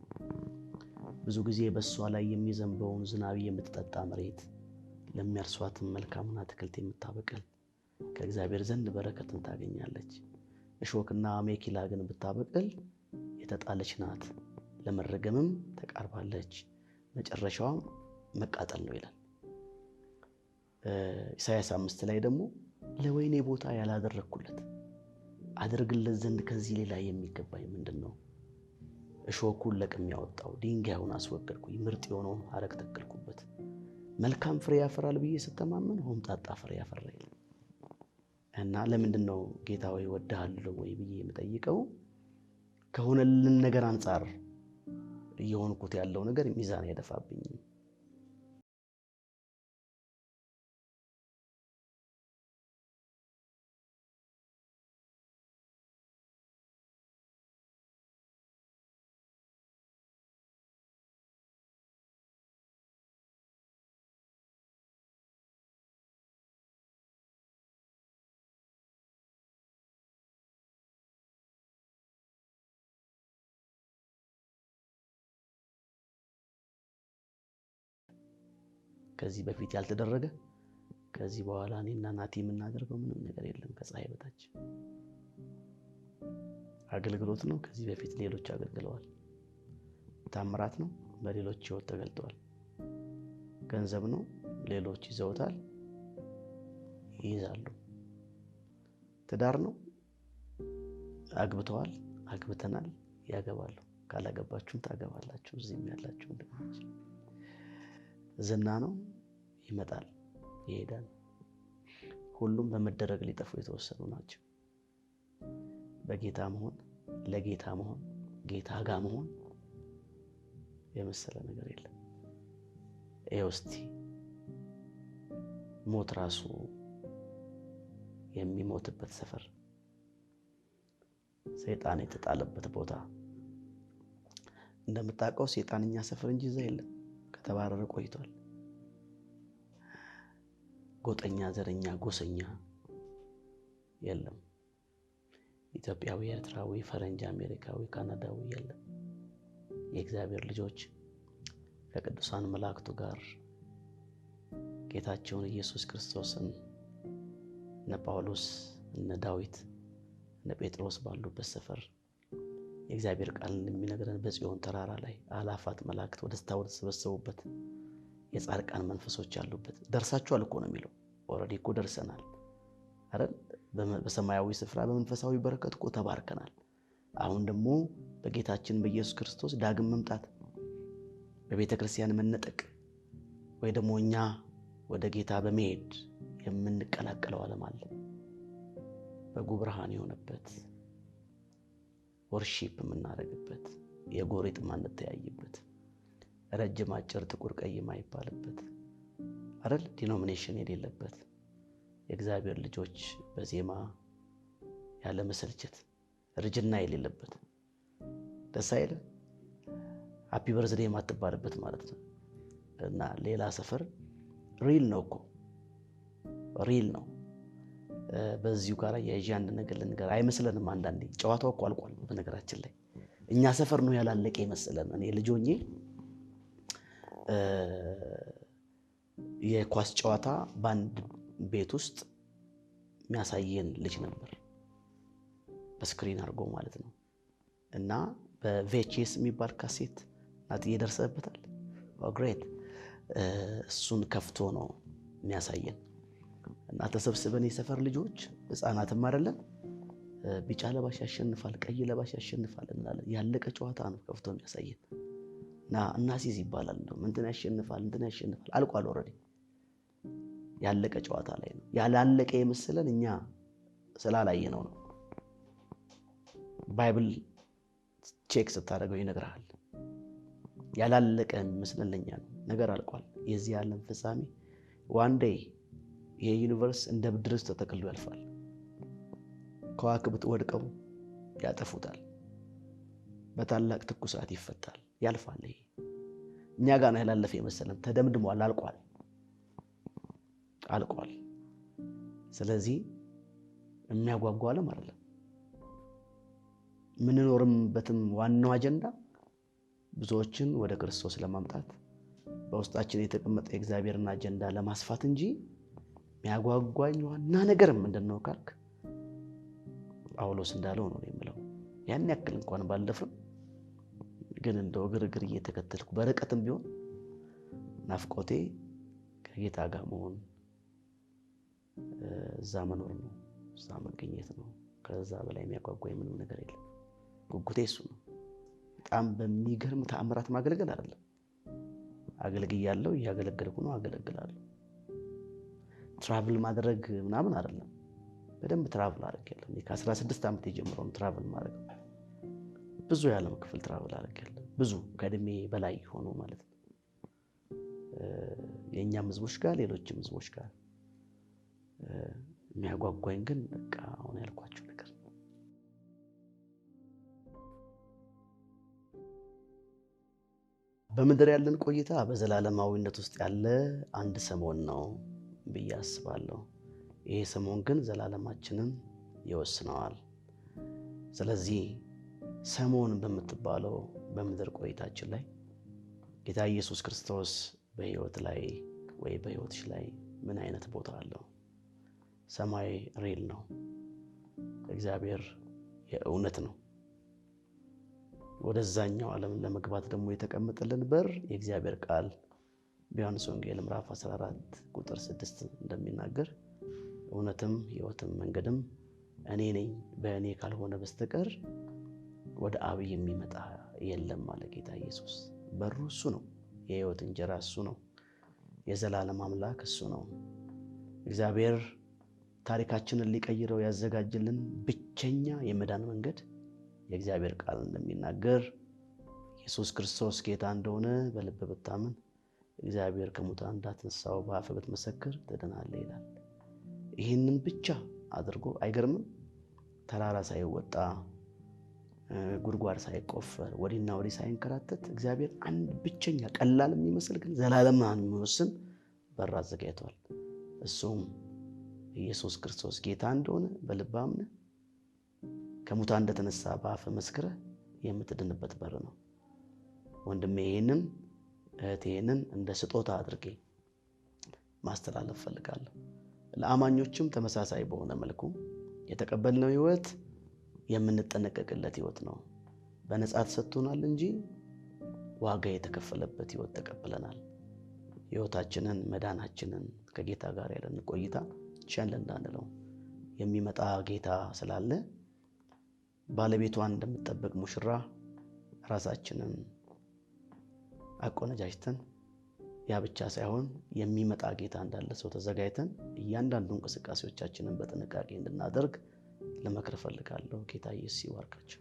ብዙ ጊዜ በሷ ላይ የሚዘንበውን ዝናብ የምትጠጣ መሬት ለሚያርሷትም መልካምና አትክልት የምታበቅል ከእግዚአብሔር ዘንድ በረከትን ታገኛለች። እሾክና አሜከላ ግን ብታበቅል የተጣለች ናት፣ ለመረገምም ተቃርባለች፣ መጨረሻዋም መቃጠል ነው ይላል። ኢሳይያስ 5 ላይ ደግሞ ለወይኔ ቦታ ያላደረኩለት አድርግለት ዘንድ ከዚህ ሌላ የሚገባኝ ምንድነው? እሾኩን ለቅሜ ያወጣው ድንጋዩን አስወገድኩኝ፣ ምርጥ የሆነውን ሐረግ ተከልኩበት። መልካም ፍሬ ያፈራል ብዬ ስተማመን ሆምጣጣ ፍሬ ያፈራ ይላል። እና ለምንድነው ጌታ ሆይ ወድሃለሁ ወይ ብዬ የምጠይቀው? ከሆነልን ነገር አንፃር እየሆንኩት ያለው ነገር ሚዛን ያደፋብኝ ከዚህ በፊት ያልተደረገ ከዚህ በኋላ እኔና ናቲ የምናደርገው ምንም ነገር የለም ከፀሐይ በታች። አገልግሎት ነው፣ ከዚህ በፊት ሌሎች አገልግለዋል። ታምራት ነው፣ በሌሎች ህይወት ተገልጠዋል። ገንዘብ ነው፣ ሌሎች ይዘውታል፣ ይይዛሉ። ትዳር ነው፣ አግብተዋል፣ አግብተናል፣ ያገባሉ። ካላገባችሁም ታገባላችሁ። እዚህም ያላችሁ እንደማች ዝና ነው፣ ይመጣል፣ ይሄዳል። ሁሉም በመደረግ ሊጠፉ የተወሰኑ ናቸው። በጌታ መሆን፣ ለጌታ መሆን፣ ጌታ ጋር መሆን የመሰለ ነገር የለም። እስቲ ሞት ራሱ የሚሞትበት ሰፈር፣ ሰይጣን የተጣለበት ቦታ። እንደምታውቀው ሰይጣንኛ ሰፈር እንጂ እዛ የለም፣ ከተባረረ ቆይቷል። ጎጠኛ፣ ዘረኛ፣ ጎሰኛ የለም። ኢትዮጵያዊ፣ ኤርትራዊ፣ ፈረንጅ፣ አሜሪካዊ፣ ካናዳዊ የለም። የእግዚአብሔር ልጆች ከቅዱሳን መላእክቱ ጋር ጌታቸውን ኢየሱስ ክርስቶስን እነ ጳውሎስ፣ እነ ዳዊት፣ እነ ጴጥሮስ ባሉበት ሰፈር የእግዚአብሔር ቃል እንደሚነግረን በጽዮን ተራራ ላይ አላፋት መላእክት ወደ ተሰበሰቡበት የጻድቃን መንፈሶች ያሉበት ደርሳችኋል እኮ ነው የሚለው። ኦሬዲ እኮ ደርሰናል አይደል? በሰማያዊ ስፍራ በመንፈሳዊ በረከት እኮ ተባርከናል። አሁን ደግሞ በጌታችን በኢየሱስ ክርስቶስ ዳግም መምጣት፣ በቤተ ክርስቲያን መነጠቅ፣ ወይ ደግሞ እኛ ወደ ጌታ በመሄድ የምንቀላቀለው ዓለም አለ። በጉ ብርሃን የሆነበት ወርሺፕ የምናደርግበት፣ የጎሪጥ ማንተያይበት፣ ረጅም አጭር ጥቁር ቀይ የማይባልበት አይደል? ዲኖሚኔሽን የሌለበት የእግዚአብሔር ልጆች በዜማ ያለ መሰልቸት ርጅና የሌለበት ደስ አይለ ሃፒ በርዝዴይ የማትባልበት ማለት ነው። እና ሌላ ሰፈር ሪል ነው እኮ ሪል ነው። በዚሁ ጋር ያይጂ አንድ ነገር ልንገር፣ አይመስለንም አንዳንዴ። ጨዋታው እኮ አልቋል። በነገራችን ላይ እኛ ሰፈር ነው ያላለቀ ይመስለን። እኔ ልጆኜ የኳስ ጨዋታ በአንድ ቤት ውስጥ የሚያሳየን ልጅ ነበር፣ በስክሪን አድርጎ ማለት ነው። እና በቪኤችኤስ የሚባል ካሴት ናት እየደረሰበታል። ግሬት እሱን ከፍቶ ነው የሚያሳየን። እና ተሰብስበን የሰፈር ልጆች ህፃናትም አይደለም፣ ቢጫ ለባሽ ያሸንፋል፣ ቀይ ለባሽ ያሸንፋል እንላለን። ያለቀ ጨዋታ ነው ከፍቶ የሚያሳየን። እና እናሲዝ ይባላል እንደውም እንትን ያሸንፋል፣ እንትን ያሸንፋል። አልቋል ኦሬዲ፣ ያለቀ ጨዋታ ላይ ነው። ያላለቀ የመሰለን እኛ ስላላየነው ነው። ባይብል ቼክ ስታደርገው ይነግራል። ያላለቀ መስለን ለኛ ነው። ነገር አልቋል። የዚህ ዓለም ፍጻሜ ዋን ዴይ ይሄ ዩኒቨርስ እንደ ብድርስ ተጠቅልሎ ያልፋል። ከዋክብት ወድቀው ያጠፉታል። በታላቅ ትኩሳት ይፈታል፣ ያልፋል። ይሄ እኛ ጋር ነው ያላለፈ የመሰለን። ተደምድሟል፣ አልቋል፣ አልቋል። ስለዚህ የሚያጓጓ ዓለም አይደለም። ምንኖርበትም ዋናው አጀንዳ ብዙዎችን ወደ ክርስቶስ ለማምጣት በውስጣችን የተቀመጠ የእግዚአብሔርን አጀንዳ ለማስፋት እንጂ የሚያጓጓኝ ዋና ነገር ምንድነው ካልክ ጳውሎስ እንዳለው ነው የምለው። ያን ያክል እንኳን ባለፈም ግን እንደው ግርግር እየተከተልኩ በረቀትም ቢሆን ናፍቆቴ ከጌታ ጋር መሆን፣ እዛ መኖር ነው፣ እዛ መገኘት ነው። ከዛ በላይ የሚያጓጓኝ ምንም ነገር የለም። ጉጉቴ እሱ ነው። በጣም በሚገርም ተአምራት ማገልገል አይደለም። አገልግያለሁ፣ እያገለገልኩ ነው፣ አገለግላለሁ። ትራቭል ማድረግ ምናምን አይደለም። በደንብ ትራቭል አድርጌያለሁ። ከ16 ዓመት ጀምሮ ነው ትራቭል ማድረግ። ብዙ የዓለም ክፍል ትራቭል አድርጌያለሁ። ብዙ ከእድሜ በላይ ሆኖ ማለት ነው። የእኛም ህዝቦች ጋር ሌሎችም ህዝቦች ጋር። የሚያጓጓኝ ግን በቃ አሁን ያልኳቸው ነገር ነው። በምድር ያለን ቆይታ በዘላለማዊነት ውስጥ ያለ አንድ ሰሞን ነው ብዬ አስባለሁ። ይሄ ሰሞን ግን ዘላለማችንን ይወስነዋል። ስለዚህ ሰሞን በምትባለው በምድር ቆይታችን ላይ ጌታ ኢየሱስ ክርስቶስ በህይወት ላይ ወይ በህይወትሽ ላይ ምን አይነት ቦታ አለው? ሰማይ ሪል ነው። እግዚአብሔር የእውነት ነው። ወደዛኛው ዓለም ለመግባት ደግሞ የተቀመጠልን በር የእግዚአብሔር ቃል በዮሐንስ ወንጌል ምዕራፍ 14 ቁጥር 6 እንደሚናገር እውነትም ሕይወትም መንገድም እኔ ነኝ፣ በእኔ ካልሆነ በስተቀር ወደ አብ የሚመጣ የለም አለ ጌታ ኢየሱስ። በሩ እሱ ነው። የሕይወት እንጀራ እሱ ነው። የዘላለም አምላክ እሱ ነው። እግዚአብሔር ታሪካችንን ሊቀይረው ያዘጋጀልን ብቸኛ የመዳን መንገድ የእግዚአብሔር ቃል እንደሚናገር ኢየሱስ ክርስቶስ ጌታ እንደሆነ በልብ ብታምን እግዚአብሔር ከሙታን እንዳስነሳው በአፍ ብትመሰክር ትድናለህ ይላል። ይህንን ብቻ አድርጎ አይገርምም? ተራራ ሳይወጣ ጉድጓድ ሳይቆፈር ወዲና ወዲህ ሳይንከራተት እግዚአብሔር አንድ ብቸኛ ቀላል የሚመስል ግን ዘላለማን የሚወስን በር አዘጋጅቷል። እሱም ኢየሱስ ክርስቶስ ጌታ እንደሆነ በልብ አምነህ ከሙታን እንደተነሳ በአፍ መስክረህ የምትድንበት በር ነው። ወንድሜ ይሄንን እህቴንን እንደ ስጦታ አድርጌ ማስተላለፍ ፈልጋለሁ። ለአማኞችም ተመሳሳይ በሆነ መልኩ የተቀበልነው ሕይወት የምንጠነቀቅለት ሕይወት ነው። በነጻ ተሰጥቶናል እንጂ ዋጋ የተከፈለበት ሕይወት ተቀብለናል። ሕይወታችንን መዳናችንን ከጌታ ጋር ያለን ቆይታ ቸል እንዳንለው የሚመጣ ጌታ ስላለ ባለቤቷን እንደምትጠብቅ ሙሽራ ራሳችንን አቆነጃጅተን ያ ብቻ ሳይሆን የሚመጣ ጌታ እንዳለ ሰው ተዘጋጅተን እያንዳንዱ እንቅስቃሴዎቻችንን በጥንቃቄ እንድናደርግ ለመክር ፈልጋለሁ። ጌታ ኢየሱስ ይባርካችሁ።